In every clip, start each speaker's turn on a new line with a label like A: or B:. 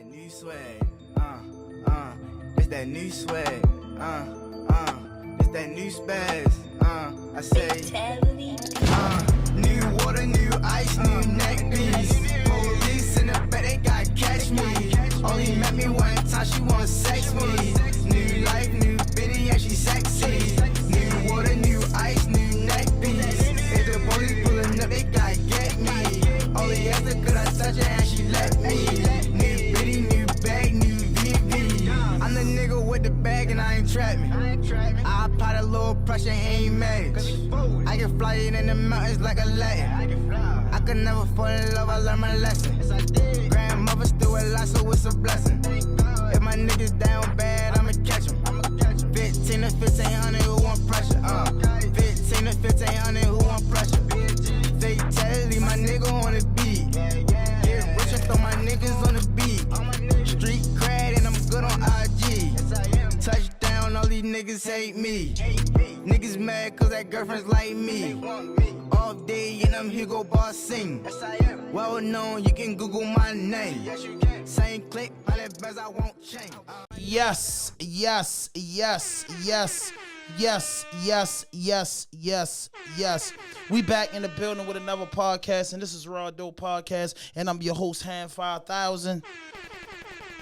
A: new swag, it's that new swag, it's that new spaz, I say, new water, new ice, new neck piece, police in the back, they gotta catch me, only met me one time, she wanna sex me, new life, new bitty, yeah, she sexy, new water, new ice, new neck piece, if the police pulling up, they gotta get me, only after could I touch her and she let me, new bitty, new bag, new VV, I'm the nigga with the bag and I ain't trap me, I apply a little pressure, ain't mad, I can fly it in the mountains like a Latin, I could never fall in love, I learned my lesson, grandmother still alive, so it's a blessing, if my niggas down bad, I'ma catch them, 15 to 1500, who want pressure, 15 to 1500, who want pressure, fatality, my nigga on the beat, get rich and throw my niggas on the beat, street cred and I'm good on IG, touchdown, all these niggas hate me, niggas mad cause that girlfriend's like me, all day and I'm Hugo Boss sing, well known, you can Google my name, same click, all that best I won't change.
B: Yes. We back in the building with another podcast, and this is RawDope Podcast, and I'm your host, Hand 5000.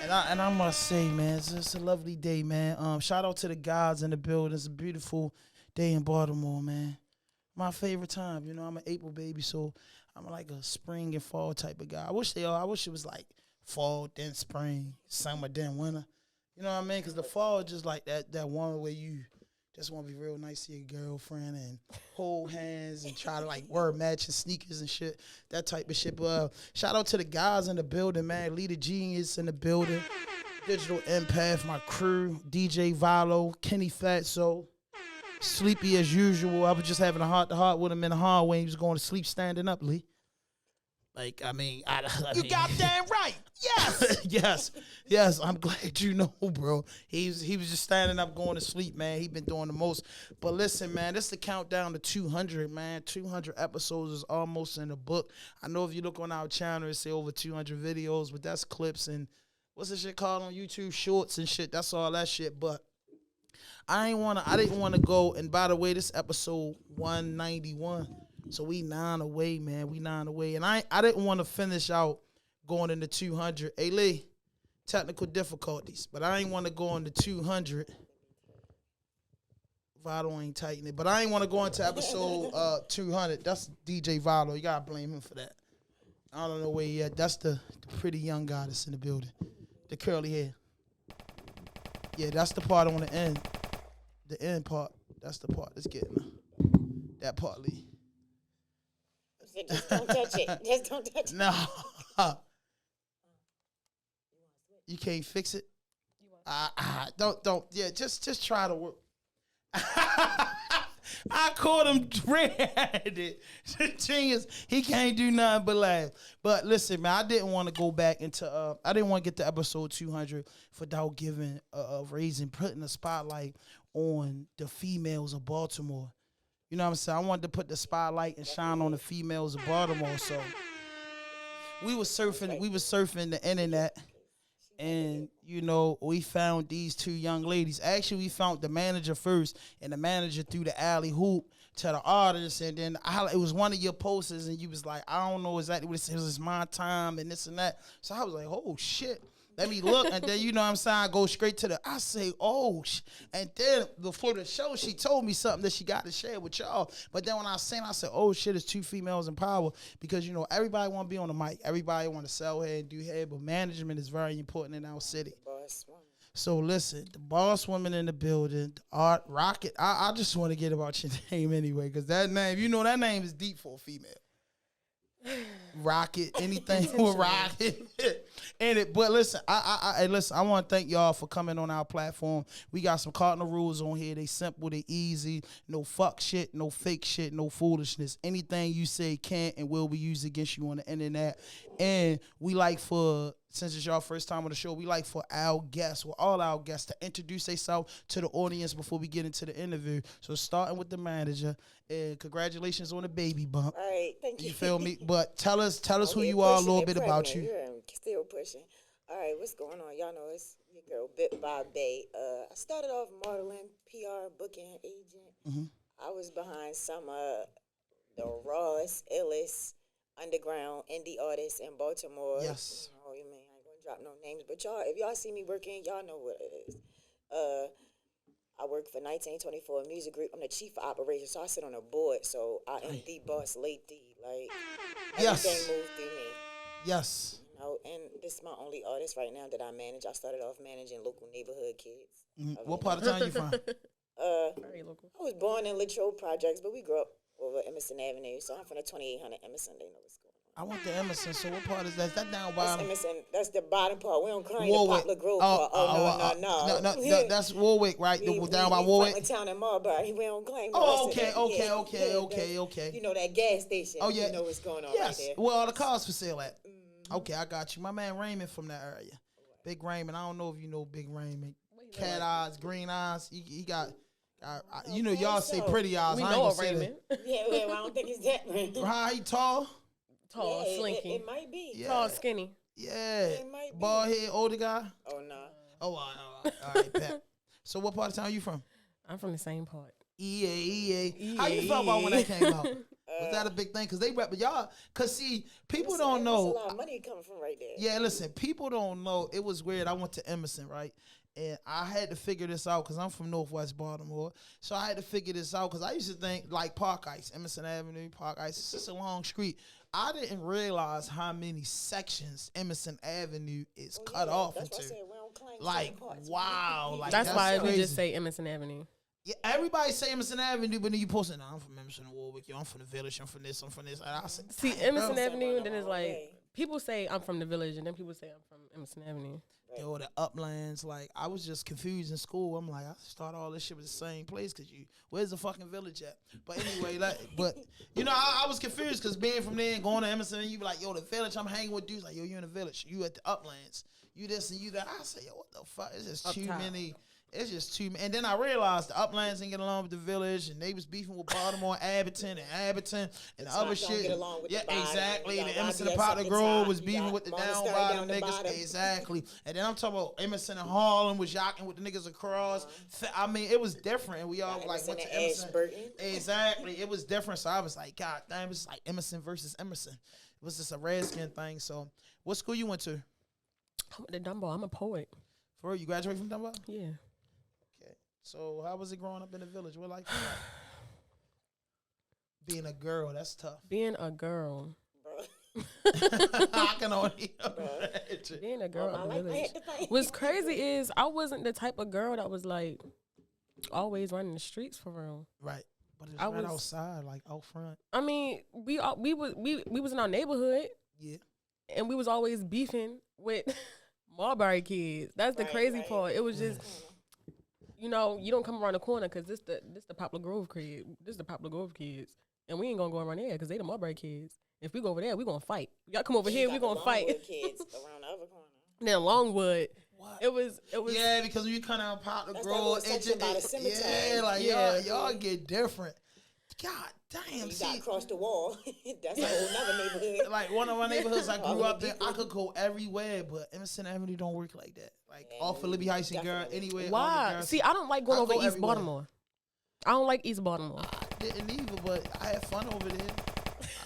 B: And I must say, man, it's a lovely day, man. Shout out to the guys in the building. It's a beautiful day in Baltimore, man. My favorite time, you know. I'm an April baby, so I'm like a spring and fall type of guy. I wish it was like fall, then spring, summer, then winter. You know what I mean? Because the fall is just like that one where you just want to be real nice to your girlfriend and hold hands and try to like wear matching sneakers and shit, that type of shit. But shout out to the guys in the building, man. Leader Genius in the building, Digital Empath, my crew, DJ Valo, Kenny Fatso, sleepy as usual. I was just having a heart-to-heart with him in the hallway. He was going to sleep standing up, Lee. Like, I mean,
C: you goddamn right. Yes.
B: yes. I'm glad you know, bro. He was just standing up, going to sleep, man. He been doing the most. But listen, man, this is the countdown to 200, man. 200 episodes is almost in the book. I know if you look on our channel, it say over 200 videos, but that's clips and what's this shit called on YouTube? Shorts and shit. That's all that shit. But I didn't want to go. And by the way, this episode 191. So we 9 away, man. We 9 away. And I didn't want to finish out going into 200. Hey, Lee, technical difficulties. But I ain't want to go into 200. Vado ain't tighten it. But I ain't want to go into episode 200. That's DJ Vado. You got to blame him for that. I don't know where he at. That's the pretty young guy that's in the building. The curly hair. Yeah, that's the part on the end. The end part. That's the part that's getting that part, Lee.
C: Just don't touch it. Just don't touch it.
B: No. You can't fix it? Don't. Yeah, just try to work. I caught him red-handed. Genius. He can't do nothing but laugh. But listen, man, I didn't want to go back into, I didn't want to get to episode 200 without giving putting a spotlight on the females of Baltimore. You know what I'm saying? I wanted to put the spotlight and shine on the females of Baltimore. So we was surfing the internet, and you know, we found these two young ladies. Actually, we found the manager first, and the manager threw the alley hoop to the artist, and then it was one of your posters, and you was like, I don't know exactly what it says. It's my time and this and that. So I was like, oh shit. Let me look, and then, you know what I'm saying, I go straight to I say, oh, and then before the show, she told me something that she got to share with y'all, but then when I seen I said, oh, shit, it's two females in power, because, you know, everybody want to be on the mic, everybody want to sell hair and do hair, but management is very important in our city. So listen, the boss woman in the building, the art, Rocket, I just want to get about your name anyway, because that name, you know, that name is deep for a female. Rocket, anything with Rocket in it. But listen, I want to thank y'all for coming on our platform. We got some cardinal rules on here. They simple, they easy. No fuck shit, no fake shit, no foolishness. Anything you say can and will be used against you on the internet. And we like for, since it's y'all first time on the show, we like for our guests, all our guests, to introduce themselves to the audience before we get into the interview. So starting with the manager, and congratulations on the baby bump.
C: All right, thank you.
B: You feel me? But tell us who you are, a little bit about you.
C: You're still pushing.
D: All right, what's going on? Y'all know it's your girl bippedbybae. I started off modeling, PR, booking agent.
B: Mm-hmm.
D: I was behind some the rawest, illest underground indie artists in Baltimore.
B: Yes.
D: Oh, you mean I ain't gonna drop no names, but y'all, if y'all see me working, y'all know what it is. I work for 1924 Music Group. I'm the chief of operations, so I sit on a board. So I am the boss lady. Like everything moves through me.
B: Yes.
D: You know, and this is my only artist right now that I manage. I started off managing local neighborhood kids.
B: Mm-hmm. What part of town you from?
D: Very local. I was born in Latrobe Projects, but we grew up over Emerson Avenue. So I'm from the 2800 Emerson. They know what's going on.
B: I went to Emerson. So what part is that? Is that down by?
D: That's Emerson. That's the bottom part. We don't claim the
B: Warwick.
D: Poplar Grove part.
B: No, that's Warwick, right? Down by Warwick.
D: Town in Marbury. We don't claim.
B: Oh, okay.
D: You know that gas station.
B: Oh yeah.
D: You know what's going on
B: yes.
D: right there.
B: Where all the cars for sale at? Mm-hmm. Okay, I got you. My man Raymond from that area. Big Raymond. I don't know if you know Big Raymond. Cat eyes, green eyes. He got. You know, y'all say pretty eyes.
E: We
B: I
E: know
B: ain't
E: a Raymond.
D: Yeah, well, I don't think it's that Raymond.
B: How he tall?
E: Tall,
D: yeah,
E: slinky.
D: It might be.
B: Yeah.
E: Tall, skinny.
B: Yeah.
D: It might be.
B: Bald head, older guy.
D: Oh no.
B: Oh, all right, Pat. So what part of town you from?
E: I'm from the same part.
B: EA. How you felt about when that came out? Was that a big thing? Because they rap, but y'all, because see, people don't know.
D: There's a lot of money coming from right there.
B: Yeah, listen, people don't know. It was weird. I went to Emerson, right? And I had to figure this out because I'm from Northwest Baltimore. So I had to figure this out because I used to think like Park Ice, Emerson Avenue, Park Ice. It's just a long street. I didn't realize how many sections Emerson Avenue is cut off
D: that's
B: into.
D: Why I said we don't claim
B: Like,
D: parts.
B: wow. Like,
E: That's why
B: crazy.
E: we just say Emerson Avenue.
B: Yeah, everybody say Emerson Avenue, but then you posting, I'm from Emerson and Warwick, yo, I'm from the Village, I'm from this. And I say,
E: See,
B: damn,
E: Emerson
B: bro.
E: Avenue, and then it's like, people say I'm from the Village, and then people say I'm from Emerson Avenue.
B: Yo, the uplands, like, I was just confused in school. I'm like, I thought all this shit was the same place, because where's the fucking Village at? But anyway, you know, I was confused, because being from there and going to Emerson, you be like, yo, the Village, I'm hanging with dudes, like, yo, you in the Village, you at the uplands, you this and you that. I say, yo, what the fuck? It's just too many. It's just too many. And then I realized the uplands didn't get along with the Village, and they was beefing with Baltimore, Abington, and the other shit. Yeah, exactly. The Emerson and Poplar Grove was beefing with the down bottom niggas. Exactly. And then I'm talking about Emerson and Harlem was yocking with the niggas across. I mean, it was different. And we all like went to Emerson. Exactly. It was different. So I was like, God damn, it's like Emerson versus Emerson. It was just a redskin thing. So what school you went to?
E: I went to Dunbar. I'm a poet.
B: For real, you graduated from Dunbar?
E: Yeah.
B: So how was it growing up in the Village? What like being a girl? That's tough.
E: Being a girl.
B: I can only imagine.
E: Being a girl in the Village. What's crazy is I wasn't the type of girl that was like always running the streets for real.
B: Right. But it's right outside, like out front.
E: I mean, we was in our neighborhood.
B: Yeah.
E: And we was always beefing with Marbury kids. That's the crazy part. It was just. You know, you don't come around the corner because this the Poplar Grove kids. This the Poplar Grove kids. And we ain't going to go around there because they the Marbury kids. If we go over there, we going to fight. Y'all come over here, we going to fight.
D: Kids around the other corner.
E: Then Longwood.
B: What?
E: It was.
B: Yeah, because when you come down Poplar Grove,
D: yeah,
B: like y'all get different. God damn,
D: you got to cross the wall. That's a whole nother neighborhood.
B: Like one of my neighborhoods I grew up in, I could go everywhere, but Emerson Avenue don't work like that. Like off of Libby Heights and girl, anywhere.
E: Why? See, I don't like going over East Baltimore. I don't like East Baltimore.
B: I didn't either, but I had fun over there.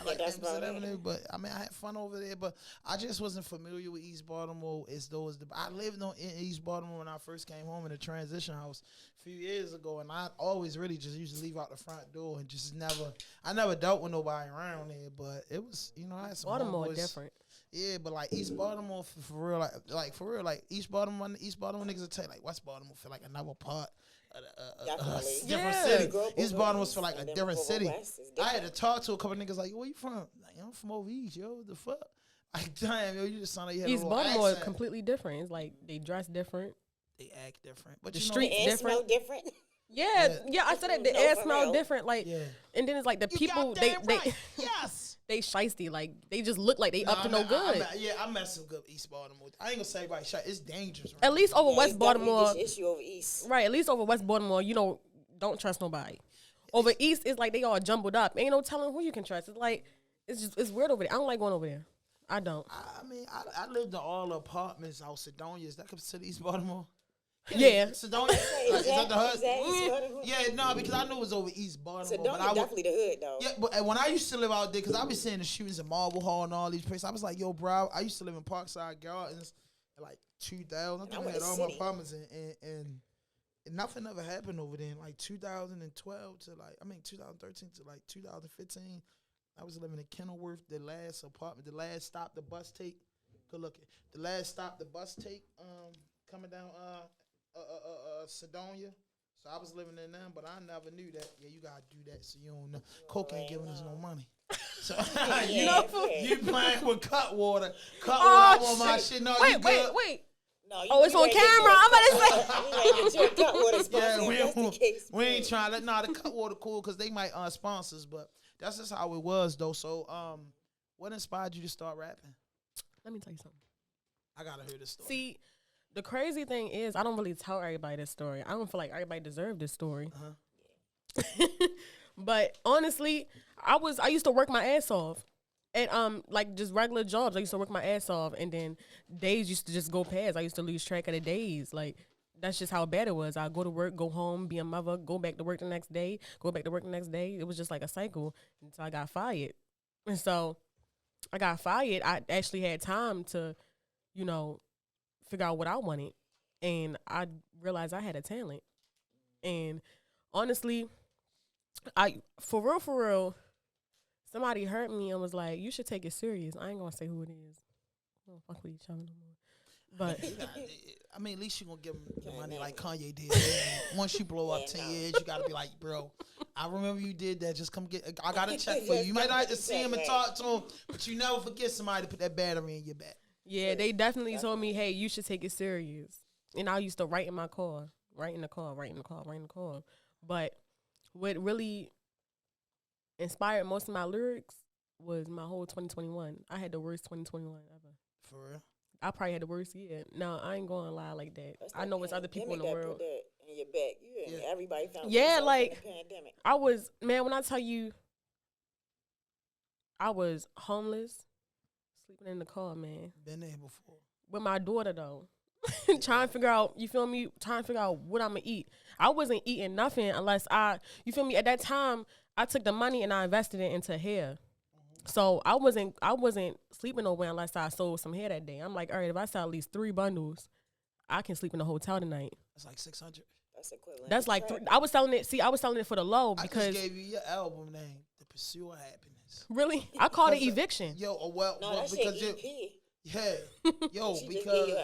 B: I like
D: that's
B: Emerson Avenue, but I mean, I had fun over there, but I just wasn't familiar with East Baltimore as though as I lived in East Baltimore when I first came home in a transition house a few years ago, and I always really just used to leave out the front door and just I never dealt with nobody around there, but it was, you know, I had some
E: Baltimore
B: homeboys.
E: Different.
B: Yeah, but like East Baltimore for real, like for real, like East Baltimore niggas will tell you like West Baltimore feel like another part. Different city. East Baltimore's for like a different city. I had to talk to a couple niggas like, where you from? Like, I'm from over East, yo. What the fuck? Like, damn, yo, you just sound like you had
E: East
B: a little
E: Baltimore is
B: accent.
E: completely different. It's like they dress different.
B: They act different. But
E: The
B: you know,
E: streets
D: The air
E: different.
D: smell different.
E: Yeah, I said that the air smell different. Like,
B: Yeah.
E: and then it's like the
B: You
E: people
B: goddamn
E: they
B: right. Yes.
E: they shiesty. Like they just look like they up to no good.
B: I mess with good East Baltimore. I ain't gonna say everybody shy. It's dangerous. Right?
E: At least over West Baltimore,
D: Issue over East.
E: right? At least over West Baltimore, you know, don't trust nobody. Over East, it's like they all jumbled up. Ain't no telling who you can trust. It's like it's weird over there. I don't like going over there. I don't.
B: I mean, I lived in all the apartments out Sedonia. Is that considered East Baltimore?
E: Yeah.
B: Sedonia. Is that the hood?
D: Exactly.
B: Yeah, no, because I knew it was over East Baltimore.
D: Sedonia definitely the hood, though.
B: Yeah, but when I used to live out there, because I was seeing the shootings in Marble Hall and all these places, I was like, yo, bro, I used to live in Parkside Gardens in like 2000. I think I had all my apartments and nothing ever happened over there in like 2012 to 2013 to like 2015. I was living in Kenilworth, the last apartment, the last stop the bus take. Good looking. The last stop the bus take, coming down Sedonia. So I was living in them, but I never knew that. Yeah, you gotta do that so you don't know. Coke ain't giving us no money. So you playing with Cutwater. I want my shit. No,
E: wait. No, it's on camera. I'm about to say.
B: Yeah, we ain't trying to. Nah, the Cutwater cool because they might sponsor us, but that's just how it was though. So, what inspired you to start rapping?
E: Let me tell you something.
B: I gotta hear this story.
E: See, the crazy thing is, I don't really tell everybody this story. I don't feel like everybody deserved this story. But honestly, I used to work my ass off. And like just regular jobs, I used to work my ass off, and then days used to just go past. I used to lose track of the days. Like that's just how bad it was. I go to work, go home, be a mother, go back to work the next day, go back to work the next day. It was just like a cycle until I got fired. And so I got fired. I actually had time to, figure out what I wanted, and I realized I had a talent. And honestly, for real. Somebody hurt me and was like, you should take it serious. I ain't going to say who it is. I don't fuck with each other no more. But
B: I mean, at least you going to give him the money like Kanye did. Once you blow up 10 years, you got to be like, bro, I remember you did that. Just come get, I got a check for you. You might not have to see him and talk to him, but you never forget somebody to put that battery in your back.
E: Yeah, they definitely told me, hey, you should take it serious. And I used to write in my car, write in the car. But what really inspired most of my lyrics was my whole 2021. I had the worst 2021 ever.
B: For real?
E: I probably had the worst year. No, I ain't going to lie like that. I know it's other people in the world.
D: Put that in your back. Everybody found
E: like
D: in the pandemic.
E: I was, man, when I tell you I was homeless, sleeping in the car, man.
B: Been there before.
E: With my daughter, though. Trying to figure out, you feel me? Trying to figure out what I'm going to eat. I wasn't eating nothing unless you feel me? At that time, I took the money and I invested it into hair. So I wasn't sleeping nowhere unless I sold some hair that day. I'm like, all right, if I sell at least 3 bundles, I can sleep in the hotel tonight.
B: That's like 600.
D: That's equivalent.
E: That's like I was selling it. See, I was selling it for the low because
B: I just gave you your album name, The Pursuit of Happiness.
E: Really? I called it Eviction.
B: Yo,
D: that's
B: because
D: EP.
B: Yeah, yo, because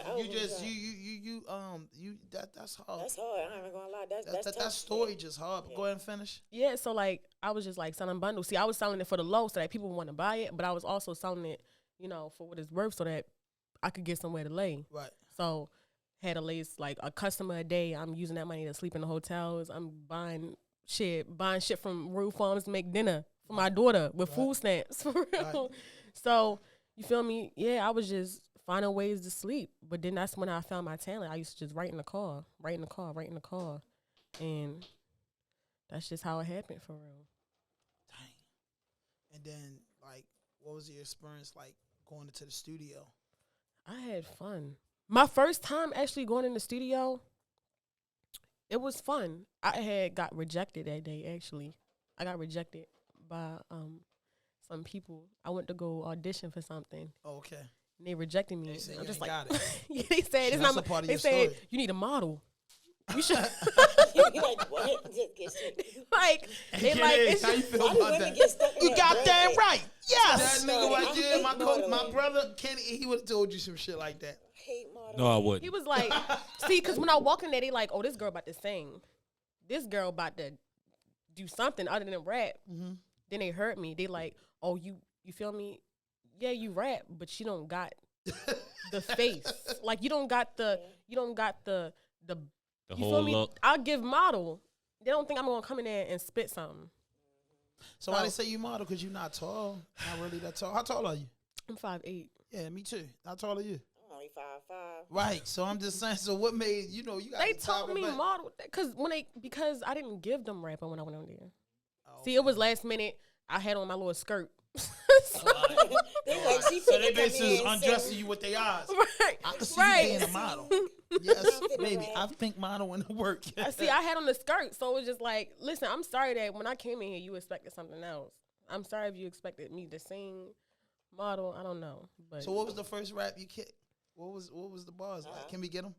B: that's hard.
D: That's hard. I ain't even gonna lie.
B: That story just hard. But go ahead and finish.
E: Yeah, so like I was just like selling bundles. See, I was selling it for the low so that people would want to buy it, but I was also selling it, for what it's worth so that I could get somewhere to lay.
B: Right.
E: So had a lace like a customer a day. I'm using that money to sleep in the hotels. I'm buying shit from Rural Farms to make dinner for my daughter with food stamps. For real. Right. So. You feel me? Yeah, I was just finding ways to sleep. But then that's when I found my talent. I used to just write in the car. And that's just how it happened for real.
B: Dang. And then, like, what was your experience like going into the studio?
E: I had fun. My first time actually going in the studio, it was fun. I had got rejected that day, actually. I got rejected by some people. I went to go audition for something.
B: Oh, okay.
E: And they rejected me.
B: They said,
E: I'm just like,
B: got it.
E: yeah, they said it's not.
B: Part of
E: they
B: your
E: said
B: story.
E: you need a model. You should
D: like what?
E: like they like. It's
B: how you
E: just,
B: feel about that?
C: You got that right. Yes.
B: That nigga right there, my brother Kenny, he would have told you some shit like that.
F: No, I wouldn't.
E: he was like, see, because when I walk in there, they like, oh, this girl about to sing. This girl about to do something other than rap.
B: Mm-hmm.
E: Then they hurt me. They like, oh, you feel me? Yeah, you rap, but you don't got the face. Like you don't got the
F: The
E: you
F: whole
E: feel me?
F: look.
E: I'll give model. They don't think I'm gonna come in there and spit something.
B: So why they say you model? Because you're not tall. Not really that tall. How tall are you?
E: I'm 5'8".
B: Yeah, me too. How tall are you?
D: I'm only 5'5".
B: Right. So I'm just saying. So what made you got?
E: They
B: the top
E: told
B: of
E: me
B: that.
E: model because I didn't give them rapper when I went on there.
B: Oh,
E: See, it was last minute. I had on my little skirt.
D: They like, she
B: So
D: finna
B: they
D: come
B: basically
D: in and
B: undressing
D: sing.
B: you with their eyes.
E: Right.
B: I can see
E: Right.
B: you being a model. Yes,
D: Fit the
B: baby.
D: rap.
B: I think modeling will work.
E: See, I had on the skirt, so it was just like, listen, I'm sorry that when I came in here, you expected something else. I'm sorry if you expected me to sing, model. I don't know. But
B: So what was the first rap you kicked? What was the bars like? Can we get them?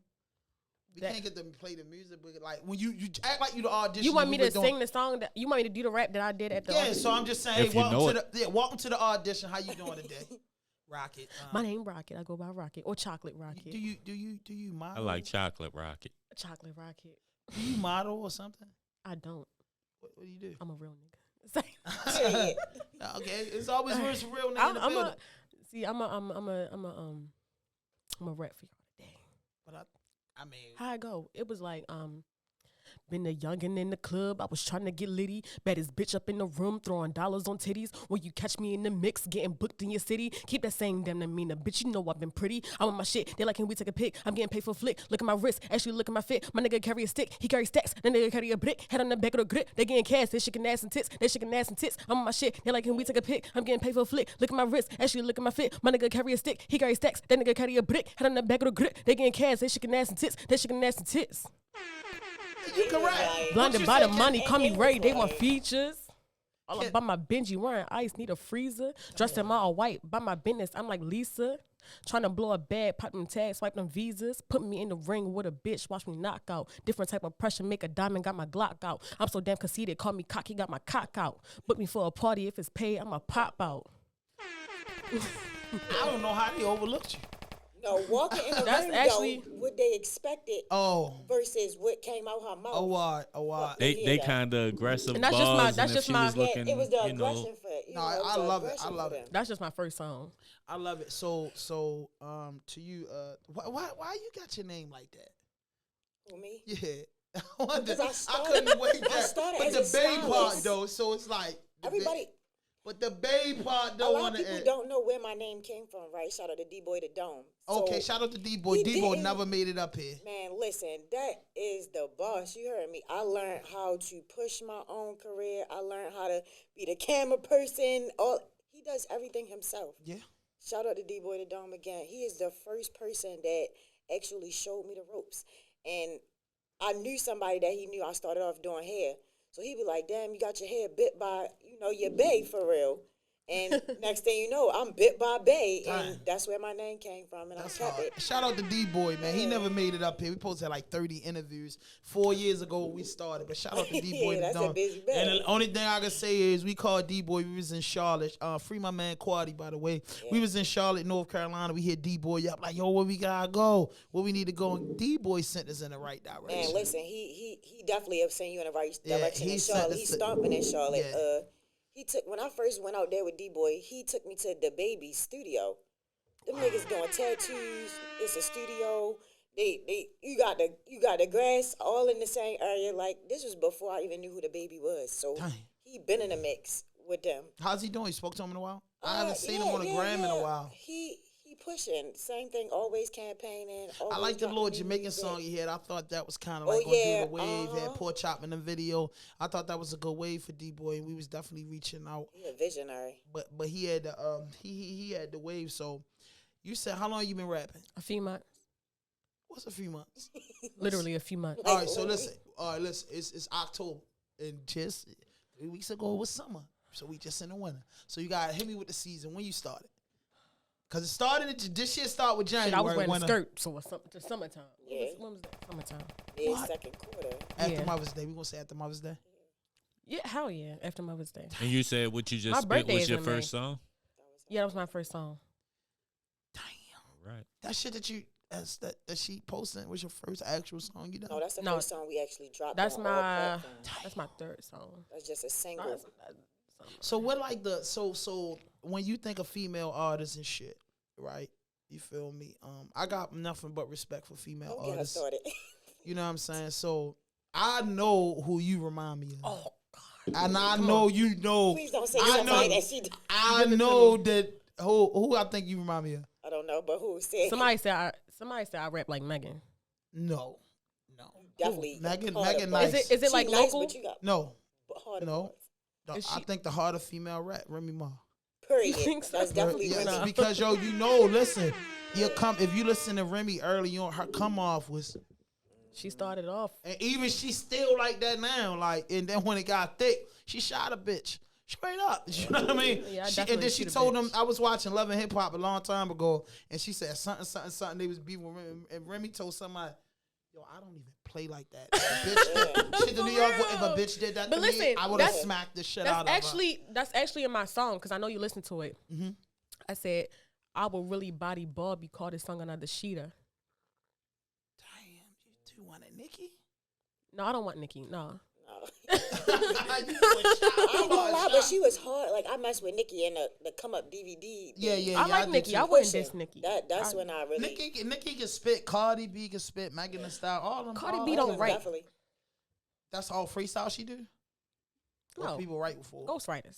B: We can't get them to play the music, but like when you act like you the audition.
E: you want me
B: we
E: to
B: were
E: sing the song that you want me to do the rap that I did at the
B: Yeah,
E: audition?
B: so I'm just saying,
F: If you know
B: welcome to the audition. How you doing today? Rocket.
E: My name Rocket. I go by Rocket or Chocolate Rocket.
B: Do you
F: I
B: model?
F: like chocolate rocket.
E: Chocolate Rocket.
B: Do you model or something?
E: I don't.
B: What do you do?
E: I'm a real nigga.
B: Okay, it's always worse for real nigga in the
E: I'm
B: building.
E: a rap for y'all today.
B: But I mean,
E: How I go? It was like, been a youngin' in the club. I was trying to get litty. Baddest bitch up in the room, throwing dollars on titties. When you catch me in the mix, getting booked in your city. Keep that same damn demeanor. Bitch, you know I've been pretty. I'm on my shit. They like, can we take a pic? I'm getting paid for a flick. Look at my wrist. Actually, look at my fit. My nigga carry a stick. He carry stacks. That nigga carry a brick. Head on the back of the grip. They getting cash. They shaking ass and tits. They shaking ass and tits. I'm on my shit. They like, can we take a pic? I'm getting paid for a flick. Look at my wrist. Actually, look at my fit. My nigga carry a stick. He carry stacks. That nigga carry a brick. Head on the back of the grip. They getting cash. They shaking ass and tits. They shaking ass and tits.
B: you correct.
E: Blinded
B: you
E: by the
B: said
E: money, call me
D: and
E: Ray.
D: it
E: They
D: was
E: want
D: like-
E: features. All about my Benji wearing ice, need a freezer. Dressed in my all white, by my business, I'm like Lisa. Trying to blow a bag, pop them tags, swipe them visas. Put me in the ring with a bitch, watch me knock out. Different type of pressure, make a diamond, got my Glock out. I'm so damn conceited, call me cocky, got my cock out. Book me for a party, if it's paid, I'ma pop out.
B: I don't know how they overlooked you.
D: No, walking in the
E: That's
D: ring,
E: actually-
D: though, what they expected
B: Oh,
D: versus what came out her mouth.
B: a why?
F: They
D: Yeah,
F: they
D: that-
F: kind of aggressive
E: And that's just my-
F: bars,
E: that's
F: and
E: just
F: if she
E: my-
F: was
E: Yeah,
F: looking,
D: It was the
F: you know,
D: aggression for it.
B: No, I love it. I love it.
E: That's just my first song.
B: I love it. So, to you, why you got your name like that?
D: For me,
B: Yeah, I wonder.
D: Because I
B: I
D: started-
B: couldn't wait.
D: I
B: That.
D: started
B: But
D: as
B: the
D: a
B: babe part
D: stylist.
B: though, so it's like the
D: everybody.
B: but the babe part
D: A
B: don't
D: lot
B: want
D: of people
B: to.
D: don't know where my name came from, right? Shout out to D-Boy the Dome. So,
B: Okay, shout out to D-Boy.
D: he
B: D-Boy
D: didn't-
B: never made it up here.
D: Man, listen, that is the boss. You heard me. I learned how to push my own career. I learned how to be the camera person. He does everything himself.
B: Yeah.
D: Shout out to D-Boy the Dome again. He is the first person that actually showed me the ropes. And I knew somebody that he knew. I started off doing hair. So he be like, damn, you got your hair bit by, your bae for real. And next thing you know, I'm bit by bae. And
B: Damn.
D: that's where my name came from. And
B: That's
D: I kept
B: hard.
D: it.
B: Shout out to D-Boy, man. He never made it up here. We posted like 30 interviews 4 years ago when we started. But shout out to D-Boy.
D: Yeah, that's a
B: Done.
D: busy man.
B: And the only thing I can say is we called D-Boy. We was in Charlotte. Free my man Quaddy, by the way. We was in Charlotte, North Carolina. We hit D-Boy up like, yo, where we gotta go? Where we need to go? And D-Boy sent us in the right direction.
D: Man, listen, he definitely have sent you in the right
B: Yeah,
D: direction
B: he
D: in
B: sent
D: Charlotte.
B: us
D: He's
B: to-
D: stomping in Charlotte.
B: Yeah.
D: He took when I first went out there with D-Boy, he took me to the baby studio. Them niggas doing tattoos. It's a studio. You got the grass all in the same area. Like this was before I even knew who the baby was. So
B: Dang.
D: he been in the mix with them.
B: How's he doing? You spoke to him in a while? I haven't seen him
D: Yeah,
B: on the gram in a while.
D: He pushing. Same thing, always campaigning.
B: I
D: always
B: like the
D: dropping
B: little
D: new
B: Jamaican
D: music.
B: song he had. I thought that was kind of
D: Oh,
B: like gonna
D: yeah,
B: do the wave. Had
D: uh-huh.
B: Poor Chop in the video. I thought that was a good wave for D-Boy, and we was definitely reaching out.
D: He a visionary.
B: But he had the he had the wave. So you said how long you been rapping?
E: A few months.
B: What's a few months?
E: Literally a few months.
B: All right, so listen. It's October, and just 3 weeks ago it was summer. So we just in the winter. So you gotta hit me with the season when you started. Cause it started. This shit start with January.
E: Shit, I was wearing a
B: winter.
E: skirt, so it's the summertime.
D: Yeah.
E: When was that? Summertime.
D: Mid
B: What?
D: second quarter.
B: After
E: Yeah.
B: Mother's Day. We gonna say after Mother's Day.
E: Yeah, hell yeah. After Mother's Day.
F: and you said what you
E: My
F: just spit
E: birthday
F: was
E: is
F: your
E: in
F: first
E: May.
F: song.
E: Yeah, that was my first song.
B: Damn.
F: Right.
B: That shit that she posted was your first actual song you done?
D: No, that's the
E: No.
D: first song we actually dropped.
E: That's
D: on all
E: my
D: platforms.
E: third song.
D: That's just a single.
B: So what like the so when you think of female artists and shit, right? You feel me? I got nothing but respect for female
D: Don't get her
B: artists.
D: started.
B: You know what I'm saying? So I know who you remind me of.
E: Oh,
B: And I know you know.
D: Please don't say
B: I
D: somebody
B: know.
D: that she.
B: I know that who I think you remind me of.
D: I don't know, but who said?
E: somebody said I rap like Megan.
B: No.
D: Definitely.
B: Megan-
D: harder
B: Megan
D: parts.
B: nice.
E: Is it
D: She
E: like
D: nice,
E: local?
D: But you got
B: No.
D: harder
B: No.
D: parts.
B: No,
E: Is
B: I
E: she-
B: think the harder female rap, Remy Ma.
D: Period.
E: think so?
D: That's definitely
B: Yeah,
D: Remy.
B: because listen, if you listen to Remy early on, her come off was,
E: She started off.
B: and even she still like that now. Like, and then when it got thick, she shot a bitch straight up. You know what I mean?
E: Yeah, I
B: And
E: definitely
B: then she
E: shoot a
B: told
E: bitch.
B: them, I was watching Love and Hip Hop a long time ago, and she said something. They was beefing with Remy, and Remy told somebody, "Yo, I don't even play like that. Shit to New York. If a bitch did that
E: But
B: to
E: listen,
B: me, I would have
E: that's-
B: smacked the shit out of her."
E: That's actually in my song because I know you listen to it.
B: Mm-hmm.
E: I said I will really body Barbie. Call this song another Sheeta.
B: Damn, you do want it, Nikki?
E: No, I don't want Nicki. No.
B: You
D: I ain't gonna lie, but she was hard. Like I messed with Nicki in the come up DVD.
B: Yeah,
E: I like
B: did
E: Nicki.
B: too.
E: I wouldn't
D: Pushing.
E: diss Nicki.
D: That's when I really.
B: Nicki can spit. Cardi B can spit. Megan Thee Stallion. All them.
E: Cardi
B: all
E: B
B: them.
E: don't write.
D: Definitely.
B: That's all freestyle she do. What
E: No.
B: people write before?
E: Ghostwriters.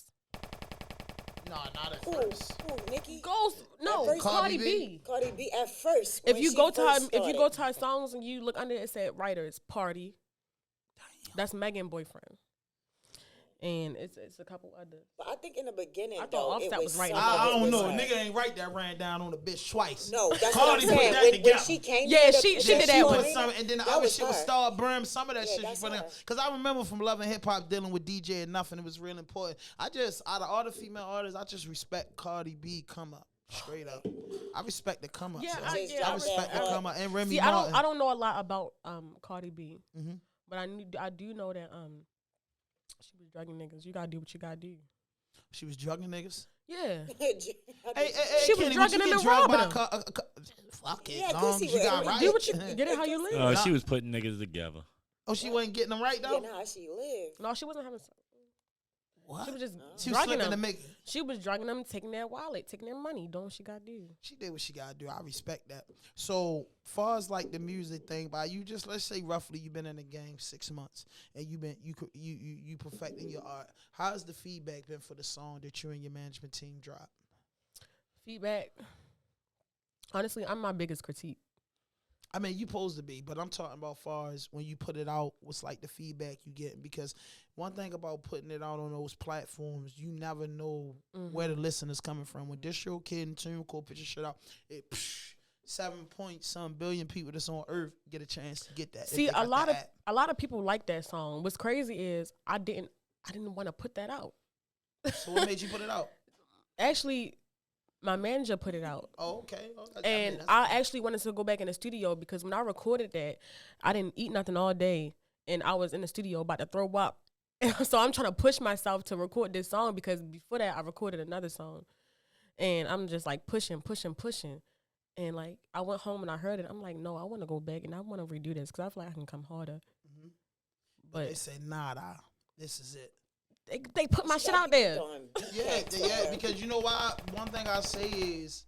B: Nah, not at
D: Who?
B: first.
D: Who? Nicki?
E: Ghost. No,
D: first-
E: Cardi
B: Cardi B.
E: B.
D: Cardi B at first.
E: If
D: when
E: you
D: she
E: go to her,
D: first
E: if you go
D: started.
E: to her songs and you look under it, said writers party. That's Megan boyfriend. And it's a couple others.
D: But I think in the beginning,
E: I thought
D: though,
E: Offset
D: it
E: was right.
D: some
B: I
D: of it
B: don't
D: was
B: know.
D: her.
B: Nigga ain't write that ran down on a bitch twice.
D: No, that's
B: Cardi
D: what I'm
B: put
D: saying.
B: that
D: When
B: together.
D: she came,
E: Yeah,
D: to the-
E: she
D: when
E: did that
B: She
E: one.
B: put some, and then the
D: That
B: other
D: was
B: shit was
D: her.
B: Star Brim. Some of that
D: Yeah,
B: shit
D: that's
B: funny.
D: her.
B: Because I remember from Love and Hip Hop dealing with DJ Enough, and it was real important. Out of all the female artists, I just respect Cardi B come up. Straight up. I respect the come up.
E: Yeah,
B: sis.
E: I
B: I respect the
D: that
B: come up. And Remy
E: See,
B: Martin.
E: I don't know a lot about Cardi B,
B: Mhm.
E: but I do know that she was drugging niggas. You gotta do what you gotta do.
B: She was drugging niggas.
E: Yeah.
B: Hey,
E: She was
B: Kenny,
E: drugging
B: would you
E: them
B: get
E: and
B: drugged by
E: robbing
B: fuck it.
D: Yeah, 'cause
B: long
D: he
B: as you
D: was-
B: got right.
E: Do what you get it how you live.
F: Oh, she was putting niggas together.
B: Oh, she wasn't getting them right
D: Yeah,
B: though.
D: nah, she lived.
E: No, she wasn't having.
B: What?
E: She was just
B: She was
E: drugging
B: slipping to
E: them.
B: make.
E: She was drugging them, taking their wallet, taking their money, doing what she gotta do.
B: She did what she gotta do. I respect that. So far as like the music thing, by you just let's say roughly you've been in the game 6 months and you perfecting your art. How's the feedback been for the song that you and your management team dropped?
E: Feedback. Honestly, I'm my biggest critique.
B: I mean, you supposed to be, but I'm talking about far as when you put it out, what's like the feedback you get? Because one thing about putting it out on those platforms, you never know where the listener's coming from. When this show Kid and Tune Cool put your shit out, 7 billion people that's on Earth get a chance to get that.
E: See,
B: If they
E: a
B: got
E: lot
B: the
E: of
B: app.
E: people like that song. What's crazy is I didn't want to put that out.
B: So what made you put it out?
E: Actually, my manager put it out.
B: Oh, okay. Oh,
E: And I actually wanted to go back in the studio because when I recorded that, I didn't eat nothing all day, and I was in the studio about to throw up. So I'm trying to push myself to record this song because before that, I recorded another song. And I'm just like pushing. And like I went home and I heard it. I'm like, no, I want to go back and I want to redo this because I feel like I can come harder.
B: They
E: But
B: said, nah, this is it.
E: they put my shit out there.
B: Yeah, because you know why? One thing I say is,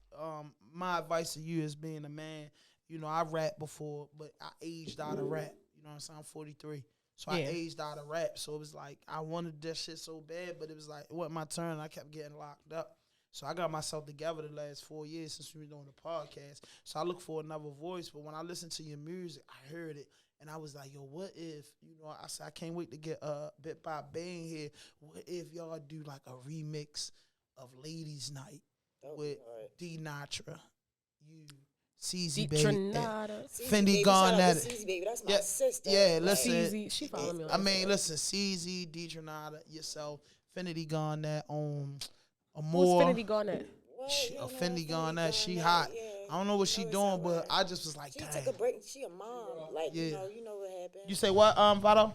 B: my advice to you as being a man, you know, I rap before, but I aged out of rap. You know what I'm saying? I'm 43. So I
E: Yeah.
B: aged out of rap. So it was like, I wanted that shit so bad, but it was like, it wasn't my turn. I kept getting locked up. So I got myself together the last 4 years since we were doing the podcast. So I look for another voice. But when I listened to your music, I heard it. And I was like, yo, what if, you know, I said, I can't wait to get bippedbybae in here. What if y'all do like a remix of Ladies Night with D Natra, you, CZ Baby, and
E: Trinata.
B: Fendi gone at it.
D: CZ Baby, that's my
B: Yeah,
D: sister.
B: yeah,
D: Like,
B: listen.
E: CZ, she followed me on
B: I mean,
E: Instagram.
B: listen, CZ, D Trinata, yourself, Fendi gone that on
E: Who's
B: Amore.
E: Finity gone at?
D: what?
B: She,
D: You don't know
B: Fendi gone that. She
D: that?
B: hot.
D: Yeah.
B: I don't know what she
D: Know it
B: doing,
D: sound
B: but
D: right.
B: I just was like,
D: She
B: dang.
D: took a break. She a mom. Like,
B: Yeah.
D: you know what happened.
B: You say what, Vado?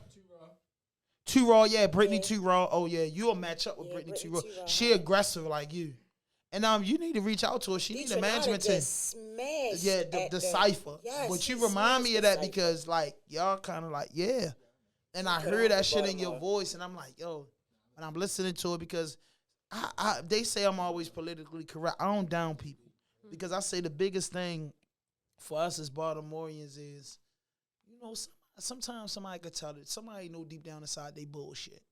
B: Too Raw, yeah. Brittany
D: Yeah.
B: Too Raw. Oh yeah, you'll match up with
D: Yeah,
B: Brittany Too
D: Brittany
B: Raw.
D: Too Raw.
B: She aggressive like you, and you need to reach out to her. She
D: D
B: need a
D: Trinata
B: management team.
D: just smashed
B: Yeah,
D: at
B: the cipher.
D: Yes,
B: But
D: she
B: you remind me of
D: smashed
B: that
D: the cipher.
B: because like y'all kind of like yeah, and I
D: Put
B: heard
D: on
B: that
D: the
B: shit in your
D: Baltimore.
B: voice, and I'm like yo, and I'm listening to it because they say I'm always politically correct. I don't down people because I say the biggest thing for us as Baltimoreans is, you know, sometimes somebody could tell it. Somebody know deep down inside they bullshit.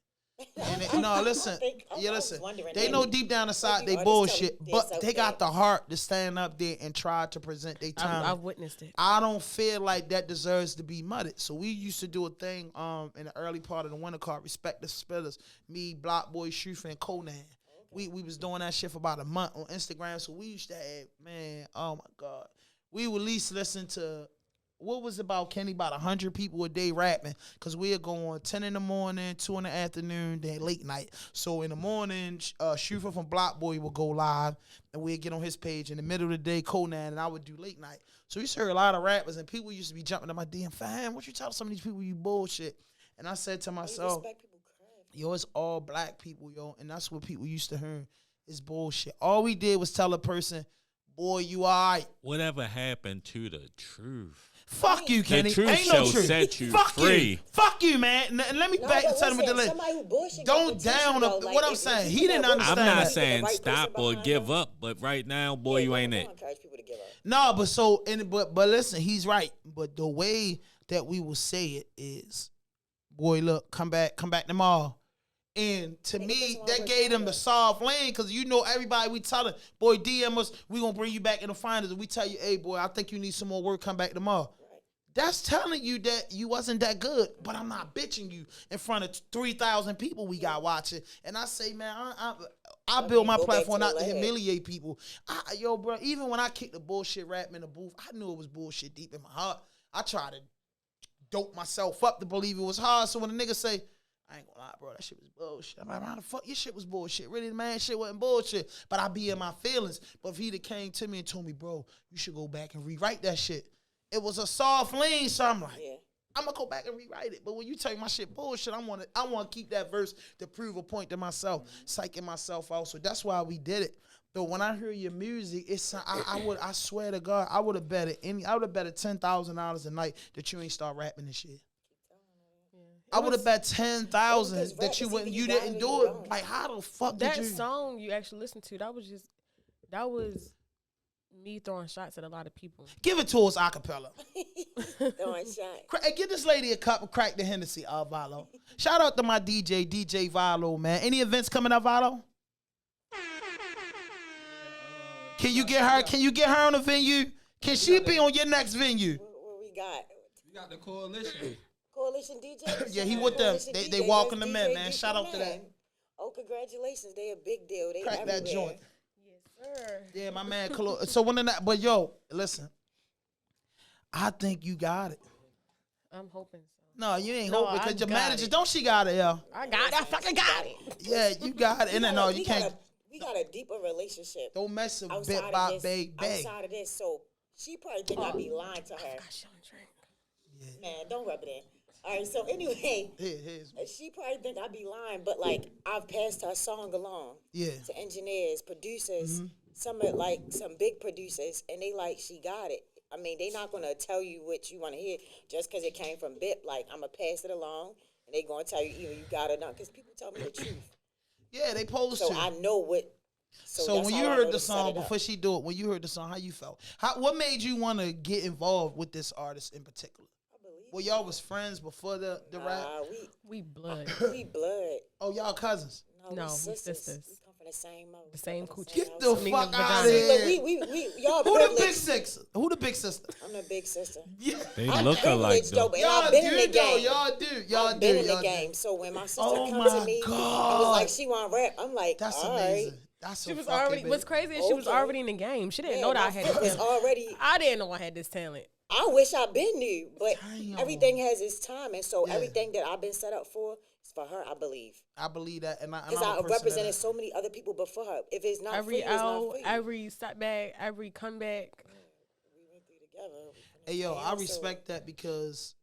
B: And no, listen.
D: I was
B: Listen.
D: wondering
B: They
D: that.
B: know deep down inside
D: Like
B: they
D: the artists
B: bullshit,
D: tell
B: but
D: themselves
B: they got
D: that.
B: the heart to stand up there and try to present their time.
E: I've witnessed it.
B: I don't feel like that deserves to be mudded. So we used to do a thing in the early part of the winter called Respect the Spillers. Me, Block Boy, Shoof, and Conan. We was doing that shit for about a month on Instagram. So we used to have, man, oh my God. We would at least listen to, what was about, Kenny, about 100 people a day rapping. Because we'd go on 10 in the morning, 2 in the afternoon, then late night. So in the morning, Shoofer from Block Boy would go live, and we'd get on his page. In the middle of the day, Conan, and I would do late night. So we used to hear a lot of rappers, and people used to be jumping in my DM, fam, what you tell some of these people you bullshit? And I said to myself, yo, it's all black people, yo, and that's what people used to hear is bullshit. All we did was tell a person, boy, you all right.
F: Whatever happened to the truth?
B: Fuck you, Kenny.
F: The truth
B: Ain't no
F: shall
B: truth.
F: set you
B: Fuck
F: free.
B: you. Fuck you, man. Let me back and tell him with the list. Don't down what I'm saying. He didn't understand.
F: I'm not
B: that.
F: saying stop or give up, but right now, boy, you ain't it.
B: No, but but listen, he's right. But the way that we will say it is, boy, look, come back tomorrow. And to me, that gave them the soft lane because you know everybody we tell them, boy, DM us, we going to bring you back in the finals. And we tell you, hey, boy, I think you need some more work, come back tomorrow. Right. That's telling you that you wasn't that good, but I'm not bitching you in front of 3,000 people we got watching. And I say, man, I build my platform not to humiliate people. Yo, bro, even when I kicked the bullshit rap in the booth, I knew it was bullshit deep in my heart. I tried to dope myself up to believe it was hard. So when a nigga say, I ain't gonna lie, bro, that shit was bullshit. I'm like, how the fuck your shit was bullshit? Really, man, shit wasn't bullshit. But I be in my feelings. But if he'd have came to me and told me, bro, you should go back and rewrite that shit. It was a soft lean, so I'm like, I'm gonna go back and rewrite it. But when you tell me my shit bullshit, I wanna keep that verse to prove a point to myself, psyching myself out. So that's why we did it. But when I hear your music, I swear to God, I would have betted $10,000 a night that you ain't start rapping this shit. I would have bet 10,000 that you didn't do it. Like, how the fuck did you?
E: That song you actually listened to, that was me throwing shots at a lot of people.
B: Give it to us a cappella.
D: Throwing shots.
B: Hey, give this lady a cup of Crack the Hennessy, Valo. Shout out to my DJ Valo, man. Any events coming up, Valo? Can you get her? Can you get her on a venue? Can she be on your next venue?
D: What we got?
C: We got the coalition.
D: Coalition DJ.
B: Yeah, he with them. They walking them in, man. Shout out to that.
D: Oh, congratulations. They a big deal. They
B: Crack
D: everywhere.
B: that joint.
E: Yes, sir.
B: Yeah, my man. So when that, but yo, listen. I think you got it.
E: I'm hoping so.
B: No, you ain't hoping because your manager, don't she got it, yo?
E: I got it. I fucking got it.
B: Yeah, you got it. And no, you can't.
D: We got a deeper relationship.
B: Don't mess with
D: bippedbybae.
B: Bae.
D: Outside of this, so she probably think I be lying to her. Man, don't rub it in. All right, so anyway, she probably think I be lying, but like I've passed her song along to engineers, producers, some big producers, and they like she got it. I mean, they not gonna tell you what you want to hear just because it came from Bip. Like I'm gonna pass it along, and they gonna tell you either you got it or not. Because people tell me the truth.
B: Yeah, they posed to.
D: So I know what.
B: So when you heard the song before she do it, when you heard the song, how you felt? What made you want to get involved with this artist in particular? Well, y'all was friends before the rap?
E: We blood.
D: We blood.
B: Oh, y'all cousins?
E: No,
D: we
E: sisters.
D: We come from the same mother.
E: The same coochie.
B: Get the fuck out of here.
D: Y'all
B: Who the big sister? Who the big sister?
D: I'm the big sister.
B: Yeah.
F: They look alike, though.
D: Y'all been in the game.
B: Y'all
D: been in the game. So when my sister comes to me and was like, she want rap, I'm like,
B: that's
D: all
B: amazing.
D: right.
B: That's
E: she was already. What's crazy is she was already in the game. She didn't know that I had this talent. I didn't know I had this talent.
D: I wish I been knew, but everything has its time, and so everything that I've been set up for is for her. I believe.
B: I believe that, and
D: because I represented so many other people before her. If it's not
E: every
D: for you, it's not for you.
E: Every setback, every comeback.
D: We went through together.
B: Hey yo, I respect that because,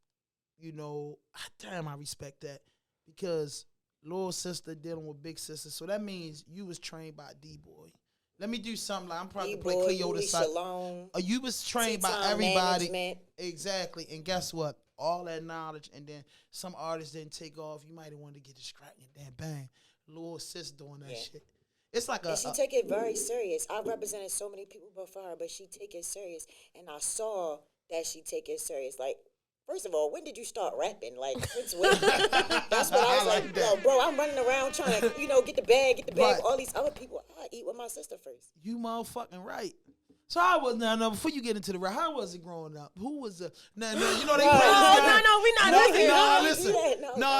B: I respect that because little sister dealing with big sister, so that means you was trained by D-Boy. Let me do something like I'm probably play Cleo the side. You was trained by everybody. Management. Exactly. And guess what? All that knowledge, and then some artists didn't take off. You might have wanted to get distracted. Then bang. Little sis doing that shit. It's like
D: she take it very serious. I represented so many people before her, but she take it serious. And I saw that she take it serious. Like, first of all, when did you start rapping? Like, since when? That's what I was like, yo, bro, I'm running around trying to, get the bag. All these other people, I eat with my sister first.
B: You motherfucking right. So I was now before you get into the rap, how was it growing up? Who was the no, you know they
E: we not listening.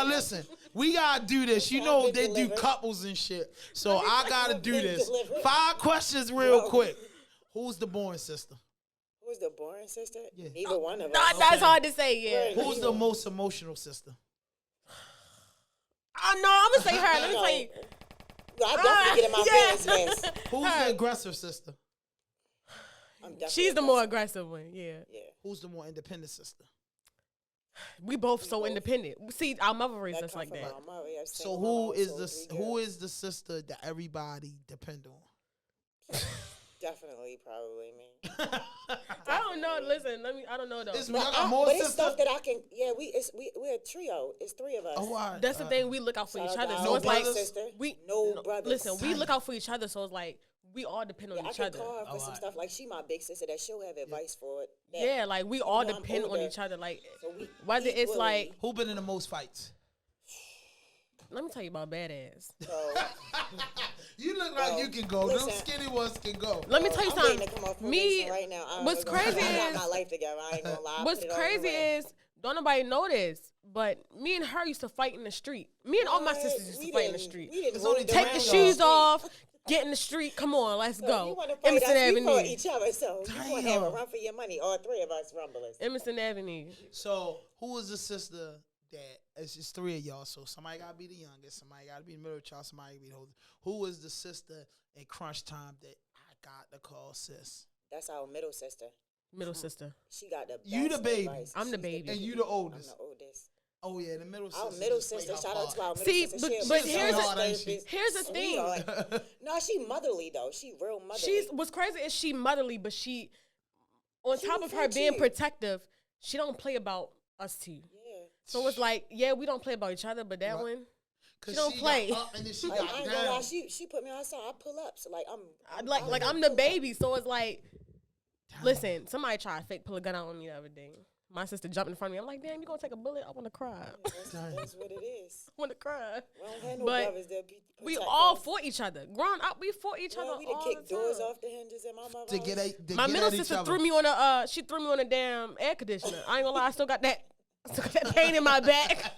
B: Listen. We gotta do this. You know they do couples and shit. So I gotta do this. 5 questions real quick. Who's the born sister?
D: Who's the boring sister?
B: Yeah.
D: Neither one of us.
E: That's hard to say. Yeah.
B: Who's the most emotional sister?
E: I'm gonna say her. Let me tell you.
D: I definitely get in my business.
B: Who's the aggressive sister?
E: She's the more aggressive one. Yeah.
B: Who's the more independent sister?
E: We both so independent. See, our mother raised us like that.
B: So who is the sister that everybody depend on?
D: Definitely, probably me.
E: I don't know. Listen, I don't know though.
D: But it's stuff that I can. Yeah, we're a trio. It's 3 of us.
B: Oh, all right.
E: That's the thing. We look out for each other. So
B: No
E: it's like
B: brothers?
D: No brothers.
E: Listen, we look out for each other. So it's like we all depend on
D: I
E: each
D: can
E: other.
D: call her for some stuff. Like she my big sister that she'll have advice for it.
E: Yeah, like we all
D: know I'm
E: depend on
D: older,
E: each other. Like
D: so we
E: whether it's
D: equally-
E: like,
B: Who been in the most fights?
E: let me tell you about badass.
D: So,
B: You look like you can go.
D: Listen.
B: Those skinny ones can go.
E: Let me tell you
D: I'm waiting
E: something.
D: to come off
E: Me,
D: probation right now. I don't
E: what's
D: know,
E: crazy
D: I got
E: is-
D: my life together. I ain't gonna lie. I
E: What's
D: put it all in
E: crazy
D: the ring.
E: is don't nobody know this, but me and her used to fight in the street. Me and all my sisters used to fight in the street.
D: We didn't
B: It's only
D: hold
B: two
E: Take
D: around
E: the
B: rounds.
E: shoes off, get in the street. Come on, let's
D: So
E: go.
D: You want to fight
E: Emerson
D: us? We
E: Avenue.
D: fought each other. So you want to have a
B: Damn.
D: run for your money? All 3 of us rumblers.
E: Emerson Avenue.
B: So who is the sister that it's just 3 of y'all? So somebody gotta be the youngest, somebody gotta be the middle child, somebody gotta be the oldest. Who is the sister in crunch time that I got to call sis?
D: That's our middle sister.
E: Middle sister.
D: She got the best
B: You the baby.
D: advice.
E: I'm the
D: She's
E: baby.
B: And you the
D: I'm
B: oldest.
D: the oldest.
B: Oh yeah, the middle sister.
D: Our middle
B: just play
D: sister,
B: her
D: shout out to
B: part.
D: our middle
E: See,
D: sister.
E: but
D: She's
E: here's
D: a
B: the-
D: therapist,
E: here's the thing.
D: sweetheart. No, she motherly though. She real motherly.
E: She's what's crazy is she motherly, but she on
D: She
E: top
D: was
E: of her being
D: cute.
E: protective, she don't play about us two.
D: Yeah.
E: So it's like, yeah, we don't play about each other, but that
B: Right.
E: one,
B: 'Cause
E: she don't play.
B: got up and then she
D: Like, I
B: got
D: ain't gonna lie,
B: down.
D: she put me on her side. I pull up. So like
E: I'm the baby. So it's like, listen, somebody tried to fake pull a gun out on me the other day. My sister jumped in front of me. I'm like, damn, you gonna take a bullet? I want to cry.
D: That's what it is.
E: I want to cry.
D: We don't have no
E: But
D: brothers that be
E: We
D: protect
E: all
D: us.
E: fought each other. Growing up, we fought each
D: Well,
E: other
D: we done
E: all
D: kick
E: the
D: doors
E: time.
D: off the hinges in my mother's
B: To get
D: house.
B: to
E: My
B: get
E: middle
B: at each
E: sister
B: other.
E: threw me on a damn air conditioner. I ain't gonna lie, I still got that pain in my back.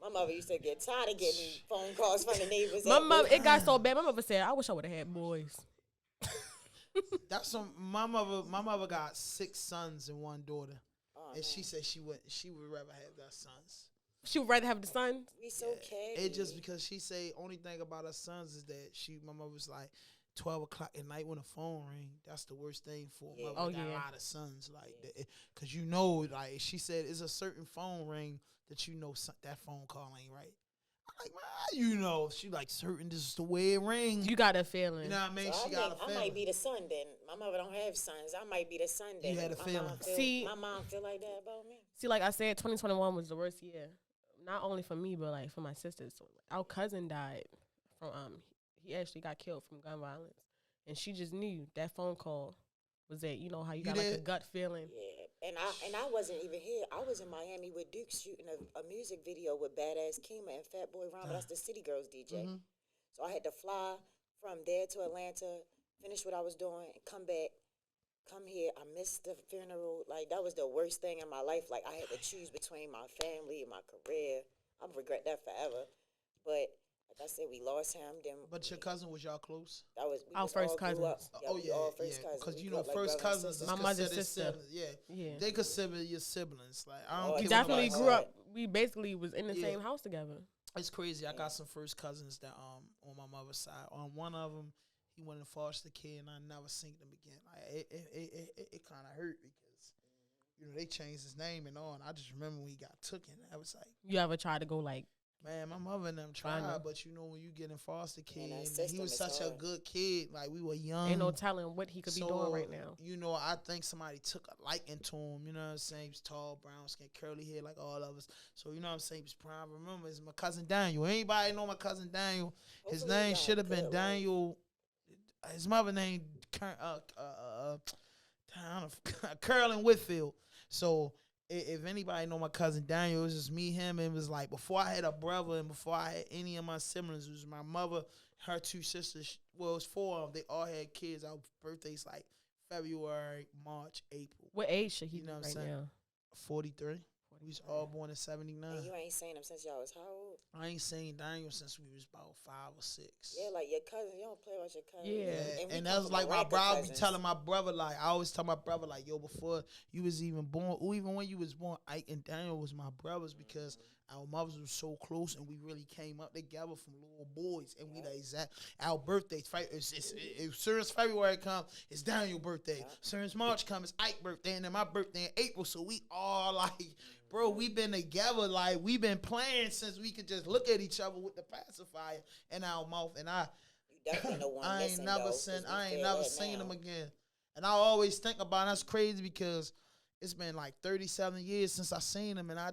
D: My mother used to get tired of getting phone calls from the neighbors.
E: My
D: at
E: mom,
D: work.
E: it got so bad. My mother said, "I wish I would have had boys."
B: That's some. My mother got 6 sons and 1 daughter, and
D: man.
B: she said she would rather have their sons.
E: She would rather have the sons.
D: We so catty.
B: It just because she say only thing about her sons is that my mother was like 12 o'clock at night when the phone ring. That's the worst thing for a
D: Yeah.
B: mother.
E: Oh,
B: that got
E: yeah.
B: a lot of sons like that, because you know, like she said, it's a certain phone ring that you know that phone call ain't right. I'm like, man, how you know? She like certain. This is the way it rings.
E: You got a feeling.
B: You know what I mean?
D: So
B: She
D: I
B: got a
D: think I
B: feeling.
D: might be the son then. My mother don't have sons. I might be the son then.
B: You had a
D: My
B: feeling.
D: mom feel,
E: See-
D: my mom feel like that about me.
E: See, like I said, 2021 was the worst year. Not only for me, but like for my sisters. So our cousin died from he actually got killed from gun violence, and she just knew that phone call was it. You know how you got like a
B: did?
E: gut feeling.
D: Yeah, and I wasn't even here. I was in Miami with Duke shooting a music video with Badass Kima and Fat Boy Ron. That's the City Girls DJ.
B: Mm-hmm.
D: So I had to fly from there to Atlanta, finish what I was doing, and come back. Come here. I missed the funeral. Like that was the worst thing in my life. Like I had to choose between my family and my career. I regret that forever. But like I said, we lost him. Then
B: But your cousin, was y'all close?
D: that was we
E: Our
D: was
E: first
D: all grew up.
E: cousins.
B: Oh
D: we
B: yeah,
D: all first cousins.
B: because
D: We
B: you
D: grew
B: know
D: up like
B: first
D: brothers and
B: cousins is
D: sisters.
E: My mother's
B: considered
E: sister.
B: siblings. Yeah,
E: Yeah.
B: they consider your siblings. Like I
D: Oh,
B: don't
E: We
B: care
E: definitely
B: what
E: grew
B: nobody
E: up. We basically was in the
B: Yeah.
E: same house together.
B: say. It's crazy. I got some first cousins that on my mother's side. On one of them, he went in foster care, and I never seen them again. Like it kind of hurt because you know they changed his name and all. And I just remember when he got taken. I was like,
E: You ever try to go like,
B: man, my mother and them
E: Find
B: tried,
E: them.
B: but you know when you get in foster care,
D: that
B: and he
D: system
B: was
D: is
B: such a
D: hard.
B: good kid. Like we were young.
E: ain't no telling what he could be doing right now.
B: You know, I think somebody took a liking to him. You know what I'm saying? He was tall, brown skin, curly hair like all of us. So, you know what I'm saying? He was prime. Remember, it's my cousin Daniel. Anybody know my cousin Daniel? His
D: Hopefully he
B: name
D: got
B: should have
D: good
B: been
D: life.
B: Daniel. His mother named Curlin Whitfield. So, if anybody know my cousin Daniel, it was just me, him, and it was like before I had a brother and before I had any of my siblings, it was my mother, her 2 sisters. Well, it was 4 of them. They all had kids. Our birthdays like February, March, April.
E: What age should he
B: You know
E: be
B: what I'm
E: right
B: saying?
E: now?
B: 43. We was all born in 79.
D: And you ain't seen him since y'all was how old?
B: I ain't seen Daniel since we was about 5 or 6.
D: Yeah, like your cousin. You don't play about your cousin.
E: Yeah.
B: And
D: we
B: that
D: come
B: was
D: from
B: like
D: a
B: my
D: rack of
B: brother. I be
D: cousins.
B: telling my brother, like, I always tell my brother, like, yo, before you was even born, or even when you was born, Ike and Daniel was my brothers because our mothers were so close and we really came up together from little boys. And we the exact, our birthdays, as soon as February come, it's Daniel's birthday. As soon as March comes, it's Ike's birthday. And then my birthday in April. So we all like, bro, we been together, like, we been playing since we could just look at each other with the pacifier in our mouth. And
D: You definitely know one
B: I ain't
D: missing,
B: never
D: though,
B: seen
D: 'cause we
B: I ain't
D: feel
B: never
D: that
B: seen
D: now.
B: him again. And I always think about it. That's crazy because it's been like 37 years since I seen him, and I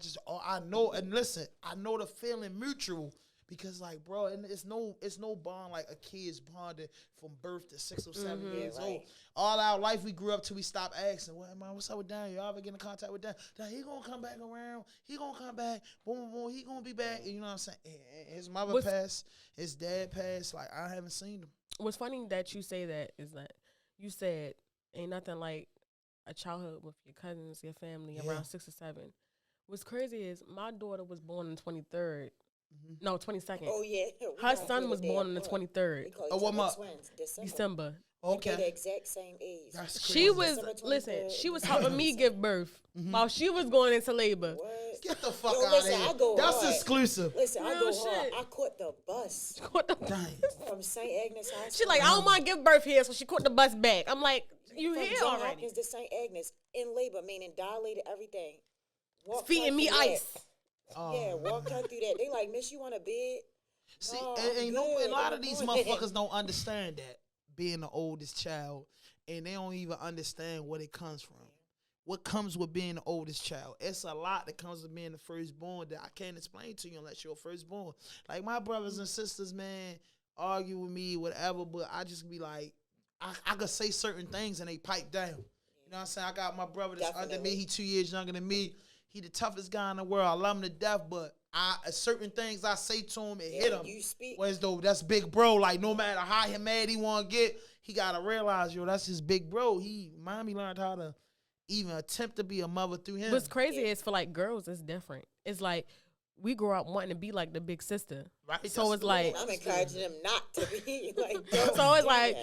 B: know. And listen, I know the feeling mutual because, like, bro, and it's no bond like a kid's bonded from birth to 6 or 7 years
D: right.
B: old. All our life we grew up till we stopped asking, "Well, man, what's up with Daniel? Y'all ever get in contact with Daniel? He gonna come back around. He gonna come back. Boom, boom. He gonna be back." And you know what I'm saying? And his mother passed. His dad passed. Like, I haven't seen him.
E: What's funny that you say that is that you said ain't nothing like a childhood with your cousins, your family around 6 or 7. What's crazy is my daughter was born on the 23rd. No, 22nd.
D: Oh, yeah.
E: Her son was born on the 23rd.
D: We call
B: Oh,
D: each
B: what
D: other
B: month?
D: twins.
E: December.
D: They're the
B: Okay.
D: exact same age.
B: That's crazy.
E: She was
D: December
E: listen.
D: 23rd.
E: She was helping me give birth while she was going into labor.
D: What?
B: Get the fuck
D: Yo,
B: out
D: listen,
B: of here.
D: I go
B: That's
D: hard.
B: exclusive.
D: Listen, I
E: Real
D: go hard.
E: shit.
D: I caught the bus
E: What the-
B: Dang.
D: from St. Agnes High School.
E: She like, I don't mind give birth here, so she caught the bus back. I'm like, you
D: from
E: here
D: John
E: already?
D: Hopkins to St. Agnes in labor, meaning dilated everything. Walked her
E: Feeding me
D: through that.
E: ice.
D: Yeah, walked her through that. They like, Miss, you want a bed?
B: See,
D: No,
B: and
D: I'm
B: you know, a
D: good.
B: lot
D: I'm
B: of these
D: good.
B: motherfuckers don't understand that being the oldest child, and they don't even understand what it comes from. What comes with being the oldest child? It's a lot that comes with being the firstborn that I can't explain to you unless you're a firstborn. Like my brothers and sisters, man, argue with me, whatever, but I just be like, I could say certain things and they pipe down. You know what I'm saying? I got my brother that's under me.
D: Definitely.
B: He 2 years younger than me. He the toughest guy in the world. I love him to death, but certain things I say to him, it hit him.
D: You speak.
B: Whereas though that's big bro. Like no matter how mad he want to get, he gotta realize, yo, that's his big bro. Mommy learned how to even attempt to be a mother through him.
E: What's crazy is for like girls, it's different. It's like we grew up wanting to be like the big sister.
B: Right?
E: So
B: That's
E: it's
B: the
E: like,
D: I'm encouraging them not to be like.
E: so it's like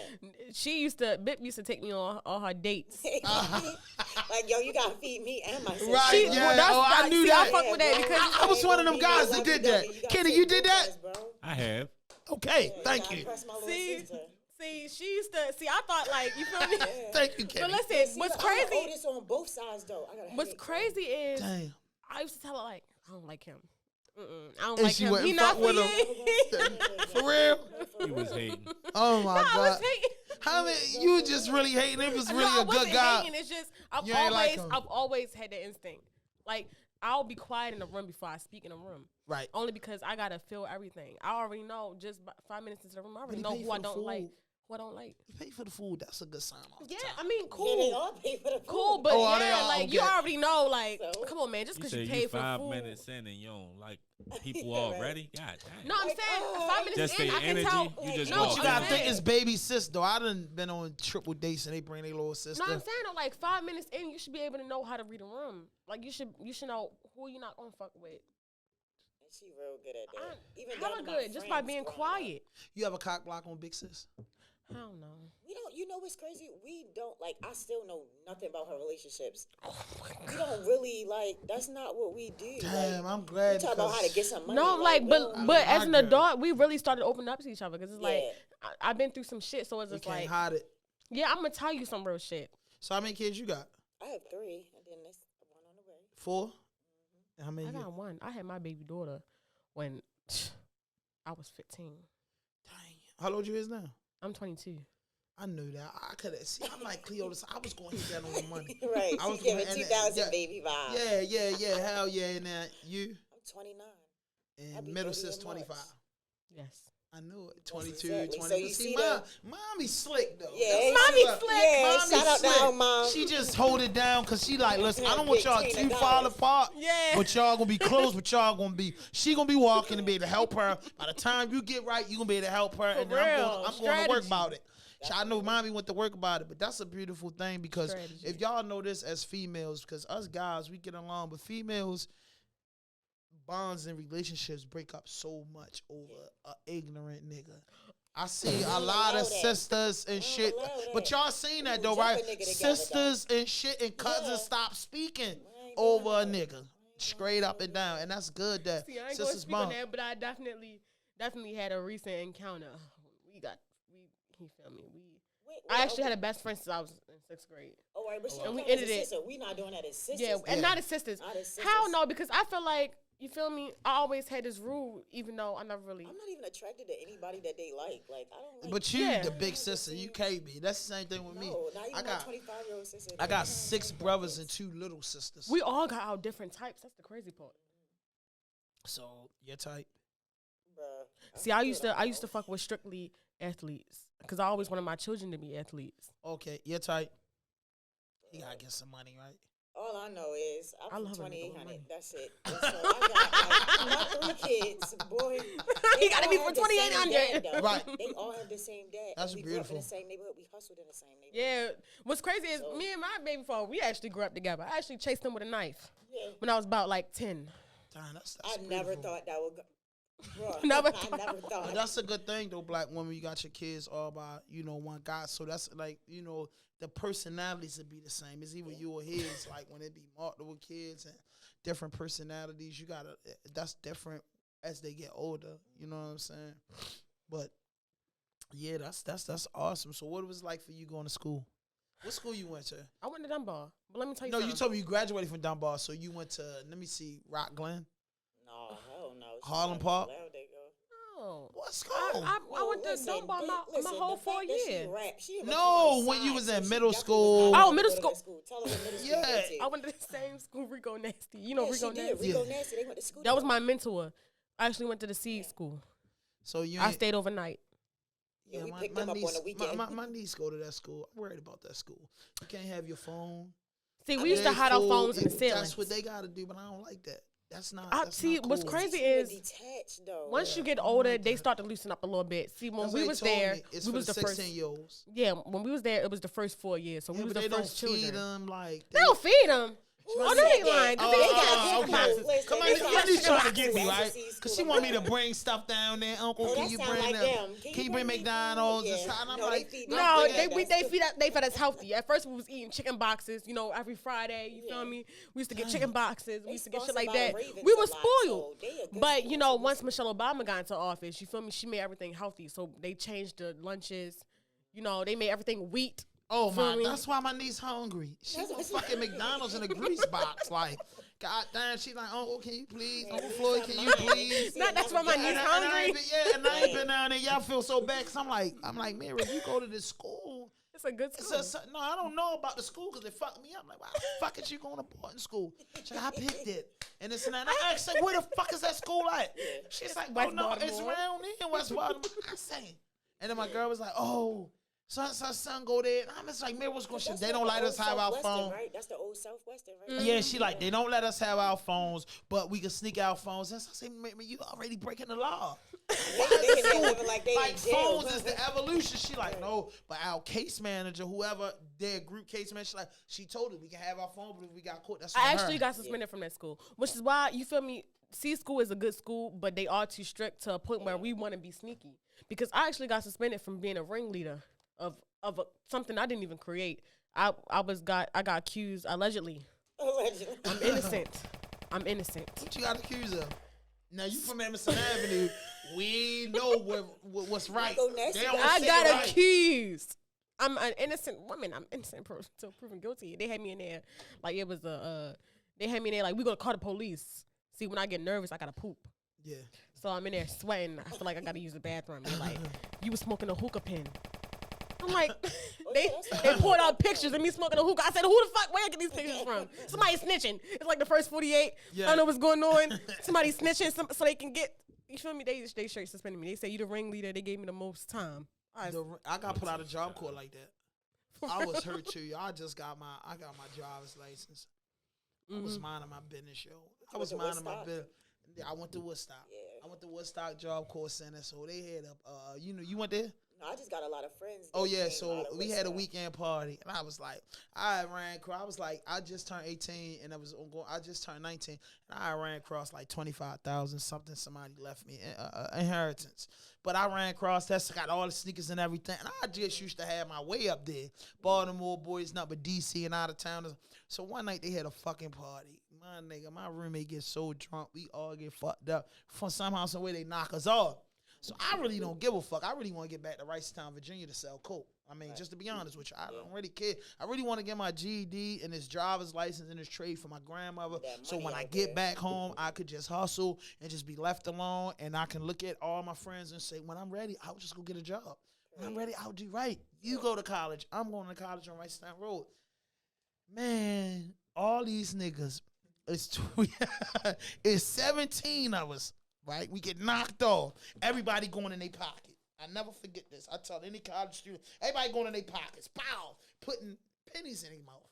E: Bip used to take me on all her dates.
D: like, yo, you gotta feed me and my sister.
B: Right,
E: She,
B: yeah.
E: that's,
B: Oh, I knew
E: see,
B: that.
E: I fuck with that
D: bro.
E: because
B: I was one of them guys that did that. Kenny, you did that?
F: I have.
B: Okay, thank you.
E: see, she used to see. I thought like you feel me.
B: Thank you, Kenny.
E: But listen, what's
D: I'm
E: crazy?
D: the oldest on both sides, though. I got a
E: What's
D: headache.
E: crazy is
B: Damn.
E: I used to tell her like I don't like him. I don't
B: And
E: like
B: she
E: him.
B: wouldn't
E: He not
B: fuck
E: for
B: with
E: you.
B: him. For real?
F: He was hating.
B: Oh my
E: I
B: God.
E: was hating.
B: How many? You just really hating him? Was really
E: no, I
B: a good
E: wasn't
B: guy.
E: hating. It's just
B: You ain't like him.
E: I've always had that instinct. Like I'll be quiet in the room before I speak in the room.
B: Right.
E: Only because I gotta feel everything. I already know just 5 minutes into the room. I already
B: But
E: know
B: he
E: who
B: pay
E: I
B: for the
E: don't like.
B: food.
E: Who I don't like.
B: You pay for the food. That's a good sign. Off the
E: Yeah,
B: top.
E: I mean,
D: Yeah, they
E: cool.
D: all pay for the food.
E: Cool, but
B: Oh, they
E: yeah,
B: all
E: like you
B: get-
E: already know, like,
D: So?
E: come on, man, just
F: You
E: because
F: said
E: you
F: you
E: paid for
F: 5
E: food.
F: minutes in and you don't like people already? God damn.
E: No, I'm
D: Like,
E: saying
D: oh,
E: 5 minutes
F: Just
E: in,
F: the
E: I can
F: energy,
E: tell.
F: you just
E: no,
F: walk
B: But you
F: I'm
B: gotta
F: saying-
B: think it's baby sis though. I done been on triple dates and they bring their little sister.
E: No, I'm saying though, like 5 minutes in, you should be able to know how to read a room. Like you should know who you're not gonna fuck with.
D: And she real good at that. Even
E: Hella
D: down to my
E: good, just by
D: friends
E: being
D: growing up.
E: quiet.
B: You have a cock block on Big Sis?
E: Hell no.
D: We don't. You know what's crazy? We don't like. I still know nothing about her relationships. We don't really like. That's not what we do.
B: Damn,
D: like,
B: I'm glad.
D: we talk about how to
B: because-
D: get some money.
E: No, like,
D: we
E: but
D: don't-
E: but
B: my
E: as an
B: girl.
E: adult, we really started opening up to each other because it's like
D: Yeah.
E: I've been through some shit, so it's
B: You
E: just
B: can't
E: like,
B: hide it.
E: yeah, I'm gonna tell you some real shit.
B: So how many kids you got?
D: I have 3, and then there's one on the way.
B: 4? And how many?
E: I got one. I had my baby daughter when I was 15.
B: Dang. How old you is now?
E: I'm 22.
B: I knew that. I could have. See, I'm like Cleo. I was going to hit that on the money.
D: Right.
B: I was
D: She giving
B: gonna- and-
D: 2000
B: yeah.
D: baby vibes.
B: Yeah. Hell yeah. And then you
D: I'm 29. I'll
B: and
D: be
B: middle
D: 30
B: sis
D: in
B: 25.
D: March.
E: Yes.
B: I knew it. 22,
D: exactly.
B: 20.
D: So you
B: See,
D: see
B: mommy slick though.
D: Yeah,
B: That's
D: mommy
B: what-
D: slick. Yeah,
B: Mommy
D: shout out
B: slick.
D: now, Mom.
B: She just hold it down because she like, listen, I don't want y'all
D: Big
B: too
D: Tina
B: far
D: dollars.
B: apart.
E: Yeah.
B: But y'all gonna be close, but y'all gonna be, she gonna be walking and be able to help her. By the time you get right, you gonna be able to help her. And then I'm
E: real.
B: going to work
E: Strategy.
B: about it. I know mommy went to work about it, but that's a beautiful thing because
E: Strategy.
B: if y'all know this as females, because us guys, we get along, but females, bonds and relationships break up so much over a ignorant nigga. I see a lot of sisters and shit, but y'all seen that though, right? Sisters and shit and cousins stop speaking over a nigga, straight up and down, and that's good. That
E: See, I ain't gonna
B: sisters
E: speak on
B: bond.
E: that, but I definitely had a recent encounter. You feel me? I actually had a best friend since I was in 6th grade.
D: Oh, right, but
E: And we
D: we
E: ended it.
D: We not doing that as sisters.
E: Yeah, and not as sisters.
D: Not as sisters.
E: Hell no, because I feel like, you feel me? I always had this rule, even though I never really.
D: I'm not even attracted to anybody that they like. Like, I don't like.
B: But you,
E: Yeah.
B: the big sister, you can't be. That's the same thing with me.
D: No, not even
B: I
D: my
B: got
D: 25-year-old sister.
B: I got 6 brothers and 2 little sisters.
E: We all got our different types. That's the crazy part.
B: So your type.
D: Bruh.
E: See, I used to fuck with strictly athletes because I always wanted my children to be athletes.
B: Okay, your type. You gotta get some money, right?
D: All I know is
E: I
D: I'm
E: love
D: from
E: a nigga with
D: 2800.
E: money.
D: That's it. That's all I got. Like, my 3 kids, boy.
E: He gotta
D: all
E: be
D: have
E: for
D: the same
E: 2800.
D: dad, though.
B: Right.
D: They all have the same dad.
B: That's
D: and we grew up in
B: beautiful.
D: the same neighborhood. We hustled in the same neighborhood.
E: Yeah. What's crazy is me and my baby father, we actually grew up together. I actually chased him with a knife
D: Yeah.
E: when I was about like 10.
B: Damn, that's
D: I never
B: beautiful.
D: thought that would go. Bruh,
E: Never
D: I
E: thought
D: never
B: But
D: thought.
B: that's a good thing though, black woman. You got your kids all by, one guy. So that's like, the personalities would be the same. It's either you or his. Like when it be multiple kids and different personalities, that's different as they get older. You know what I'm saying? But yeah, that's awesome. So what it was like for you going to school? What school you went to?
E: I went to Dunbar. But let me tell you
B: No,
E: something.
B: you told me you graduated from Dunbar, so you went to, let me see, Rock Glen?
D: No, hell no.
B: Harlem Park?
D: There they go.
E: Oh.
B: What
E: I
B: school?
E: went to Dunbar my whole 4 years.
B: No, when you was in middle school.
E: Oh, middle school.
D: Tell her what middle school
B: Yeah.
D: you
E: I went to the same school, Rico Nasty. You know
D: yeah,
E: Rico
D: she did.
E: Nasty?
D: Rico Nasty. They went to school.
E: That was my mentor. I actually went to the seed school.
B: So you
E: I
B: ain't-
E: stayed overnight.
D: Yeah, we picked them up on the weekend.
B: My niece go to that school. I'm worried about that school. You can't have your phone.
E: See, we used to hide our phones in the ceiling.
B: That's what they got to do, but I don't like that. That's not.
E: I
B: that's
E: see.
B: not
E: What's
B: cool.
E: crazy
D: You were
E: is
D: detached though.
E: once you get
B: I don't
E: older,
B: like
E: they
B: that.
E: start to loosen up a little bit. See, when
B: That's
E: we
B: what
E: was
B: they told
E: there,
B: me. It's
E: we
B: for
E: was the
B: 16-year-olds.
E: Yeah, when we was there, it was the first 4 years. So we
B: Yeah,
E: was
B: but
E: the
B: they don't
E: first children.
B: feed them like.
E: They don't feed them.
D: Who
E: Oh,
D: said
E: they ain't
D: that?
E: lying. 'cause
B: Oh,
E: they
B: oh,
E: got
B: oh,
E: chicken
B: okay.
E: boxes.
B: Come on,
E: They
B: this
E: got
B: money's
E: chicken
B: trying to
E: boxes.
B: get me,
D: That's
B: right?
D: the seed
B: Because she
D: school
B: want me to
D: program.
B: bring stuff down there. Uncle,
D: Oh,
B: can
D: that
B: you
D: sound
B: bring
D: like
B: them?
D: them.
B: Can you bring
D: me
B: McDonald's?
D: food?
B: And I'm
D: No,
B: like,
D: they feed
E: No,
D: them.
E: they fed us healthy. At first, we was eating chicken boxes, every Friday. You feel me? We used to get chicken boxes. We used to get shit like that. We were spoiled. But once Michelle Obama got into office, you feel me? She made everything healthy. So they changed the lunches. They made everything wheat.
B: Oh
E: Feel
B: my,
E: me?
B: that's why my niece hungry. She want fucking McDonald's in a grease box. Like, god damn, she's like, Uncle, can you please? Uncle Floyd, can you please?
E: That's why my niece
B: And I
E: hungry.
B: ain't been, and I ain't been down there. Y'all feel so bad because I'm like, Mary, you go to this school.
E: It's a good school.
B: No, I don't know about the school because they fucked me up. I'm like, why the fuck is you going to boarding school? She's like, I picked it. And this and that. And I asked her, where the fuck is that school at? She's like,
E: West
B: oh no, it's
E: Baltimore.
B: around in West Baltimore. I say. And then my girl was like, oh, son go there. And I'm just like, Mary, what's going on? They don't let us have our phone.
D: Right? That's the old Southwestern, right?
B: Yeah, she like, they don't let us have our phones, but we can sneak our phones. And so I say, Mary, you already breaking the law. Why is
D: They
B: the school,
D: living like they in
B: like
D: jail.
B: phones is the evolution? She like, no, but our case manager, whoever their group case manager, she told us we can have our phone, but if we got caught, that's on
E: I
B: her.
E: actually got suspended from that school, which is why, you feel me, C school is a good school, but they are too strict to a point where we want to be sneaky. Because I actually got suspended from being a ringleader of something I didn't even create. I got accused allegedly.
D: Allegedly.
E: I'm innocent.
B: What you got accused of? Now you from Emerson Avenue. We know what's right.
D: Go next.
B: They don't
E: I
B: say
E: got
B: right.
E: accused. I'm an innocent woman. I'm innocent until proven guilty. They had me in there like it was they had me in there like, we gonna call the police. See, when I get nervous, I gotta poop.
B: Yeah.
E: So I'm in there sweating. I feel like I gotta use the bathroom. They're like, you was smoking a hookah pen. I'm like, they pulled out pictures of me smoking a hookah. I said, who the fuck, where I get these pictures from? Somebody snitching. It's like the first 48.
B: Yeah.
E: I don't know what's going on. Somebody snitching so they can get, you feel me? They straight suspended me. They say, you the ringleader. They gave me the most time.
B: I got put out of job court like that. I was hurt too. I got my driver's license. I was minding my business, yo. I was minding my business. I went to Woodstock.
D: Yeah.
B: I went to Woodstock Job Corps Center. So they had you went there?
D: No, I just got a lot of friends.
B: Oh
D: that
B: yeah,
D: came
B: so
D: out of
B: we
D: West
B: had a
D: Side.
B: weekend party, and I was like, I was like, I just turned 18, and I just turned 19, and I ran across like 25,000 something. Somebody left me inheritance, but I ran across that, got all the sneakers and everything, and I just used to have my way up there. Baltimore boys, not but DC and out of towners. So one night they had a fucking party. My roommate gets so drunk, we all get fucked up. For somehow, some way they knock us off. So I really don't give a fuck. I really want to get back to Ricetown, Virginia to sell coke. I mean, just to be honest with you, I don't really care. I really want to get my GED and this driver's license and this trade for my grandmother. So when I get back home, I could just hustle and just be left alone. And I can look at all my friends and say, when I'm ready, I'll just go get a job. When I'm ready, I'll do right. You go to college. I'm going to college on Ricetown Road. Man, all these niggas, it's 17 of us. Right? We get knocked off. Everybody going in their pocket. I never forget this. I tell any college student, everybody going in their pockets. Pow! Putting pennies in their mouth.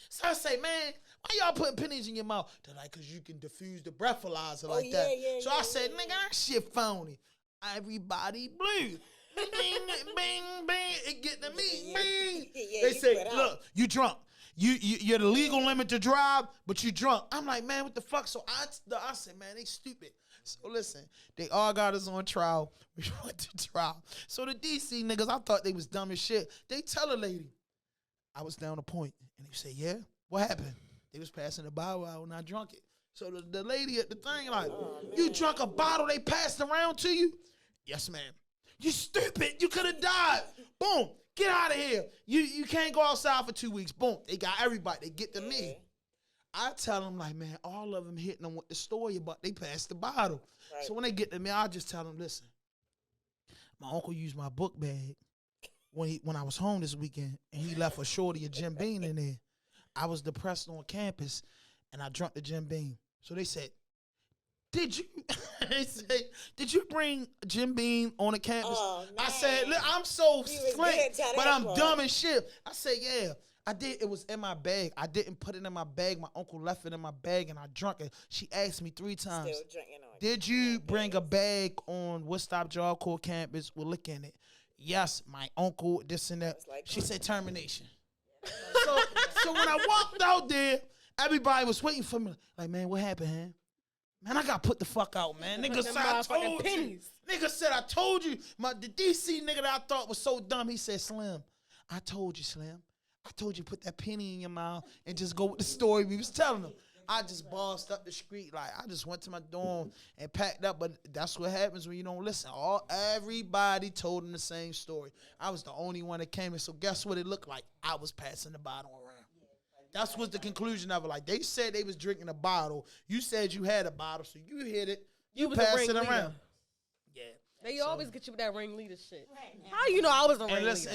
B: So I say, man, why y'all putting pennies in your mouth? They're like, because you can diffuse the breathalyzer like that. So I said, nigga, that shit phony. Everybody blue. Bing, bing, bing. It get to me. Bing. They say, look, you drunk. You're the legal limit to drive, but you drunk. I'm like, man, what the fuck? So I said, man, they stupid. So listen, they all got us on trial. We went to trial. So the DC niggas, I thought they was dumb as shit. They tell a lady, I was down a point. And they say, yeah, what happened? They was passing the bottle out and I drunk it. So the lady at the thing like, you drunk a bottle they passed around to you? Yes, ma'am. You stupid. You could have died. Boom. Get out of here. You can't go outside for 2 weeks. Boom. They got everybody. They get to me. I tell them, like, man, all of them hitting them with the story about they passed the bottle. Right. So when they get to me, I just tell them, listen, my uncle used my book bag when I was home this weekend, and he left a shorty of Jim Beam in there. I was depressed on campus, and I drank the Jim Beam. So they said, did you bring Jim Beam on the campus? Oh, I said, look, I'm so slick, but I'm dumb as shit. I said, yeah. I did. It was in my bag. I didn't put it in my bag. My uncle left it in my bag, and I drunk it. She asked me 3 times, still drinking on did you bring a bag on Woodstock Job Corps campus with liquor in it? Yes, my uncle, this and that. Like, she said termination. so when I walked out there, everybody was waiting for me. Like, man, what happened, man? Man, I got put the fuck out, man. Nigga said, I told you. Nigga said, I told you. The DC nigga that I thought was so dumb, he said, Slim, I told you, Slim. I told you put that penny in your mouth and just go with the story we was telling them. I just bossed up the street. Like, I just went to my dorm and packed up. But that's what happens when you don't listen. Everybody told them the same story. I was the only one that came in. So guess what it looked like? I was passing the bottle around. That's was the conclusion of it. Like, they said they was drinking a bottle. You said you had a bottle, so you hit it. You passed it around. Yeah.
E: They always get you with that ringleader shit. How you know I was a ringleader?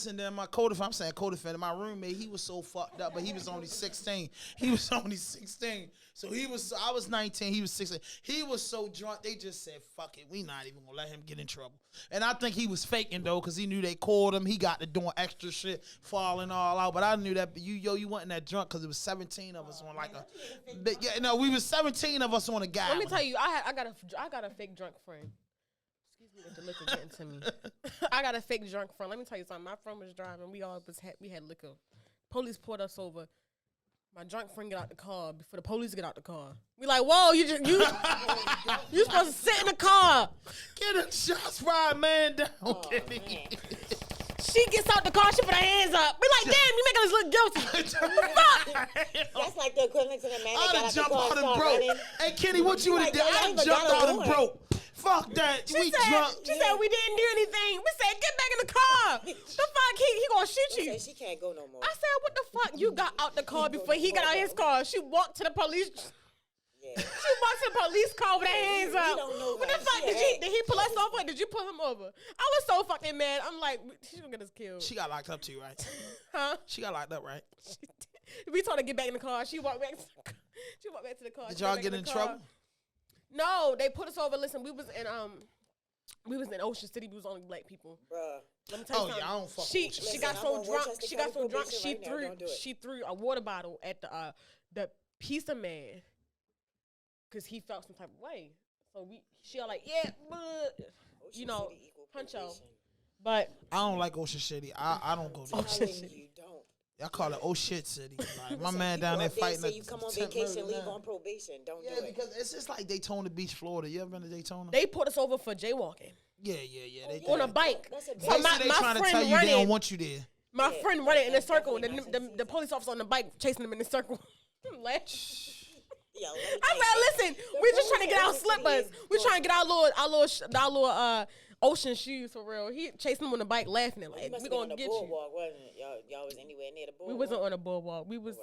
B: And then my co-defendant, I'm saying co-defendant, my roommate, he was so fucked up, but he was only 16. He was only 16. So I was 19, he was 16. He was so drunk, they just said, fuck it, we not even gonna let him get in trouble. And I think he was faking though, because he knew they called him. He got to doing extra shit, falling all out. But I knew that you wasn't that drunk because it was 17 of us on like we was 17 of us on a guy.
E: Let me tell you, I got a fake drunk friend. With the liquor getting to me. I got a fake drunk friend. Let me tell you something. My friend was driving. We had liquor. Police pulled us over. My drunk friend get out the car before the police get out the car. We like, whoa, you supposed to sit in the car.
B: Get a shots fired man down.
E: She gets out the car, she put her hands up. We like, damn, you making us look guilty.
D: That's like the equivalent to the man that got out the car
B: and broke. Running. Hey, Kenny, what you would have did? I jumped out and broke. Fuck that.
E: She said we didn't do anything. We said, get back in the car. The fuck? He gonna shoot you.
D: She can't go no more.
E: I said, what the fuck? You got out the car before he got out his car. She walked to the police. Yeah. She walked to the police car with her hands up. What the fuck? Did he pull us over or did you pull him over? I was so fucking mad. I'm like, she's gonna get us killed.
B: She got locked up too, right?
E: Huh?
B: She got locked up, right?
E: We told her to get back in the car. She walked back to the car.
B: Did y'all get in trouble?
E: No, they put us over. Listen, we was in Ocean City. We was only black people.
D: Bruh.
E: Let me tell you something.
B: Yeah, I don't fuck
E: She got so drunk. She threw a water bottle at the pizza man because he felt some type of way. So she all like, yeah, but punch out. But
B: I don't like Ocean City. I don't go there.
E: Ocean
D: Telling
E: City.
D: you don't.
B: I call it Oh Shit City. Like, my man
D: People
B: down there
D: up
B: fighting.
D: say you come on vacation, leave on probation. Don't
B: Yeah,
D: do it.
B: because it's just like Daytona Beach, Florida. You ever been to Daytona?
E: They put us over for jaywalking
B: Yeah. They
E: on a bike.
D: That's a
E: So
D: big
B: Basically,
E: my
B: they trying to
E: friend
B: tell you they
E: running.
B: don't want you there.
E: My
D: Yeah,
E: friend running in a
D: that's
E: circle, and
D: definitely not
E: the police officer on the bike chasing him in a circle. Like,
D: Yo, let me
E: I
D: tell you,
E: said, listen, we just trying to get our
D: Ocean City
E: slippers.
D: is
E: We trying to get our little ocean shoes for real. He chasing him on the bike, laughing at
D: You
E: like,
D: must
E: we
D: have been on
E: gonna
D: the
E: get you.
D: boardwalk, wasn't it? Y'all was anywhere near the
E: We
D: boardwalk.
E: wasn't on a boardwalk. We was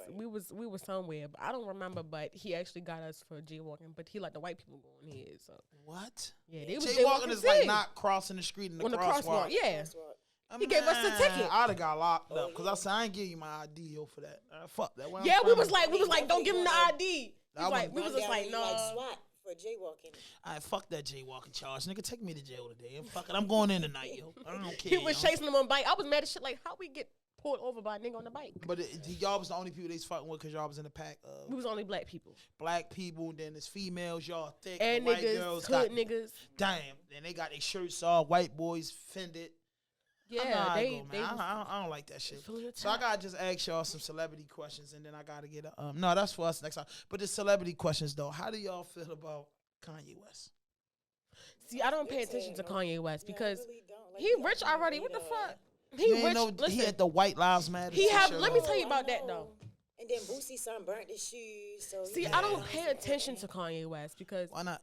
D: Right.
E: somewhere, but I don't remember. But he actually got us for jaywalking. But he let the white people go in here. So
B: What?
E: yeah, they was
B: Jaywalking is like
E: too.
B: not crossing the street in the
E: on the
B: crosswalk.
E: crosswalk. Yeah,
D: Crosswalk.
E: He gave us the ticket.
B: I'd have got locked up because I said I ain't give you my ID yo for that. Fuck that. Where I'm
E: yeah. We
B: from.
E: was like, don't give him the ID.
B: I
E: We was
D: Run
E: just
D: down
E: like,
D: you
E: no.
D: like SWAT for jaywalking.
B: I fuck that jaywalking charge, nigga. Take me to jail today. And fuck it, I'm going in tonight, yo. I don't care.
E: He was
B: yo.
E: chasing him on bike. I was mad as shit. Like, how we get pulled over by a nigga on the bike?
B: But y'all was the only people they was fucking with because y'all was in the pack
E: We
B: of
E: was only black people
B: black people. Then there's females, y'all thick.
E: and
B: the white
E: niggas,
B: girls
E: hood
B: got
E: niggas.
B: damn. Then they got their shirts off. White boys fended.
E: Yeah,
B: I know how it
E: they
B: go, man. I don't like that shit.
E: feeling
B: So I
E: attacked.
B: gotta just ask y'all some celebrity questions, and then I gotta get a no. That's for us next time. But the celebrity questions though, how do y'all feel about Kanye West?
E: See, I don't pay attention to Kanye West because
D: I really don't. Like,
E: he rich already. What the fuck? He
B: You ain't
E: rich.
B: know
E: Listen,
B: he had the White Lives Matter.
E: He have-
B: t-shirt
E: let me
B: on.
E: tell you about
D: I
E: that,
D: know.
E: though.
D: And then Boosie's son burnt his shoes. So
E: see,
D: you
E: I don't
D: know,
E: pay attention to Kanye West because
B: Why not?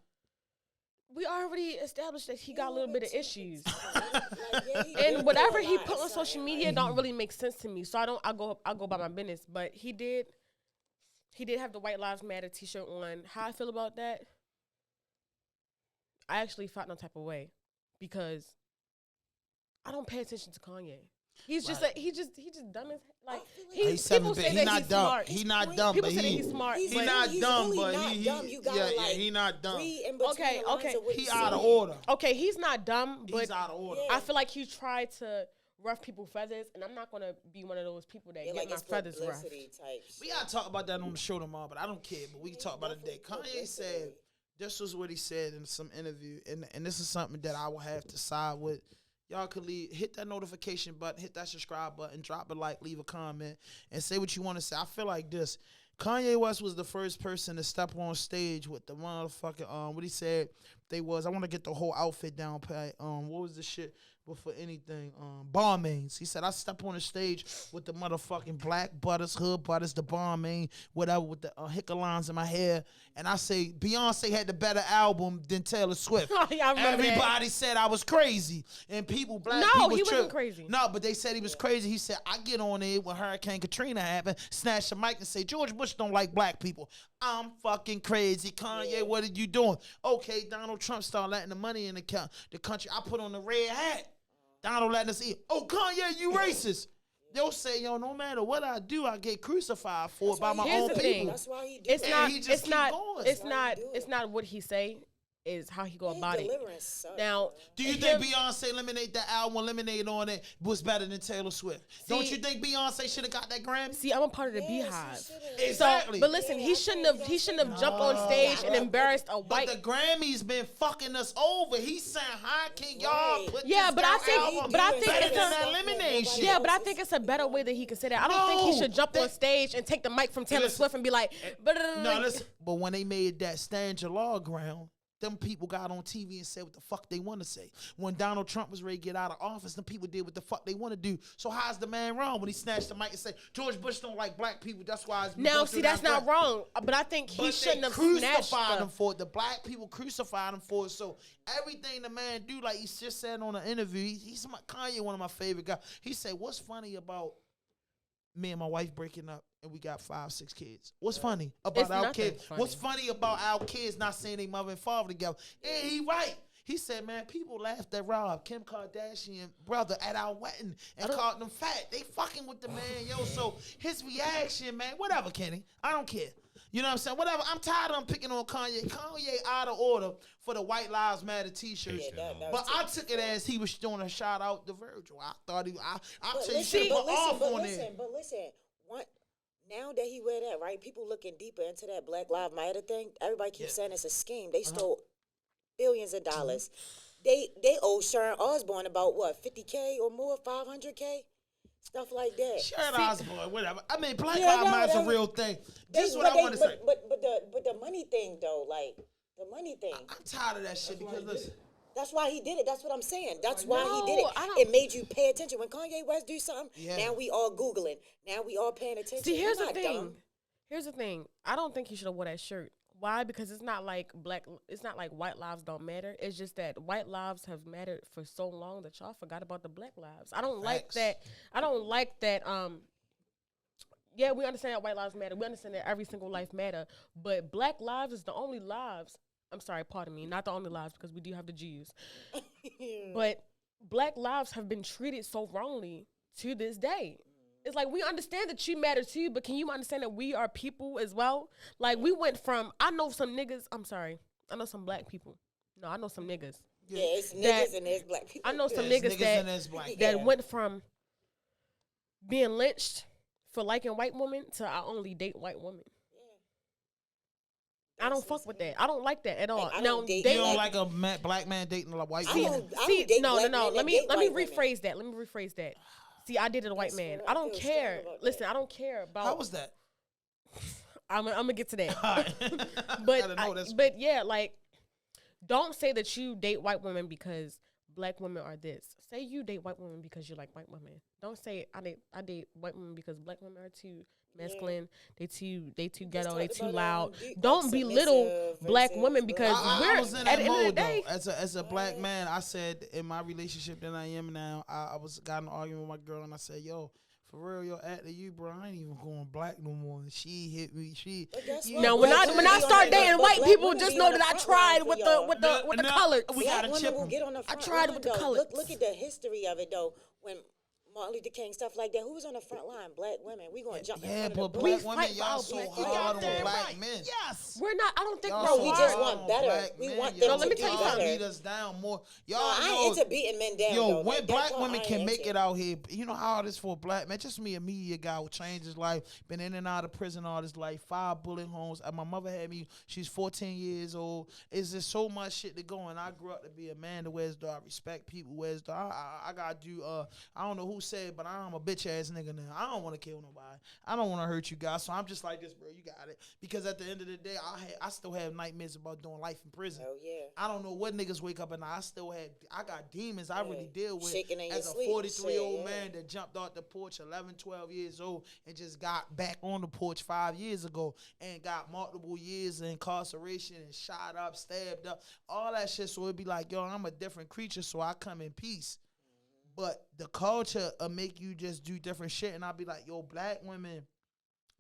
E: we already established that he got a little bit of issues.
D: Like, yeah, he
E: And
D: did
E: whatever
D: do a
E: he
D: lot,
E: put on
D: son,
E: social
D: like-
E: media don't really make sense to me. So I go by my business. But he did have the White Lives Matter t-shirt on. How I feel about that? I actually felt no type of way because I don't pay attention to Kanye. He's just
B: Right.
E: like he just dumb as like
B: He's
E: people
B: 7-bit.
E: say
B: He
E: that
B: not
E: he's
B: dumb.
E: smart.
B: He not dumb,
E: People
B: but
E: say that
B: he
E: he's smart.
B: he
E: but
B: not
D: he's
B: dumb,
D: really
B: but
D: not
B: he
D: dumb. You gotta,
B: yeah, he not dumb.
D: read in between
E: Okay,
D: the lines
E: okay.
D: of what
B: He
D: he's
B: out of
D: saying.
B: order.
E: okay, he's not dumb, but
B: He's out of order.
D: Yeah.
E: I feel like he tried to rough people's feathers, and I'm not gonna be one of those people that
D: Yeah,
E: get
D: like
E: my
D: it's
E: feathers roughed.
D: publicity type
B: We
D: shit.
B: gotta talk about that on the show tomorrow, but I don't care. But we can talk about it today. Kanye said this was what he said in some interview, and this is something that I will have to side with. Y'all could hit that notification button, hit that subscribe button, drop a like, leave a comment, and say what you want to say. I feel like this. Kanye West was the first person to step on stage with the motherfucking what he said they was. I want to get the whole outfit down pat. What was the shit before anything? Barmaids. He said I step on the stage with the motherfucking black butters, hood butters, the barmaid, whatever, with the hicker lines in my hair, and I say Beyonce had the better album than Taylor Swift.
E: Yeah, I remember that.
B: Everybody said I was crazy, and black
E: No,
B: people
E: he wasn't
B: tripped.
E: crazy.
B: No, but they said he was crazy. He said I get on there when Hurricane Katrina happened, snatch the mic and say George Bush don't like black people. I'm fucking crazy. Kanye, what are you doing? Okay, Donald Trump started letting the money in the country. I put on the red hat. Donald letting us eat. Oh, Kanye, you racist. They'll say, yo, no matter what I do, I get crucified for it by my
E: Here's
B: own
E: the
B: people.
E: thing.
D: That's why he do
E: It's
D: it.
E: not.
B: he just
E: It's
B: keep
E: not.
B: going.
E: It's
D: That's why
E: not.
D: he do
E: It's
D: it.
E: not what he say. Is how he go
D: His
E: about it.
D: deliverance sucks,
E: Now,
B: Do you
E: him-
B: think Beyonce Lemonade, that album Lemonade on it, was better than Taylor Swift? Don't you think Beyonce should have got that Grammy?
E: See, I'm a part of the
D: Yes,
E: Beehive.
D: he should've.
B: Exactly.
E: So, but listen,
D: Yeah,
E: he
D: I
E: shouldn't
D: think
E: have. He shouldn't have
D: Beyonce-
E: jumped on stage and embarrassed a
B: But
E: white.
B: the Grammys been fucking us over. He's saying, how can y'all
D: Right.
B: put
E: Yeah,
B: this
E: but I
B: down
E: think-
B: album
E: but I think
B: better
E: it's
B: than
E: a-
B: that Lemonade shit?
E: Yeah, but I think it's a better way that he can say that. I don't think he
B: No,
E: should jump on
B: that-
E: stage and take the mic from Taylor
B: Listen,
E: Swift and be like,
B: No, listen. But when they made that Stand Your Law ground, them people got on TV and said what the fuck they want to say. When Donald Trump was ready to get out of office, them people did what the fuck they want to do. So how's the man wrong when he snatched the mic and said George Bush don't like black people? That's why.
E: Now, see, that's not wrong. But I think he
B: But
E: shouldn't
B: they
E: have snatched
B: crucified
E: the.
B: him for it. The black people crucified him for it. So everything the man do, like he just said on an interview, he's Kanye, one of my favorite guys. He said, "What's funny about me and my wife breaking up and we got 5-6 kids? What's funny about
E: It's
B: our
E: nothing
B: kids?
E: funny.
B: What's funny about our kids not seeing their mother and father together?" And he right. He said, man, people laughed at Rob, Kim Kardashian brother, at our wedding and called them fat. They fucking with the man, yo. So his reaction, man, whatever, Kenny. I don't care. You know what I'm saying? Whatever. I'm tired of him picking on Kanye. Kanye out of order for the White Lives Matter t-shirts.
D: Yeah, that
B: But
D: was
B: I took it as he was doing a shout out to Virgil. I thought I'll
D: But
B: tell you
D: listen,
B: shit,
D: but
B: but off
D: listen,
B: on
D: but
B: it.
D: listen, but listen. Now that he wear that, right? People looking deeper into that Black Lives Matter thing. Everybody keeps saying it's a scheme. They stole billions of dollars. they owe Sharon Osbourne about what, 50K or more, 500K, stuff like that.
B: Sharon Osbourne, whatever. I mean, Black
D: Yeah,
B: Lives
D: no,
B: Matter is a
D: that-
B: real thing.
D: They-
B: This is what
D: but
B: I
D: they-
B: want to say.
D: But the money thing though, like the money thing.
B: I'm tired of that shit because listen.
D: That's why he did it. That's what I'm saying. That's why he did
E: No,
D: it.
E: I don't-
D: It made you pay attention. When Kanye West do something,
B: Yeah.
D: now we all Googling. Now we all paying attention.
E: See, here's
D: You're
E: the
D: not
E: thing.
D: dumb.
E: Here's the thing. I don't think he should have wore that shirt. Why? Because it's not like it's not like white lives don't matter. It's just that white lives have mattered for so long that y'all forgot about the black lives. I don't like
B: Facts.
E: that. I don't like that. Yeah, we understand that white lives matter. We understand that every single life matter. But black lives is the only lives. I'm sorry, pardon me, not the only lives because we do have the Jews. But black lives have been treated so wrongly to this day. It's like we understand that you matter too, but can you understand that we are people as well? Like we went from, I know some niggas, I'm sorry, I know some black people. No, I know some niggas.
D: Yeah, it's niggas
E: That-
D: and there's black people.
E: I know some
B: There's
E: niggas
B: and there's
E: that
B: black.
E: that
D: Yeah.
E: went from being lynched for liking white women to I only date white women. I don't fuck with that. I don't like that at all.
D: Like, I
E: Now,
D: don't date
B: You
E: dating-
B: don't like a black man dating a white
D: I
B: woman?
D: don't- I
E: See,
D: don't date
E: no.
D: black men
E: Let
D: that
E: me
D: date white women.
E: rephrase that. Let me rephrase that. See, I dated a white
D: That's
E: man.
D: what
E: I
D: I
E: don't
D: feel
E: care.
D: strong about
E: Listen,
D: that.
E: I don't care about.
B: How was that?
E: I'm gonna get to that.
B: But
E: But but yeah, like, don't say that you date white women because black women are this. Say you date white women because you like white women. Don't say I date white women because black women are too masculine. They too ghetto. They
D: talked
E: too
D: about,
E: loud.
D: like,
E: Don't belittle
D: submissive
E: black
D: versus
E: women because
B: I
E: we're
B: was in
E: at
B: that
E: the end of the
B: mode
E: day.
B: though. As a black man, I said in my relationship that I am now, I got in an argument with my girl and I said, "Yo, for real, yo, after you, bro, I ain't even going black no more." And she hit me.
D: But guess
B: you
D: what?
E: Now,
B: know,
E: when
B: black
E: I
B: women
E: start
B: be on
E: dating
B: that-
E: white
D: black
E: people,
D: women
E: just
D: be
E: know
D: on the
E: that I
D: front
E: tried
D: line for
E: with
D: y'all.
E: the colors.
B: we
D: Black
B: gotta
D: women
B: chip
D: will
B: 'em.
D: get on the
E: I
D: front
E: tried
D: line,
E: with the
D: though.
E: colors.
D: Look at the history of it though. When Martin Luther King, stuff like that. Who was on the front line? Black women. We gonna jump in
B: Yeah,
D: front
B: but
D: of the
B: black
D: bus.
B: women,
E: fight for
B: y'all
E: our
B: so
E: black
B: hard
E: women.
B: on
E: Goddamn
B: black
E: right.
B: men.
E: Yes, we're not. I don't think
B: Y'all
E: we're
B: so
D: No, we
E: hard.
D: just
B: hard
D: want
B: on
D: better.
B: black
D: We
B: men.
D: want
B: Y'all
D: them
E: let me
D: to
E: tell
D: do
E: you
B: y'all
E: something.
B: beat
D: better.
B: us down more.
D: No,
B: Y'all
D: I
B: know.
D: ain't into beating men down.
B: Yo,
D: though.
B: when
D: Like, that
B: black
D: part
B: women
D: I
B: can
D: ain't
B: make
D: into.
B: it out here, you know how it is for a black man. Just me, a media guy who changed his life, been in and out of prison all his life, 5 bullet holes. And my mother had me, she's 14 years old. It's just so much shit to go. And I grew up to be a man that wears the I respect people, wears the I gotta do, I don't know who said, but I'm a bitch ass nigga now. I don't want to kill nobody. I don't want to hurt you guys. So I'm just like this, bro. You got it. Because at the end of the day, I still have nightmares about doing life in prison.
D: Oh yeah.
B: I don't know what niggas wake up and I got demons I really deal with
D: Shaking in your
B: as a
D: sleep,
B: 43-year-old
D: shit, yeah.
B: man that jumped off the porch 11, 12 years old and just got back on the porch 5 years ago and got multiple years of incarceration and shot up, stabbed up, all that shit. So it'd be like, yo, I'm a different creature, so I come in peace. But the culture will make you just do different shit. And I'll be like, yo, black women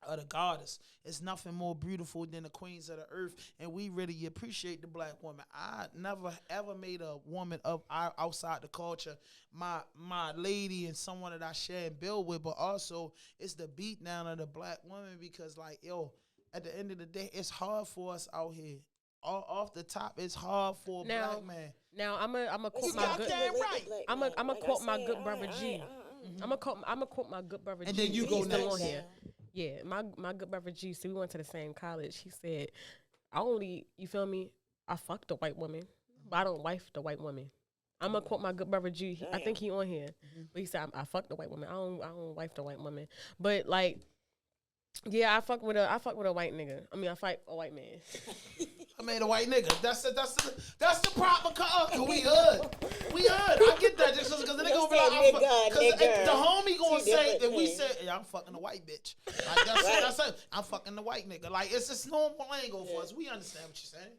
B: are the goddess. It's nothing more beautiful than the queens of the earth. And we really appreciate the black woman. I never, ever made a woman of outside the culture my lady and someone that I share and build with. But also, it's the beat down of the black woman because, like, yo, at the end of the day, it's hard for us out here. Off the top, it's hard for a black man.
E: Now I'm a quote
D: It's
E: my
D: not
E: good.
D: to relate to black
E: I'm
D: men.
E: a
D: Like I
E: quote my
D: said,
E: good brother
D: I
E: G.
D: ain't-
E: I'm a quote my good brother G.
B: And then you go
E: He's still
B: next.
E: on here. Yeah, my good brother G. So we went to the same college. He said, you feel me? I fucked a white woman, but I don't wife the white woman. I'm gonna quote my good brother G. I think he on here, but he said I fucked the white woman. I don't wife the white woman. But like, yeah, I fuck with a white nigga. I mean, I fight a white man.
B: I made a white nigga. That's the proper color. We hood. I get that just because the nigga
D: Don't
B: gonna be like,
D: say
B: because
D: nigga.
B: the homie gonna
D: Two
B: say
D: different
B: that we
D: things.
B: said, yeah, I'm fucking the white bitch. Like that's
D: Right.
B: it. That's it. I'm fucking the white nigga. Like it's just normal lingo for us. We understand what you're saying.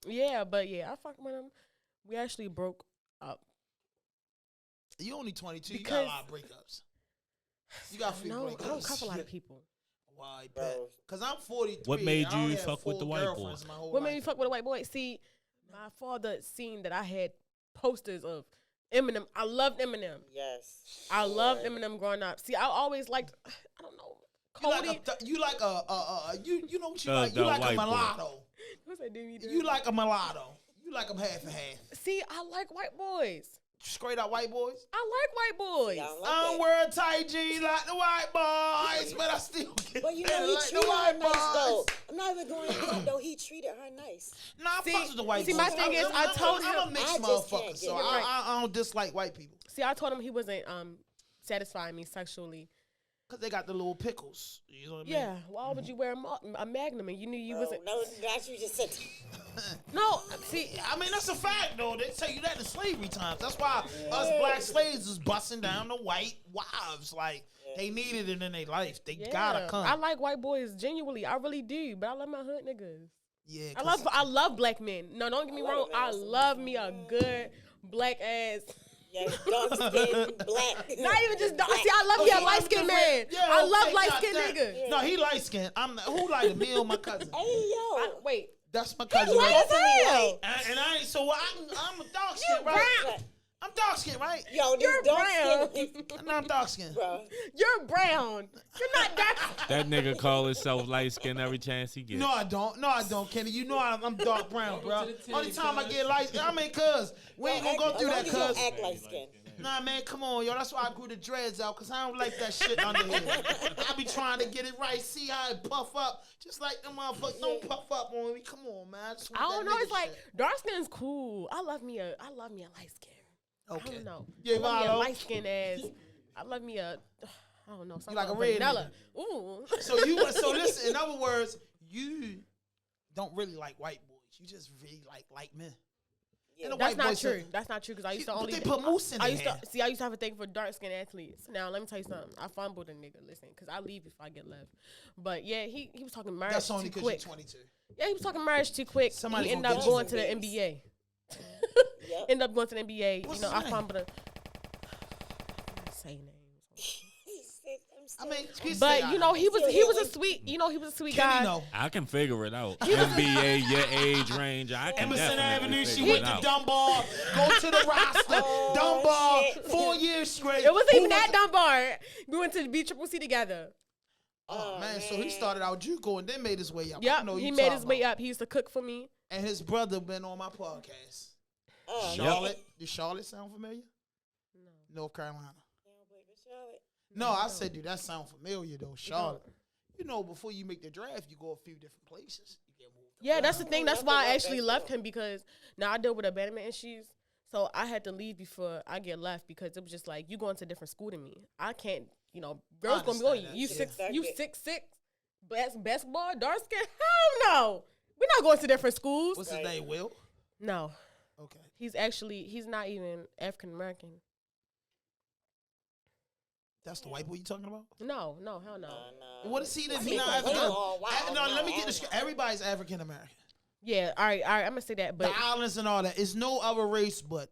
E: Yeah, but yeah, I fucked with him. We actually broke up.
B: You only 22. You got
E: Because-
B: a lot of breakups. You got a few
E: No,
B: breakups.
E: I don't cuff a lot of people.
B: Why,
D: Bro.
B: bet? Because I'm 43.
F: What made
B: and I only
F: you
B: had
F: fuck with the
B: 4
F: white boy?
B: girlfriends my whole
E: What made
B: life.
E: me fuck with a white boy? See, my father seen that I had posters of Eminem. I loved Eminem.
D: Yes.
E: I loved Eminem growing up. See, I always liked, I don't know, Cody.
B: You know what you
F: The-
B: like?
F: the
B: You like a
F: white boy.
B: mulatto.
E: What's that dude?
B: You like a mulatto. You like them half and half.
E: See, I like white boys.
B: straight out white boys?
E: I like white boys.
D: Yeah, I don't like
B: I'm
D: that.
B: wearing tight jeans like the white boys, but I still get
D: But you know, he
B: like the
D: treated her
B: white
D: nice, though.
B: boys.
D: I'm not even going to that, though. He treated her nice.
B: Nah, I
E: See-
B: fucks with the white
E: see,
B: boys.
E: my thing is, I told
B: I'm a
E: him-
B: mixed
D: I just
B: motherfucker,
D: can't
B: so
D: get it.
B: I don't dislike white people.
E: See, I told him he wasn't satisfying me sexually.
B: Because they got the little pickles. You know what I mean?
E: Yeah, why would you wear a Magnum and you knew you wasn't?
D: No, that you just said.
E: No, see,
B: I mean, that's a fact, though. They tell you that in slavery times. That's why us black slaves was busting down the white wives. Like, they needed it in their life. They gotta come.
E: I like white boys genuinely. I really do, but I love my hood niggas.
B: Yeah,
E: I love black men. No, don't get me wrong. I love me a good black ass.
D: Yeah, dark skin, black.
E: Not even just dark. See, I love me a light skinned man. I love light skinned niggas.
B: No, he light skinned. Who like me or my cousin?
D: Hey, yo.
E: Wait,
B: That's my cousin.
E: white
B: Right?
E: as hell.
B: And I ain't, so I'm a dark skin,
E: You
B: right?
E: brown.
B: I'm dark skin, right?
D: Yo, this
E: You're
D: dark
E: brown.
D: skin,
B: No, I'm dark skin.
D: bro.
E: You're brown. You're not dark.
F: That nigga call himself light skin every chance he gets.
B: No, I don't, Kenny. You know I'm dark brown, bro. Only time I get light, I mean, cuz we ain't gonna go through that,
D: As long as
B: cuz.
D: you don't act like skin.
B: Nah, man, come on, yo. That's why I grew the dreads out, because I don't like that shit under here. I be trying to get it right. See how it puff up. Just like them motherfuckers don't puff up on me. Come on, man.
E: I don't know. It's like dark skin's cool. I love me a light skin.
B: Okay.
E: I don't know.
B: Yeah,
E: I love me a
B: Valo.
E: light skin ass. I love me a. I don't know. Something
B: like a red
E: vanilla. Ooh.
B: So listen, in other words, you don't really like white boys. You just really like light men. And the
E: That's
B: white
E: not
B: boys
E: true.
B: say-
E: That's not true because I used to
B: But
E: only.
B: they put moose in
E: I
B: their
E: used
B: hair.
E: to see. I used to have a thing for dark skinned athletes. Now let me tell you something. I fumbled a nigga. Listen, because I leave if I get left. But yeah, he was talking marriage
B: That's only
E: too
B: because you're
E: quick.
B: 22.
E: Yeah, he was talking marriage too quick.
B: Somebody
E: He ended
B: gonna
E: up
B: get
E: going
D: you.
E: to the NBA.
D: Yep.
E: Ended up going to the NBA.
B: What's
E: you know,
B: his
E: I
B: name?
E: fumbled a. Say names.
B: I mean,
E: But you know, he was a sweet. You know, he was a sweet guy.
B: Kenny, no.
F: I can figure it out. NBA, your age range, I can
B: Emerson
F: definitely
B: Avenue, she
F: figure
B: went
F: it
B: to
F: out.
B: Dunbar, go to the roster, Dunbar, 4 years straight.
E: It wasn't
B: Who
E: even
B: was-
E: that Dunbar. We went to the BCCC together.
B: Oh, man, so he started out JUCO and then made his way up. I
E: Yep,
B: know
E: he
B: you
E: made
B: talking
E: his way
B: about.
E: up. He used to cook for me.
B: And his brother been on my podcast.
D: Oh,
B: Charlotte. Does Charlotte sound familiar? No. North Carolina. No, I said, dude, that sound familiar though. Charlotte. You know, before you make the draft, you go a few different places. You get moved.
E: Yeah, that's the thing. That's
D: nothing
E: why I
D: like
E: actually
D: that,
E: left
D: though.
E: him because now I deal with abandonment issues. So I had to leave before I get left because it was just like you going to a different school than me. I can't, you know, girls gonna be on you.
B: understand
E: You
B: that,
E: six,
D: yeah.
E: you 6'6", basketball, dark skin. Hell no, we're not going to different schools.
B: What's his name? Will?
E: No,
B: Okay.
E: he's not even African American.
B: That's the white boy you talking about?
E: No, hell no.
B: What is he? If
D: I
B: he
D: mean,
B: not
D: hold
B: African?
D: on, wow,
B: No, let me
D: no,
B: get this. Everybody's African American.
E: Yeah, all right, I'm gonna say that, but
B: The islands and all that. It's no other race but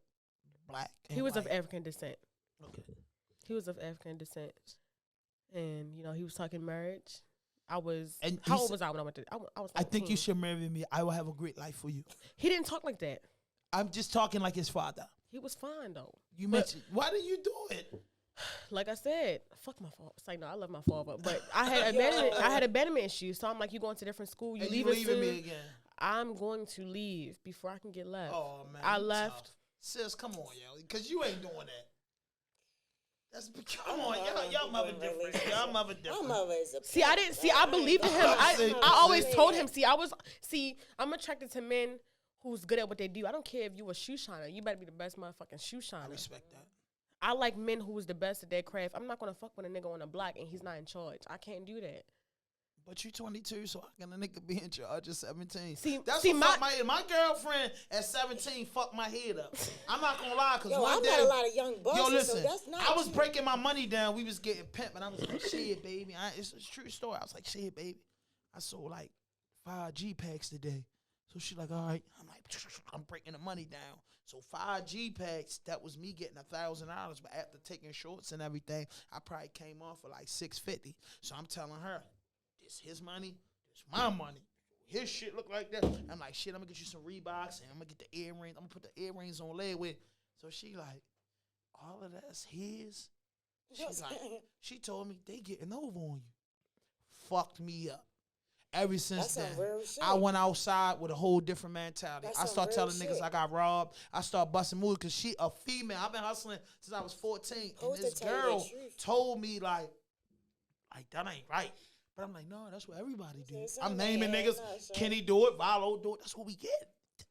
B: black. And
E: he was of
B: white.
E: African descent.
B: Okay.
E: He was of African descent, and you know he was talking marriage. I was.
B: And
E: How
B: he
E: old
B: said-
E: was I when I went to? I was.
B: I think
E: 19.
B: you should marry me. I will have a great life for you.
E: He didn't talk like that.
B: I'm just talking like his father.
E: He was fine though.
B: You
E: But-
B: mentioned. Why did you do it?
E: Like I said, fuck my fault. It's like no, I love my father, but I had abandonment. I had abandonment issues. So I'm like, you going to a different school? You
B: And
E: leaving
B: leaving
E: soon?
B: me again.
E: I'm going to leave before I can get left.
B: Oh man,
E: I
B: you
E: left.
B: tough. Sis, come on, yo, because you ain't doing that. That's come on, y'all mother different. Y'all mother
D: My
B: different.
D: mother is a
E: See, I didn't see. I believed in him. I always told him. I'm attracted to men who's good at what they do. I don't care if you a shoe shiner. You better be the best motherfucking shoe shiner.
B: I respect that.
E: I like men who is the best at their craft. I'm not gonna fuck with a nigga on the block and he's not in charge. I can't do that.
B: But you 22, so how can a nigga be in charge at 17?
E: See,
B: That's
E: see,
B: what
E: my
B: fucked my head. My girlfriend at 17 fucked my head up. I'm not gonna lie, cause
D: Yo,
B: one
D: I
B: day,
D: met a lot of young bosses,
B: yo,
D: so
B: listen,
D: that's not
B: I was
D: you.
B: breaking my money down. We was getting pimped, and I was like, shit, baby. It's a true story. I was like, shit, baby. I sold like 5 G packs today. So she like, all right. I'm like, I'm breaking the money down. So 5 G packs, that was me getting $1,000. But after taking shorts and everything, I probably came off for like $650. So I'm telling her, this his money, this my money. His shit look like that. I'm like, shit, I'm gonna get you some Reeboks and I'm gonna get the earrings. I'm gonna put the earrings on leg with. So she like, all of that's his. She's like, she told me they getting over on you. Fucked me up. Ever since
D: That's some
B: then,
D: real shit.
B: I went outside with a whole different mentality.
D: That's
B: I
D: some
B: start
D: real
B: telling niggas
D: shit.
B: I got robbed. I start busting moves because she a female. I've been hustling since I was 14.
D: Supposed
B: And this
D: to tell you the
B: girl
D: truth.
B: told me like that ain't right. But I'm like, no, that's what everybody do.
D: Said
B: I'm
D: something,
B: naming
D: man.
B: niggas.
D: No, son.
B: Kenny do it. Valo do it. That's what we get.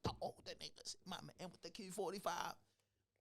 B: The older niggas. My man with the Q45. I'm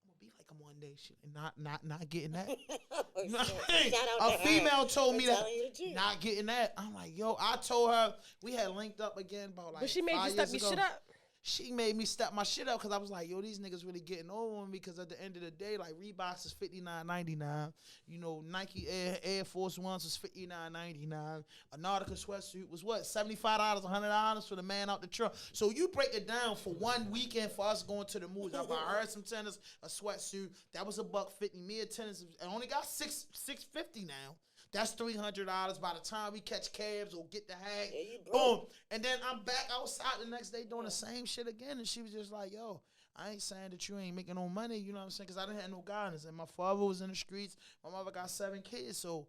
B: gonna be like him one day. Shit, and not getting that.
D: Oh,
B: You know what
D: shit.
B: I mean?
D: Shout out
B: A
D: to
B: female
D: her
B: told
D: for
B: me that.
D: telling you the truth.
B: Not getting that. I'm like, yo, I told her we had linked up again about like
E: But she made
B: 5
E: you step
B: years
E: your
B: ago.
E: shit up.
B: She made me step my shit up because I was like, yo, these niggas really getting over on me because at the end of the day, like Reeboks is $59.99. You know, Nike Air Force Ones was $59.99. A Nautica sweatsuit was what? $75, $100 for the man out the truck. So you break it down for one weekend for us going to the movies. I bought her some tennis, a sweatsuit. That was $150. Me a tennis. I only got $650 now. That's $300 by the time we catch cabs or get the hag.
D: Yeah, you broke.
B: Boom. And then I'm back outside the next day doing the same shit again. And she was just like, yo, I ain't saying that you ain't making no money, you know what I'm saying? Because I didn't have no guidance. And my father was in the streets. My mother got 7 kids. So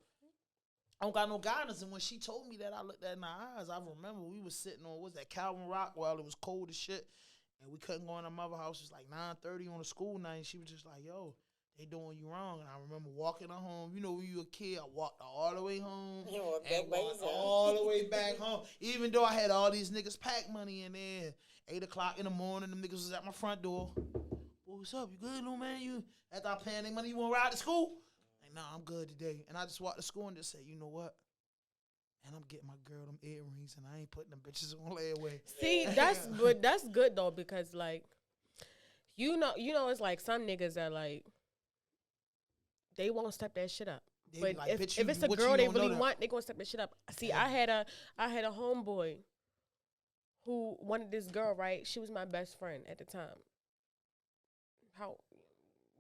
B: I don't got no guidance. And when she told me that, I looked at her in the eyes. I remember we was sitting on, what was that, Calvin Rock while it was cold as shit. And we couldn't go in our mother's house. It was like 9:30 on a school night. And she was just like, yo, they doing you wrong. And I remember walking her home. You know, when you a kid, I walked all the way home.
D: You walked back
B: And
D: by
B: walked
D: yourself.
B: all the way back home. Even though I had all these niggas pack money in there. 8 o'clock in the morning, them niggas was at my front door. Well, what's up? You good, little man? You after I paying their money, you want to ride to school? Like, nah, I'm good today. And I just walked to school and just said, you know what? And I'm getting my girl them earrings, and I ain't putting them bitches on layaway.
E: See, that's good. That's good though, because like, you know, it's like some niggas that like, they won't step that shit up.
B: They
E: But
B: be like,
E: if
B: bitch, you-
E: it's a
B: what
E: girl
B: you
E: they
B: don't know
E: really
B: that-
E: want, they gonna step that shit up. See, I had a homeboy who wanted this girl, right? She was my best friend at the time.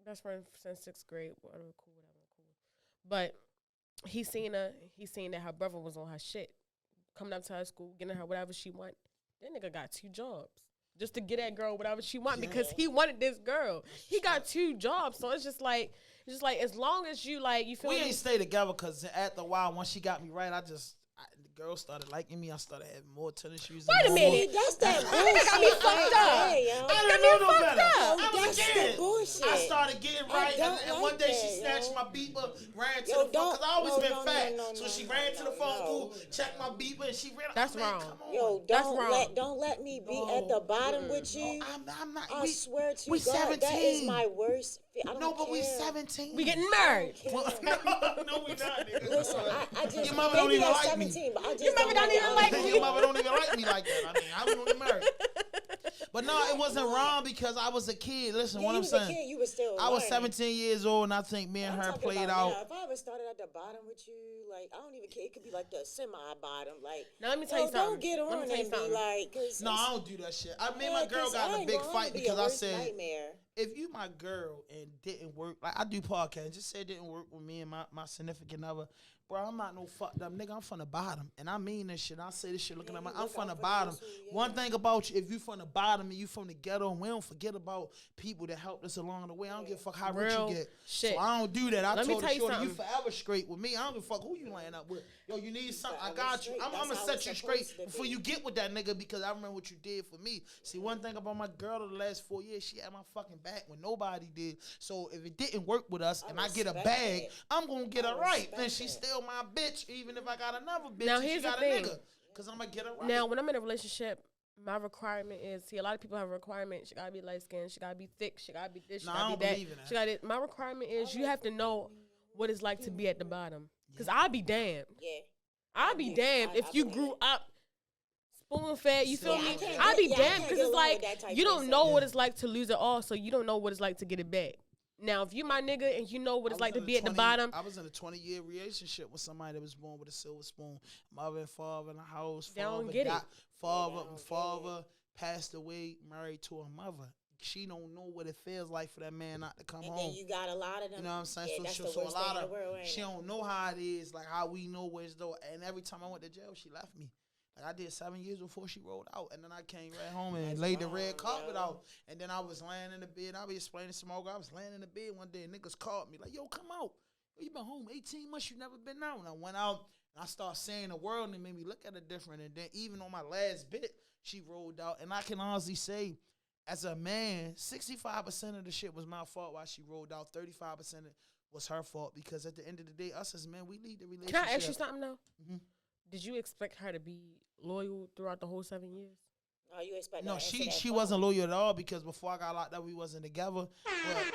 E: Best friend since 6th grade, whatever, cool. But he seen that her brother was on her shit, coming up to her school, getting her whatever she want. That nigga got 2 jobs just to get that girl whatever she want because he wanted this girl. He got 2 jobs, so it's just like as long as you like, you feel
B: We
E: me?
B: ain't stay together because after a while, once she got me right, the girl started liking me. I started having more tennis shoes.
E: Wait a minute.
D: That's that
E: got
D: bullshit.
E: me fucked up.
D: Hey, yo.
B: I didn't know no better.
E: up.
B: I was
D: That's
B: a
D: the
B: kid.
D: bullshit.
B: I started getting right,
D: don't
B: and
D: like
B: one day she
D: that,
B: snatched
D: yo.
B: my beeper, ran to
D: Yo,
B: the phone, because I always
D: no,
B: been
D: no,
B: fat.
D: no,
B: So
D: no,
B: she
D: no,
B: ran to the
D: no,
B: phone
D: no.
B: booth, checked my beeper, and she ran.
E: That's
B: I'm like,
E: wrong.
B: come on.
D: Yo,
E: That's wrong.
D: don't let me be
B: No.
D: at the bottom with you.
B: No, I'm not.
D: I swear to
B: we
D: God,
B: 17.
D: that is my worst. I don't
B: No, but we
D: care.
B: 17.
E: We getting married.
B: no, we not, nigga.
D: Listen, I just
B: Your mother
D: maybe
B: don't even
D: at
B: like me.
D: 17, but I just
E: Your mother don't even like me.
B: Your mother don't even like me like that. I mean, I was only married. But no, it wasn't wrong because I was a kid. Listen, what
D: you
B: I'm
D: was
B: saying.
D: a kid, you was still
B: I was
D: learning.
B: 17 years old, and I think me and
D: I'm
B: her
D: talking
B: played
D: about
B: out.
D: now. If I ever started at the bottom with you, like I don't even care. It could be like the semi-bottom. Like
E: Now let me tell you
D: don't
E: something.
D: get
E: Let me
D: on
E: tell you
D: and be
E: something.
D: like, cause
B: No,
D: it's-
B: I don't do that shit. Me and
D: yeah,
B: my girl
D: 'cause
B: got
D: I
B: in a
D: ain't
B: big
D: gonna
B: fight
D: be a
B: because I
D: worst
B: said,
D: nightmare.
B: if you my girl and didn't work, like I do podcasts, just say it didn't work with me and my significant other, bro, I'm not no fucked up nigga. I'm from the bottom, and I mean this shit. I say this shit looking at my.
D: you
B: I'm
D: look
B: from
D: out
B: the
D: for
B: bottom.
D: those who- yeah.
B: One thing about you, if you from the bottom and you from the ghetto, and we don't forget about people that helped us along the way. I don't give a fuck how rich
E: Real
B: you get.
E: shit.
B: So I don't do that. I
E: Let me
B: told her,
E: tell you
B: shorty, you
E: something.
B: forever straight with me. I don't give a fuck who you laying up with. Yo, you need something? I
D: Forever
B: got you.
D: straight.
B: I'm
D: That's
B: gonna
D: how
B: set
D: it's
B: you
D: supposed
B: straight
D: to
B: before
D: be.
B: you get with that nigga because I remember what you did for me. See, one thing about my girl the last 4 years, she had my fucking back when nobody did. So if it didn't work with us and I get a
D: respect
B: bag,
D: that.
B: I'm gonna get
D: I
B: her right.
D: respect
B: And she's
D: that.
B: still my bitch, even if I got another bitch.
E: Now,
B: and she
E: here's the
B: got
E: thing.
B: a nigga. Cause I'm gonna get her right.
E: Now, when I'm in a relationship, my requirement is, see, a lot of people have a requirement. She gotta be light skinned. She gotta be thick. She gotta be this. She
B: Nah, I
E: gotta
B: don't
E: be that.
B: believe in that.
E: She gotta. My requirement is you have to know what it's like to be at the bottom. Cause I'll be damned.
D: Yeah.
E: I'll be damned if you grew up spoon fed. You feel
B: Yeah, I
E: me?
B: can't
E: I'll be
D: get- yeah, I
E: damned
D: can't
E: because
D: get
E: it's
D: along with
E: like
D: that type
E: you don't
D: person.
E: know what it's like to lose it all, so you don't know what it's like to get it back. Now, if you my nigga and you know what it's like to be at the bottom,
B: I was in a 20-year relationship with somebody that was born with a silver spoon. Mother and father in the house.
E: They don't
B: Father
E: get it.
B: Father passed away, married to a mother. She don't know what it feels like for that man not to come
D: And
B: home.
D: then you got a lot of them.
B: You know what I'm saying?
D: Yeah, that's
B: so
D: the
B: so a
D: worst
B: lot
D: thing in
B: of
D: the world, ain't
B: she
D: it?
B: don't know how it is, like how we know where it's though. And every time I went to jail, she left me. Like I did 7 years before she rolled out, and then I came right home and
D: That's
B: laid the
D: wrong,
B: red carpet
D: yo.
B: out. And then I was laying in the bed. I be explaining to Smoke. I was laying in the bed one day, and niggas called me like, "Yo, come out. Yo, you been home 18 months. You never been out." And I went out. And I started seeing the world, and it made me look at it different. And then even on my last bit, she rolled out. And I can honestly say, as a man, 65% of the shit was my fault while she rolled out. 35% was her fault, because at the end of the day, us as men, we lead the relationship.
E: Can I ask you something though?
B: Mm-hmm.
E: Did you expect her to be loyal throughout the whole 7 years?
D: No, you expect
B: No,
D: that
B: she wasn't loyal at all, because before I got locked up, we wasn't together. But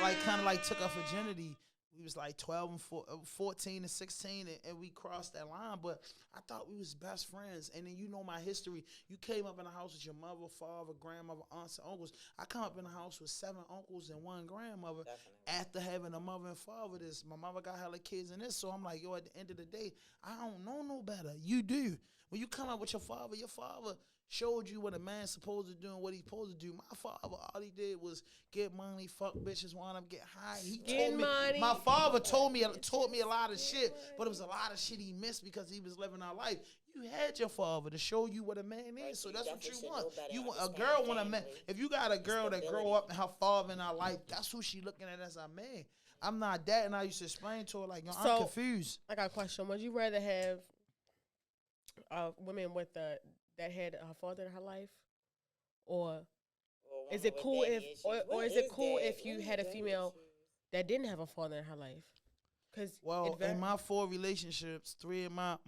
B: I kind of took her virginity. We was 12 and 14 and 16, and we crossed that line. But I thought we was best friends. And then you know my history. You came up in the house with your mother, father, grandmother, aunts, and uncles. I come up in the house with 7 uncles and 1 grandmother. Definitely. After having a mother and father, my mother got hella kids and this. So I'm like, yo, at the end of the day, I don't know no better. You do. When you come up with your father showed you what a man's supposed to do and what he's supposed to do. My father, all he did was get money, fuck bitches, wind up get high. He told me, my father taught me a lot of shit, but it was a lot of shit he missed because he was living our life. You had your father to show you what a man is, so that's what you want. You want a girl want a man. If you got a girl that grow up and her father in her life, that's who she looking at as a man. I'm not that, and I used to explain to her I'm confused.
E: I got a question. Would you rather have women with that had her father in her life, or is it cool if you had a female that didn't have a father in her life? Because
B: in my 4 relationships, 3 of my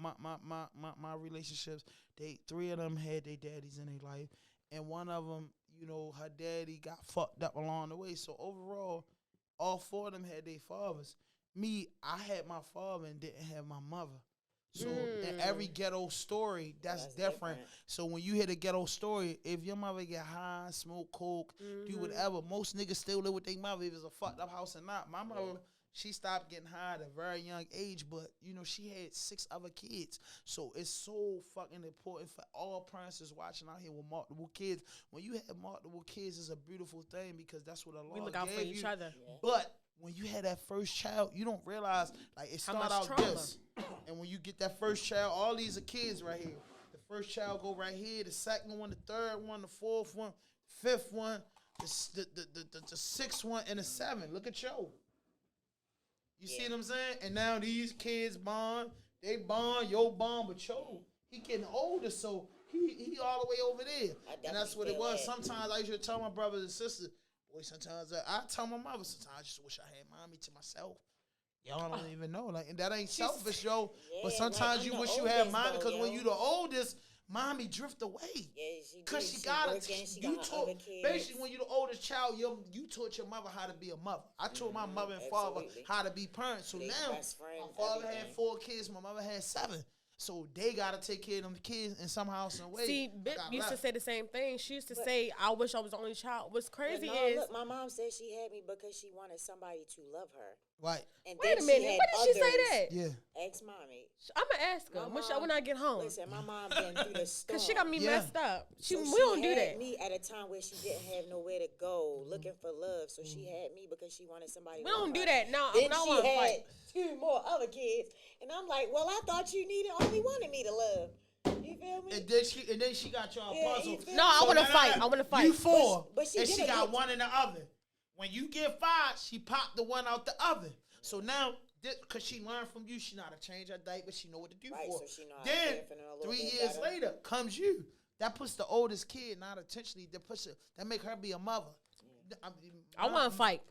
B: relationships, 3 of them had their daddies in their life, and one of them, her daddy got fucked up along the way. So overall, all 4 of them had their fathers. Me, I had my father and didn't have my mother. So in every ghetto story, that's different. So when you hear the ghetto story, if your mother get high, smoke coke, do whatever, most niggas still live with their mother if it's a fucked up house or not. My mother, she stopped getting high at a very young age, but she had 6 other kids. So it's so fucking important for all parents that's watching out here with multiple kids. When you have multiple kids, it's a beautiful thing because that's what Allah gave you.
E: We look out for each other.
B: But when you had that first child, you don't realize it start out trauma. This. And when you get that first child, all these are kids right here. The first child go right here, the second one, the third one, the fourth one, fifth one, the 6th one, and the 7th. Look at yo. You see what I'm saying? And now these kids bond, they bond, yo bond, but yo, he getting older, so he all the way over there. And that's what it was. Sometimes I used to tell my brothers and sisters, boy, sometimes I tell my mother, sometimes I just wish I had mommy to myself. Y'all don't even know. And that ain't selfish, yo. But sometimes you wish you had mommy, because when you the oldest, mommy drift away. Yeah, because she got it. You taught, basically, when you the oldest child, you taught your mother how to be a mother. I taught my mother and father how to be parents. So now, my father had 4 kids, my mother had 7. So they got to take care of them kids in somehow, some way.
E: See, Bip used to say the same thing. She used to say, I wish I was the only child. What's crazy
D: look, my mom said she had me because she wanted somebody to love her.
B: Right.
D: And
E: wait a minute. When did she say that?
B: Yeah.
D: Ex-mommy.
E: I'm going to ask her when I get home.
D: Listen, my mom been through the storm.
E: Because she got me messed up.
D: We
E: don't do that.
D: Me at a time where she didn't have nowhere to go, looking for love. So she had me because she wanted somebody to love her.
E: We don't do that. No,
D: then
E: I
D: she
E: want to
D: had
E: fight.
D: 2 more other kids. And I'm like, well, I thought you only wanted me to love. You feel me?
B: And then she got y'all puzzle.
E: No, I want to fight. I want to fight.
B: You 4,
D: but
B: and she got 1 in the oven. When you get 5, she popped the 1 out the oven. So now, because she learned from you, she know how to change her diaper. She know what to do for.
D: So she know how
B: then,
D: to
B: 3 years later, comes you. That puts the oldest kid, not intentionally, that make her be a mother.
E: I want to fight.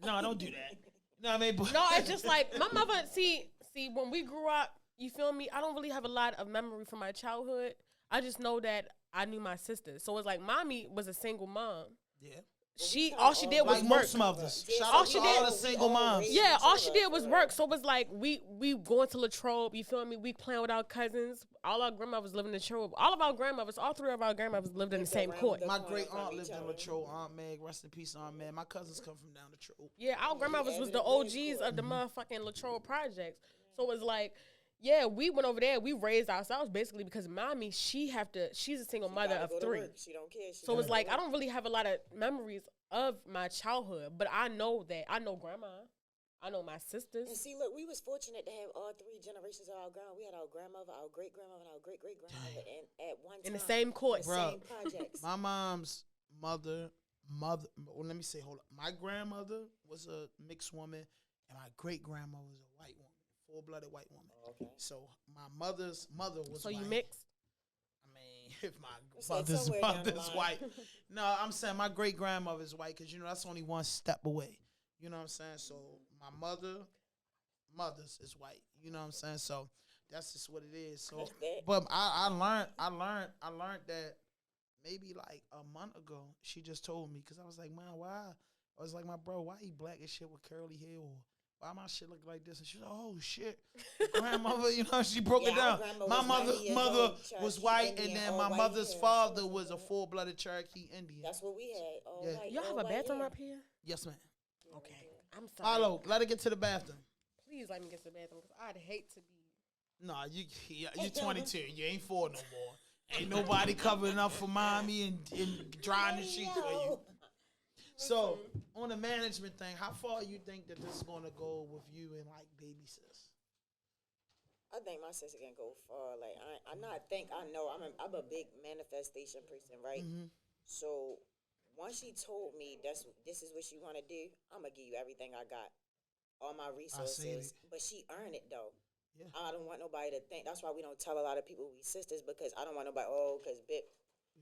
B: No, don't do that. You know what I mean?
E: No, it's just like, my mother, see, when we grew up, you feel me? I don't really have a lot of memory from my childhood. I just know that I knew my sisters. So it's like, mommy was a single mom.
B: Yeah.
E: All she did was work.
B: Most mothers. Shout out to all the single moms.
E: Yeah, all she did was work. So it was like we going to Latrobe, you feel me? We playing with our cousins. All our grandmothers lived in Latrobe. All 3 of our grandmothers lived in the same court.
B: My great aunt lived in Latrobe. Aunt Meg, rest in peace, Aunt Meg. My cousins come from down Latrobe.
E: Yeah, our grandmothers was the OGs of the motherfucking Latrobe projects. So it was like, yeah, we went over there. We raised ourselves basically because mommy, she's a single mother of 3.
D: She don't care.
E: So it's like, I don't really have a lot of memories of my childhood, but I know grandma. I know my sisters.
D: And see, look, we was fortunate to have all 3 generations of our grandma. We had our grandmother, our great-grandmother, and our great-great-grandmother at one time.
E: In the same court.
D: Same projects.
B: My mom's mother, well, let me say, hold up. My grandmother was a mixed woman, and my great-grandma was a white woman. full-blooded white woman.
D: Okay.
B: So my mother's mother was
E: So
B: white.
E: you mixed?
B: I mean, if my
D: said somewhere down the line.
B: white. No, I'm saying my great-grandmother's white because, that's only one step away. You know what I'm saying? So my mother's is white. You know what I'm saying? So that's just what it is. So, but I learned that maybe like a month ago. She just told me because I was like, man, why? I was like, my bro, why he black as shit with curly hair? Or why my shit look like this? And she's like, oh shit, grandmother, she broke it down. My mother was white, and then my mother's father was a full-blooded Cherokee Indian.
D: That's what we had.
B: Yeah.
E: Y'all have a bathroom up here?
B: Yes, ma'am.
E: Okay. I'm sorry.
B: Follow. Let her get to the bathroom.
E: Please let me get to the bathroom because I'd hate to be.
B: Nah, you 22. You ain't 4 no more. Ain't nobody covering up for mommy and drying the sheets for you. So, on the management thing, how far you think that this is going to go with you and, like, baby sis?
D: I think my sister can go far. Like, I know I'm a big manifestation person, right?
B: Mm-hmm.
D: So, once she told me this is what she want to do, I'm going to give you everything I got. All my resources. But she earned it, though.
B: Yeah.
D: I don't want nobody to think. That's why we don't tell a lot of people we sisters, because I don't want nobody, because Bip.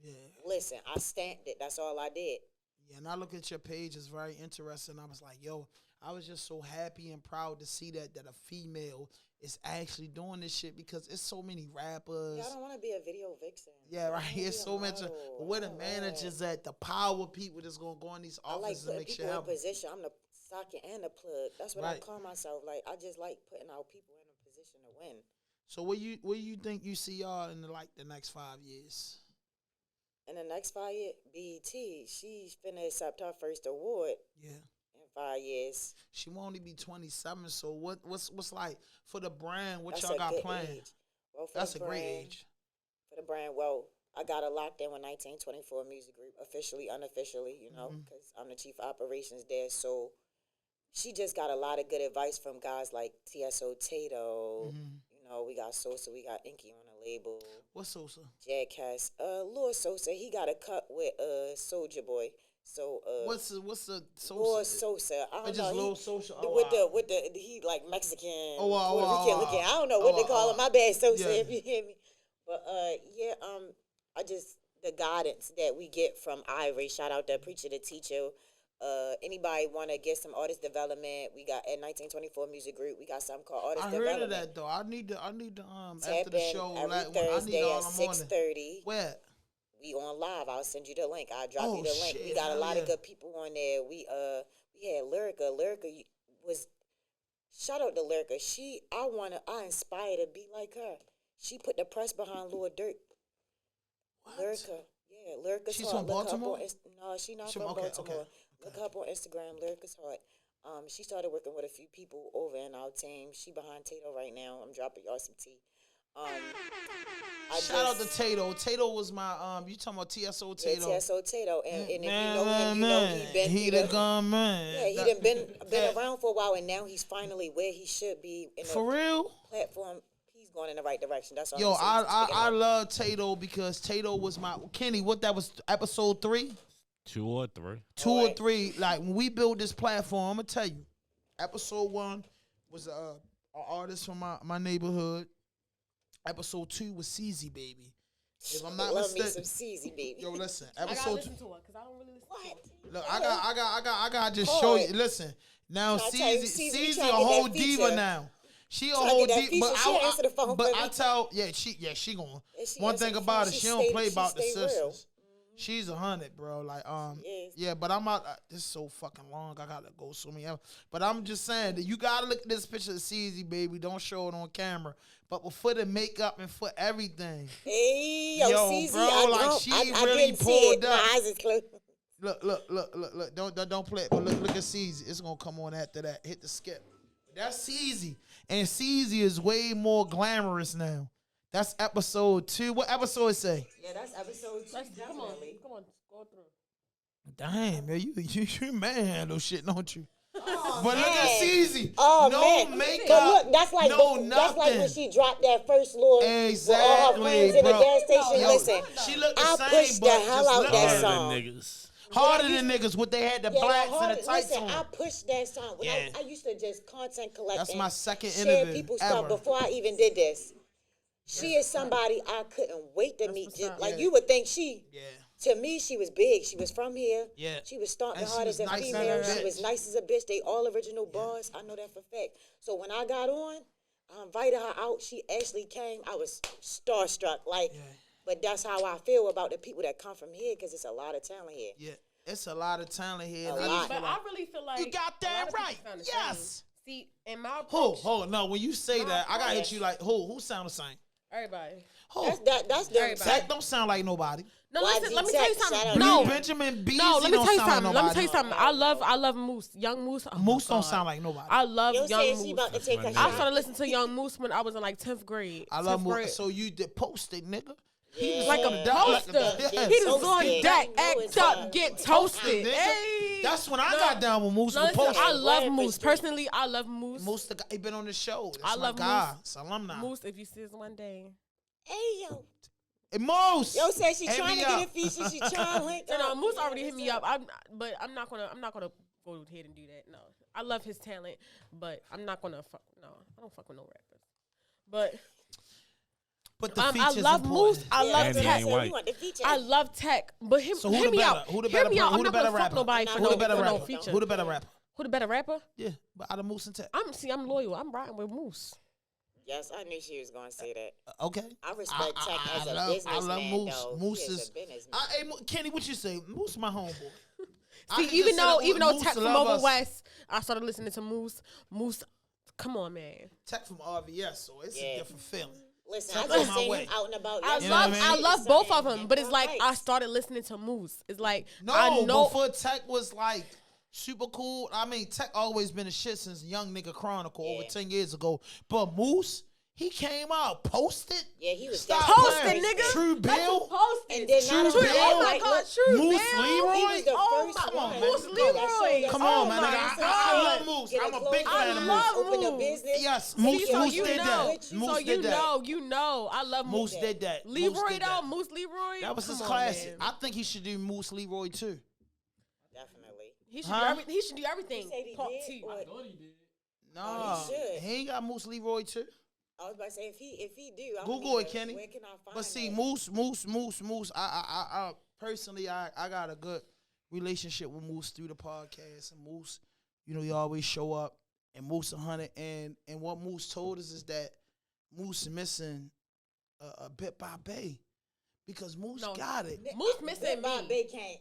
B: Yeah.
D: Listen, I stamped it. That's all I did.
B: Yeah, and I look at your page, it's very interesting. I was like, yo, I was just so happy and proud to see that a female is actually doing this shit because it's so many rappers.
D: Yeah, I don't want to be a video vixen.
B: Yeah, right. It's so much. Where the managers at, the power people that's going to go in these offices and make shit happen.
D: I like putting people in position. I'm the socket and the plug. That's what I call myself. Like, I just like putting out people in a position to win.
B: So where you think you see y'all in the next 5 years?
D: In the next 5 years, BET, she's finna accept her first award.
B: Yeah.
D: In 5 years.
B: She will only be 27. So what's like for the brand? What
D: That's
B: y'all got
D: good
B: planned?
D: age. Well,
B: that's a great age.
D: For the brand, well, I got a locked in with 1924 Music Group, officially, unofficially, because I'm the chief operations there. So she just got a lot of good advice from guys like TSO Tato. We got Sosa, we got Inky on the label.
B: What's Sosa?
D: Jackass. Lord Sosa, he got a cut with Soulja Boy. So
B: what's the Sosa?
D: Lord Sosa. I don't know.
B: Lord Sosa.
D: With the he like Mexican.
B: Puerto
D: Rican looking. I don't know what they call him. My bad, Sosa, if you hear me. But I just the guidance that we get from Ivory. Shout out to Preacher the Teacher. Anybody want to get some artist development? We got at 1924 Music Group. We got something called artist development.
B: I heard of that though. I need to
D: Tap
B: after the
D: in
B: show.
D: every
B: I
D: Thursday
B: need all
D: at
B: the morning.
D: 6:30.
B: Where?
D: We on live. I'll send you the link. I'll drop you the link.
B: Shit.
D: We got a lot of good people on there. We had Lyrica. Lyrica was shout out to Lyrica. I inspire to be like her. She put the press behind Lord Dirt.
B: What?
D: Lyrica. Yeah, Lyrica's
B: She's
D: Heart.
B: from Baltimore?
D: No, she's not from Baltimore.
B: Okay.
D: Look her up on Instagram, Lyrica's Heart. She started working with a few people over in our team. She behind Tato right now. I'm dropping y'all some tea.
B: Shout out to Tato. Tato was my you talking about TSO Tato?
D: Yeah, TSO Tato, and if you know him, you know
B: he the gun man.
D: Yeah, he done been around for a while, and now he's finally where he should be in
B: for real
D: platform. He's going in the right direction. That's all.
B: Yo, I love Tato because Tato was my Kenny. What that was episode 3?
F: 2 or 3.
B: 2 or 3. Like when we built this platform, I'm gonna tell you, episode 1 was an artist from my neighborhood. Episode 2 was CZ Baby. If I'm not
D: love
B: mistaken,
D: me some CZ Baby.
B: Yo, listen.
E: I gotta
B: Episode
E: listen to her because I don't really listen to her.
B: Look, I got to just show you. Listen, now CZ a whole diva now. She a whole diva, but I tell, she going. One thing about it, she don't play about the sisters. She's 100, bro. Like, yeah, but I'm out. This is so fucking long. I gotta go so many hours. But I'm just saying that you gotta look at this picture of CZ Baby. Don't show it on camera. But for the makeup and for everything.
D: Hey, yo CZ,
B: bro, like she really pulled up.
D: My eyes is closed.
B: Look. Don't play it. But look at CZ. It's gonna come on after that. Hit the skip. That's CZ. And CZ is way more glamorous now. That's episode 2. What episode it say?
D: Yeah, that's episode 2.
E: Come on, go through.
B: Damn, man, you manhandle shit, don't you?
D: Oh,
B: but look at CZ.
D: Oh,
B: no
D: man.
B: makeup.
D: But look, that's like
B: nothing.
D: That's like when she dropped that first little
B: exactly,
D: with all her friends in the gas station.
B: Yo,
D: Listen,
B: she looked the
D: I
B: same,
D: pushed the hell out that song.
F: Niggas.
B: Harder than niggas. What they had the blacks and the tights
D: listen,
B: on.
D: I pushed that song. When
B: Yeah.
D: I used to just content collect.
B: That's
D: and
B: my second
D: share
B: interview
D: people's
B: ever.
D: stuff before I even did this. She is somebody I couldn't wait to meet.
E: what's up.
D: Like you would think she.
B: Yeah.
D: To me, she was big. She was from here.
B: Yeah.
D: She was starting
B: And she
D: hard
B: was
D: as a
B: nice as a
D: female. She
B: bitch.
D: was nice as a bitch. They all original bars. I know that for a fact. So when I got on, I invited her out. She actually came. I was starstruck. Like, but that's how I feel about the people that come from here because it's a lot of talent here.
B: Yeah. It's a lot of talent here.
D: A
B: and I
D: lot.
B: just feel
E: But
B: like-
E: I really feel like
B: You got
E: a
B: that
E: lot of people
B: right.
E: sound the
B: Yes.
E: same. See, in my
B: Who?
E: approach,
B: Hold on. No, when you say that, I gotta hit you like who? Who sound the same?
E: everybody.
B: Who?
D: That's the
E: Everybody.
B: Tech don't sound like nobody.
E: No,
D: YG
E: listen. Let me tell you
D: Tech, shout
E: something.
D: out
E: No,
D: to
B: Benjamin Beasley
E: no. Let me
B: don't
E: tell you
B: sound like
E: something. Let me tell you
B: nobody.
E: something. I love Moose, Young Moose. Oh my
B: Moose don't
E: God.
B: sound like nobody.
E: I love
D: You
E: Young
D: saying
E: Moose.
D: she about to take a
E: I
D: shot?
E: started listening to Young Moose when I was in like 10th grade.
B: I love
E: 10th
B: Moose.
E: grade.
B: So you did post it, nigga.
D: Yeah.
E: Like a poster.
D: Yeah.
E: He just
D: Toasted.
E: on deck,
D: I know
E: act
D: it's
E: up,
D: hard.
E: get
B: Toasted,
E: toasted.
B: nigga.
E: Hey.
B: That's when I got down with Moose.
E: No,
B: with
E: listen,
B: post.
E: I love
D: Right,
E: Moose.
D: for
E: Personally, I love Moose.
B: Moose, the guy, he been on the show. That's
E: I
B: my
E: love
B: guy.
E: Moose.
B: It's alumni.
E: Moose, if you see us one day.
D: Hey yo.
B: Hey, Moose.
D: Yo said she
B: hit
D: trying
B: me
D: to get a
B: up.
D: feature. She trying to link
E: So no,
D: up.
E: Moose
D: Yeah,
E: already hit
D: what's
E: me
D: up?
E: up. But I'm not gonna go ahead and do that. No, I love his talent, but I'm not gonna fuck. No, I don't fuck with no rappers. But
B: But the
E: I
B: feature's
E: love
B: important.
E: Moose. I
D: Yeah,
E: love
F: Andy
D: that's what
E: Tech.
F: ain't
D: I said.
F: white.
D: We want the feature.
E: I love Tech, but him.
B: So who
E: hear
B: the
E: me
B: better?
E: out.
B: Who the
E: Hear
B: better?
E: me out.
B: Who
E: I'm
B: the
E: not
B: better
E: gonna fuck
B: rapper?
E: nobody for
B: Who the better
E: no
B: rapper?
E: feature.
B: Who the better rapper?
E: Who the better rapper?
B: Yeah, but out of Moose and Tech.
E: I'm loyal. I'm riding with Moose.
D: Yes, I knew she was going to say that.
B: Okay.
D: I respect Tech as a businessman,
B: I love Moose.
D: though.
B: Moose
D: He
B: is.
D: a businessman.
B: Hey, Kenny, what you say? Moose, my homeboy. I
E: See,
B: can
E: even
B: consider
E: though
B: Moose
E: Tech from
B: love
E: over
B: us.
E: west, I started listening to Moose. Moose, come on, man.
B: Tech from RVS, so it's a
D: Yeah.
B: different feeling.
D: Listen, I
B: Tech
D: just
B: on my
D: seen
B: way.
D: him out and about.
E: I
B: You know what I
E: love
B: mean?
E: I love
D: It's
E: both of
D: something.
E: them, but it's like I
D: Right.
E: started listening to Moose. It's like
B: No,
E: I know.
B: before Tech was like super cool. I mean, Tech always been a shit since Young Nigga Chronicle over
D: Yeah.
B: 10 years ago. But Moose, he came out, posted.
D: Yeah, he was
B: Stop
D: definitely
B: playing.
E: Posted, nigga.
B: True Bill.
E: Posted.
D: And then not
B: True
D: only
B: Bill.
D: that,
E: Oh my
D: like,
E: God,
D: look,
E: True
B: Moose
E: Bill.
B: Leroy.
D: he was the
E: Oh
D: first
E: my
B: Come on,
D: one.
B: man.
E: Moose
D: That
E: Leroy.
D: showed us
B: Come
D: how
B: on, man.
D: to
B: I love Moose.
D: get
B: I'm a
D: clothes
B: big fan
D: line,
B: of
E: love
B: Moose.
D: Open a
E: Moose.
D: business.
B: Yes,
D: See,
B: Moose,
D: so
B: Moose
D: you
B: did
D: know.
B: that.
D: So
B: Moose
E: So you
B: did that.
E: know, I love
B: Moose
E: Moose.
B: did that. Moose
E: Leroy
B: did
E: though,
B: that.
E: Moose Leroy.
B: That was his
E: Come on,
B: classic.
E: man.
B: I think he should do Moose Leroy too.
D: Definitely.
E: He should
B: Huh?
E: he should do everything.
D: He said he
E: Part
D: did,
E: two.
D: or-
B: No,
D: Oh, he should.
B: he ain't got Moose Leroy too.
D: I was about to say if he do, I'm
B: Google
D: gonna
B: it,
D: need
B: Kenny.
D: Where can I find
B: But see,
D: that?
B: Moose. I personally, I got a good relationship with Moose through the podcast, and Moose, you know, he always show up, and Moose 100, and what Moose told us is that Moose is missing a bit by Bay, because Moose
E: No.
B: got it.
E: Moose missing
D: Bob
E: me.
D: Bay can't.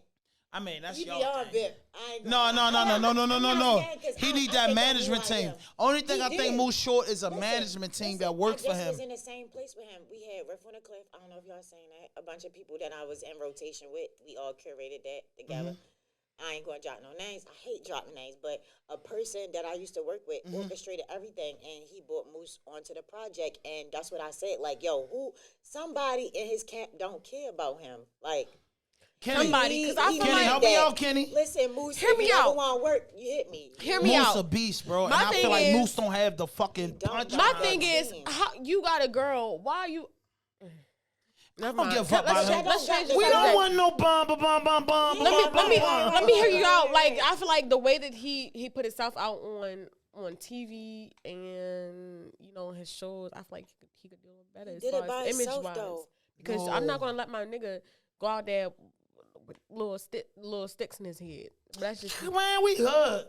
B: I mean, that's
D: He
B: y'all
D: beyond
B: thing.
D: Bip. I ain't
B: No.
D: gonna-
B: He need that management team. Only thing I think
D: did.
B: Moose short is a
D: Listen,
B: management team
D: listen,
B: that works for
D: I just was
B: him.
D: in the same place with him. We had Riff on the Cliff. I don't know if y'all seen that. A bunch of people that I was in rotation with. We all curated that together.
B: Mm-hmm.
D: I ain't gonna drop no names. I hate dropping names, but a person that I used to work with
B: Mm-hmm.
D: orchestrated everything, and he brought Moose onto the project. And that's what I said. Like, yo, somebody in his camp don't care about him. Like,
B: Kenny,
E: Somebody, because I
D: he
E: feel
B: Kenny,
E: like
B: help me
D: that.
B: out, Kenny.
D: Listen, Moose,
E: Hear
D: if
E: me
D: you ever
E: out.
D: want work, you hit me.
E: Hear me
B: Moose
E: out.
B: a beast, bro.
E: My
B: And I
E: thing
B: feel like
E: is-
B: Moose don't have the fucking
D: don't
B: punch.
D: got
E: My
D: Nah,
E: thing is,
D: team.
E: how you got a girl? Why are you? Never
B: don't
E: mind.
B: give a fuck
E: Let's
B: about him.
E: let's change the
B: We don't
E: subject.
B: want no bomb.
E: Let me hear you out. Like I feel like the way that he put himself out on TV and his shows, I feel like he could do it better
D: He
E: as
D: did
E: far
D: it by
E: as image
D: himself,
E: wise.
D: though.
E: Because I'm not gonna let my nigga go out there with little sticks in his head. But that's just
B: Man, we hood.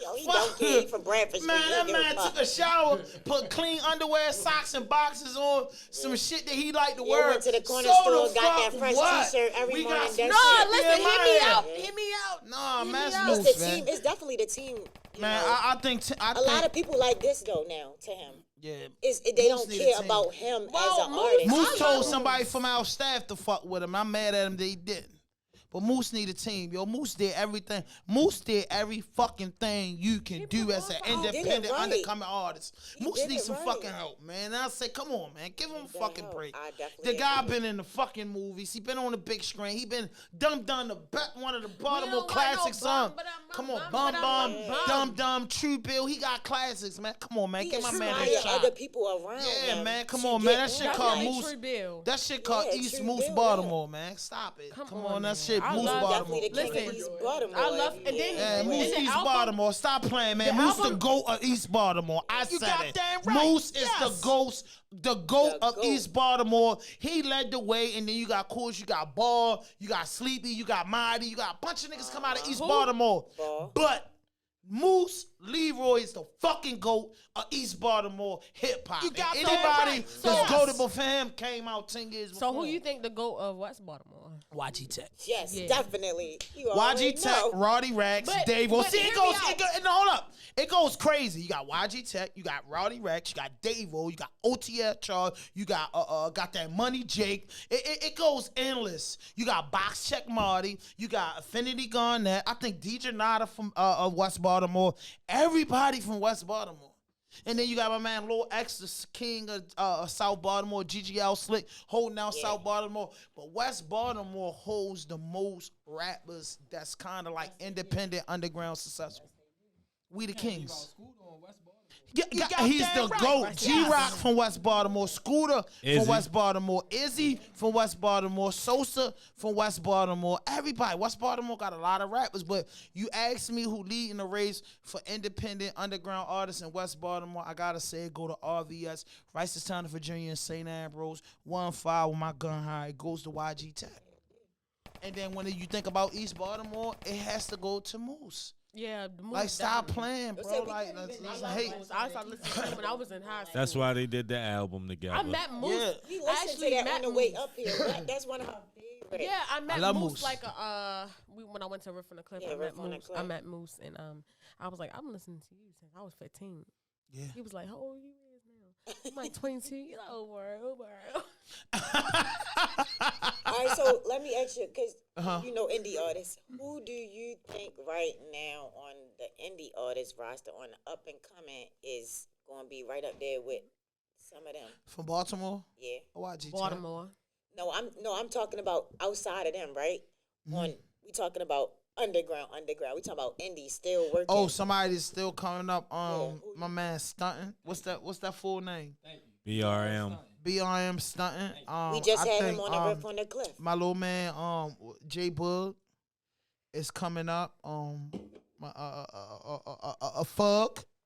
D: Yo, he
B: Fuck.
D: don't care. He from Bradford Street.
B: Man,
D: He
B: that
D: don't give a
B: man
D: fuck.
B: took a shower, put clean underwear, socks, and boxes on, some shit that he like to
D: Yeah,
B: wear.
D: went to the corner
B: So
D: store,
B: the
D: got that
B: fuck
D: fresh
B: what?
D: t-shirt every
B: We
D: morning,
B: got
D: that
B: some
D: shit.
E: no.
B: shit
E: Listen,
B: in
E: hear
B: my
E: me
B: head.
E: out. Hear me out.
B: Nah, man,
E: out.
B: that's
D: It's
B: Moose,
D: the
B: man.
D: team. It's definitely the team. You
B: Man,
D: know.
B: I think
D: a lot of people like this though now to him.
B: yeah.
D: They
B: Moose
D: don't
B: need a
D: care
B: team.
D: about him
E: Well,
D: as an
E: Moose-
D: artist.
B: Moose
E: I
B: told
E: love
B: somebody from our staff to fuck with him. I'm mad at him that he didn't. But Moose need a team, yo. Moose did everything. Moose did every fucking thing you can do as an
D: He did it
B: independent,
D: right.
B: undercoming artist.
D: He
B: Moose
D: did
B: needs
D: it
B: some
D: right.
B: fucking help, man. And I say, come on, man. Give him a
D: Need that
B: fucking
D: help.
B: break.
D: I definitely
B: The guy
D: agree.
B: been in the fucking movies. He been on the big screen. He been done one of the Baltimore
E: want no
B: classic songs.
E: bum,
B: Come on,
E: bum,
B: Bum
E: bum,
B: Bum,
E: bum.
B: Dum, True Bill. He got classics, man. Come on, man.
D: He
B: Give my man a
D: inspire
B: shot.
D: other people around
B: Yeah,
D: him
B: man. Come
D: to
B: on, man.
D: get
B: That shit
D: better.
B: called
E: Definitely
B: Moose.
E: True Bill.
B: That shit called
D: Yeah,
B: East
D: True
B: Moose,
D: Bill,
B: Baltimore, man. Stop it.
E: Come
B: Come
E: on,
B: on, that
E: man.
B: shit
E: I
B: Moose
E: love-
B: Baltimore.
D: Definitely the king of
E: Listen,
D: East Baltimore.
E: I love, and then
B: Yeah,
E: and
B: Moose
E: the
B: East
E: album-
B: Baltimore. Stop playing, man.
E: the
B: Moose the
E: album-
B: GOAT of East Baltimore. I
G: You
B: said
G: got
B: it.
G: damn right.
B: Moose is
G: Yes.
B: the GOAT
D: The
B: of
D: GOAT.
B: East Baltimore. He led the way, and then you got Coach, you got Ball, you got Sleepy, you got Mighty, you got a bunch of niggas come out of East Baltimore.
D: Ball.
B: But Moose Leroy is the fucking GOAT of East Baltimore hip hop.
G: You got
B: And
G: that
B: anybody
G: right.
B: that's
G: Yes.
B: GOATed before him came out 10 years before.
E: So who you think the GOAT of West Baltimore?
B: YG Tech.
D: Yes,
E: Yeah.
D: definitely. You
B: YG
D: already
B: Tech,
D: know.
B: Roddy Rex,
E: But-
B: Dave.
E: but
B: See,
E: hear
B: it
E: me
B: goes.
E: out.
B: No, hold up. It goes crazy. You got YG Tech, you got Roddy Rex, you got Dave. You got OTF Charles, you got that Money Jake. It goes endless. You got Box Check Marty, you got Affinity Garnett. I think DJ Nada from West Baltimore. Everybody from West Baltimore. And then you got my man Lil X, the king of South Baltimore, GGL Slick, holding down South Baltimore. But West Baltimore holds the most rappers that's kind of like independent, underground, successful. We the kings.
C: School on West Baltimore.
B: He's
G: damn
B: the
G: right.
B: GOAT. G-Rock from West Baltimore. Scooter
F: Izzy.
B: from West Baltimore. Izzy from West Baltimore. Sosa from West Baltimore. Everybody. West Baltimore got a lot of rappers, but you ask me who leading the race for independent underground artists in West Baltimore, I gotta say go to RVS, Ricestown, Virginia, and St. Ambrose. 1-5 with my gun high. It goes to YG Tech. And then when you think about East Baltimore, it has to go to Moose.
E: Yeah, the Moose
B: Like, stop
E: definitely.
B: playing,
D: Don't
B: bro.
D: say we
B: Like,
D: can't
B: let's
D: even-
B: let's
D: I
B: hate.
E: Moose. I started listening to him when I was in high school.
F: That's why they did the album together.
E: I met Moose.
B: Yeah.
D: We
E: I
D: listened to
E: actually
D: that
E: met
D: on the way
E: Moose.
D: up here. That's one of my favorites.
E: Yeah, I met
B: love
E: Moose,
B: Moose.
E: like when I went to Riff on the Cliff.
D: Yeah,
E: I met
D: Riff on the
E: Moose.
D: Cliff.
E: I met Moose, and I was like, I'm listening to you since I was 15.
B: Yeah.
E: He was like, how old you is now? I'm like 22. He's like, oh, world.
D: All right, so let me ask you, because
B: Uh-huh.
D: you know indie artists. Who do you think right now on the indie artist roster, on the up and coming, is going to be right up there with some of them?
B: From Baltimore?
D: Yeah.
B: YG Tech.
E: Baltimore.
D: I'm talking about outside of them, right?
B: Mm-hmm.
D: We talking about underground. We talking about indie still working.
B: Oh, somebody that's still coming up.
D: who
B: My man Stunting. What's that full name?
F: BRM.
B: BRM Stunting.
D: we just
B: I
D: had
B: think,
D: him on the Riff on the Cliff.
B: my little man, J Bug, is coming up.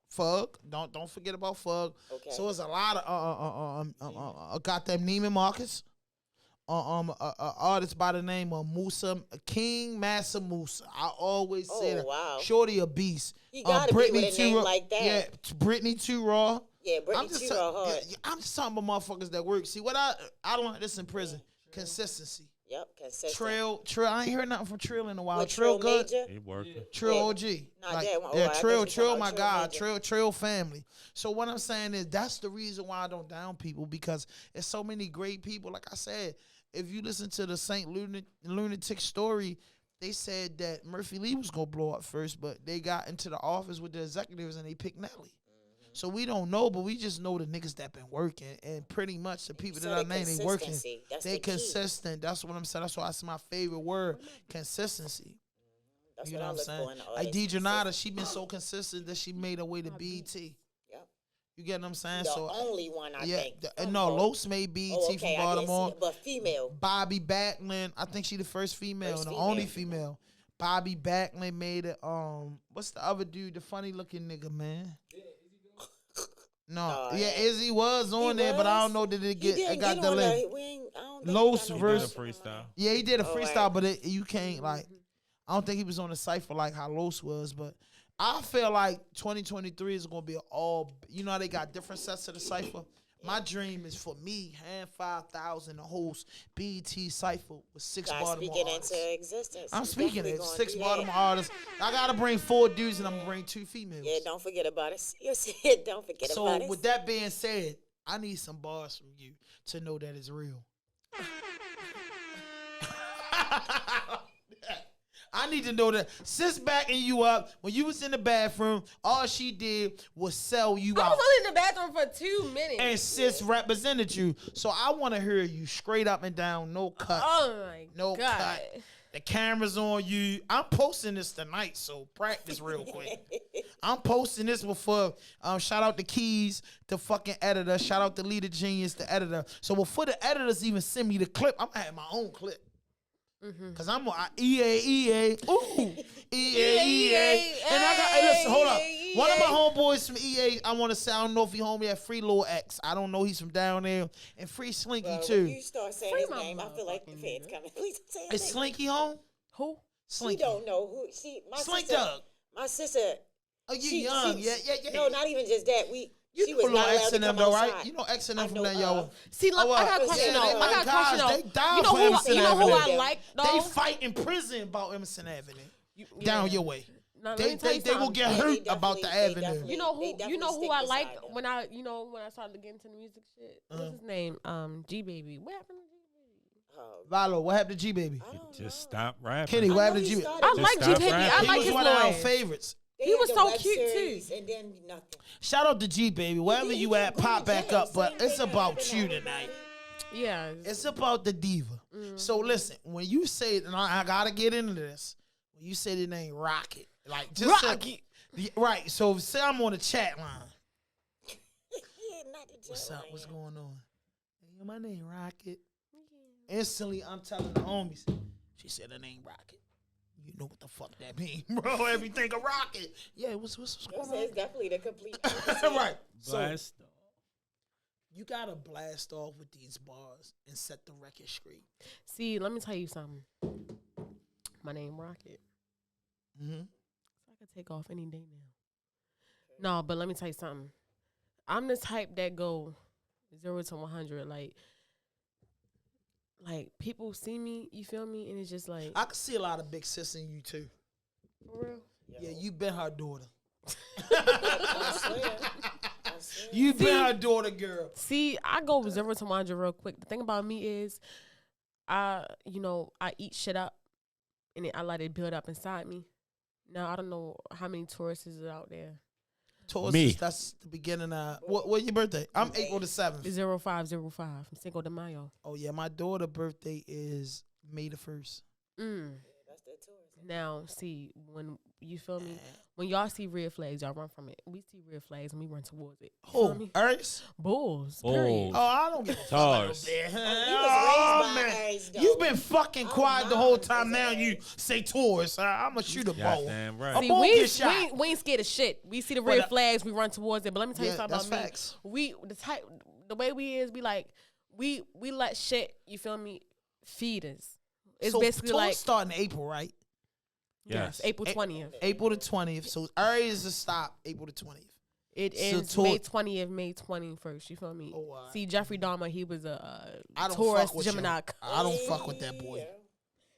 B: Fug. Don't forget about Fug.
D: Okay.
B: So it's a lot of got them Neiman Marcus. Artist by the name of Musa King Massa Musa. I always say
D: Oh,
B: that.
D: wow.
B: Shorty a beast.
D: He gotta be with a name
B: Raw-
D: like that.
B: Yeah, Brittany Too Raw.
D: Yeah, Brittany Too Raw hard.
B: I'm just talking about motherfuckers that work. See, what I learned this in prison. Consistency.
D: Yep, consistent.
B: Trill. I ain't heard nothing from Trill in a while.
D: With
B: Trill good.
D: Major.
F: He working.
B: Trill
D: Yeah.
B: OG.
D: Nah,
B: Like,
D: that one- oh,
B: yeah,
D: I guess
B: Trill,
D: we talking about
B: my
D: Trill
B: guy.
D: Major.
B: Trill family. So what I'm saying is that's the reason why I don't down people, because it's so many great people. Like I said, if you listen to the Saint Lunatic story, they said that Murphy Lee was gonna blow up first, but they got into the office with the executives and they picked Nelly. So we don't know, but we just know the niggas that been working, and pretty much the people
D: So
B: that I
D: the
B: named, they working.
D: consistency, that's
B: They
D: the key.
B: consistent. That's what I'm saying. That's why it's my favorite word, consistency.
D: That's
B: You
D: what
B: know
D: I
B: what I'm
D: look
B: saying?
D: for in the
B: Like
D: artist.
B: Deidre Nada, she been so consistent that she made her way to BET.
D: Yep.
B: You get what I'm saying?
D: The
B: So
D: only one I
B: yeah,
D: think.
B: no, Los made BET
D: Oh, okay,
B: from
D: I guess,
B: Baltimore.
D: but female.
B: Bobby Backlund, I think she the first female,
D: First
B: and the
D: female.
B: only female. Bobby Backlund made it. What's the other dude? The funny looking nigga, man. No, yeah, Izzy was on there, but I don't know did it
D: He
B: get.
D: didn't
B: It got
D: get on
B: delayed.
D: the, we ain't, I don't think
B: Los
D: he got no
B: versus-
F: He did a freestyle.
B: Yeah, he did a
D: Oh,
B: freestyle,
D: right.
B: but you can't like. I don't think he was on the cipher like how Los was, but I feel like 2023 is gonna be an all. You know how they got different sets of the cipher. My dream is for me, hand 5,000 to host BET cipher with 6
D: God
B: Baltimore
D: speaking
B: artists.
D: into existence.
B: I'm
D: We
B: speaking
D: definitely
B: it.
D: gonna
B: 6
D: do that.
B: Baltimore artists. I gotta bring 4 dudes and I'm gonna bring 2 females.
D: Yeah, don't forget about it. You said don't forget
B: So
D: about it.
B: with that being said, I need some bars from you to know that it's real. I need to know that sis backing you up when you was in the bathroom, all she did was sell you
E: I
B: out.
E: was only in the bathroom for 2 minutes.
B: And sis represented you. So I want to hear you straight up and down, no cut.
E: Oh my
B: No
E: God.
B: cut. The camera's on you. I'm posting this tonight, so practice real quick. I'm posting this before. Shout out to Keys, the fucking editor. Shout out to Leader Genius, the editor. So before the editors even send me the clip, I'm gonna have my own clip. Cause I'm EA, ooh, EA. And I got, hey, listen, hold up. One of my homeboys from EA, I want to say, I don't know if he homie at Free Lil X. I don't know, he's from down there. And Free Slinky
D: Well,
B: too.
D: when you start saying his name, I feel like the feds coming. Please don't say his
B: Is
D: name.
B: Slinky home?
E: Who?
B: Slinky.
D: She don't know who. My
B: Slink
D: sister.
B: Dog.
D: My sister.
B: Oh, you young. Yeah.
D: No, not even just that. She
B: You
D: was
B: know
D: not
B: little
D: allowed
B: X
D: to
B: and them
D: come
B: though,
D: outside.
B: right? You know X and
D: I
B: them from
D: know,
B: that, yo.
E: See, look, I got a question though. I got a question though.
B: They died
E: You know
B: for
E: who?
B: Emerson
E: You know who
B: Avenue.
E: I like though.
B: They fight in prison about Emerson Avenue.
E: Yeah.
B: Down your way.
E: Now, let
B: They
E: me tell you
B: will
E: something.
B: get
D: Yeah,
B: hurt
D: they
B: about the
D: definitely- they
B: avenue.
D: definitely-
E: You know
D: they
E: who?
D: definitely
E: You know who
D: stick
E: I
D: beside
E: like
D: them.
E: when I started to get into the music shit. What's his name? G Baby. What happened to G Baby?
B: Valo, what happened to G Baby?
F: Just stop rapping.
B: Kenny, what
D: I know
B: happened to
D: he
B: G Baby?
D: started
E: I
D: with-
E: like
F: Just
E: G
F: stop
E: Baby. I
F: rapping.
B: He
E: like
B: was
E: his
B: one of our
E: voice.
B: favorites.
D: They
E: He
D: had
E: was
D: the
E: so
D: web
E: cute, too.
D: series, and then nothing.
B: Shout out to G Baby, wherever
D: He
B: you
D: did
B: at,
D: good
B: pop back
D: jazz,
B: up. But
D: same
B: it's
D: thing
B: about
D: happened
B: you
D: to
B: tonight.
E: Yeah.
B: It's about the diva. So listen, when you say, and I gotta get into this, when you say the name Rocket, like just say-
E: Rocket.
B: right? So say I'm on the chat line.
D: Yeah, not the
B: What's
D: joke,
B: up? What's
D: man.
B: going on? Hey, my name Rocket. Instantly, I'm telling the homies. She said her name Rocket. You know what the fuck that mean, bro? Everything a rocket. Yeah, what's
D: They
B: going
D: say
B: on?
D: it's definitely the complete.
B: Right. So
F: Blast.
B: you gotta blast off with these bars and set the record straight.
E: See, let me tell you something. My name Rocket.
B: Mm-hmm.
E: I could take off any day now. No, but let me tell you something. I'm the type that go 0 to 100. Like people see me, you feel me, and it's just like
B: I can see a lot of big sis in you too.
E: for real.
B: Yeah, you been her daughter.
D: I swear.
B: You been her daughter, girl.
E: See, I go 0 to 100 real quick. The thing about me is, I eat shit up, and I let it build up inside me. Now I don't know how many tourists is out there.
B: Taurus,
F: Me.
B: that's the beginning of what your birthday? I'm April the 7th.
E: 0505. I'm Cinco de Mayo.
B: Oh yeah, my daughter's birthday is May the 1st.
D: That's the tourist.
E: Now, see, when you feel me, when y'all see red flags, y'all run from it. We see red flags and we run towards it. You feel
B: Who?
E: me?
B: Earth?
E: Bulls.
F: Bulls.
E: Period.
B: Oh, I don't give a fuck.
F: Taurus.
B: Oh,
D: by
B: man.
D: Aries, though.
B: You've been fucking quiet the whole
D: mine
B: time.
D: is
B: Now
D: Aries.
B: you say Taurus. I'm going to shoot a bow.
F: Goddamn
B: A
F: right.
E: See,
B: bull
E: we
B: get
E: ain't,
B: shot.
E: we, ain't, we ain't scared of shit. We see the
B: Well,
E: red flags, we run towards it. But let me tell you
B: Yeah,
E: something
B: that's
E: about
B: facts.
E: me. The way we is, we let shit, you feel me, feed us. It's
B: So
E: basically
B: Taurus
E: like
B: starting in April, right?
E: yes,
F: Yes.
E: April 20th.
B: April the 20th. So Aries is a stop April the 20th.
E: It
B: So
E: ends May 20th, May 21st. You feel me?
B: Oh, all right.
E: See, Jeffrey Dahmer, he was a
B: I don't
E: Taurus
B: fuck with
E: Gemini.
B: you. I don't fuck with that boy.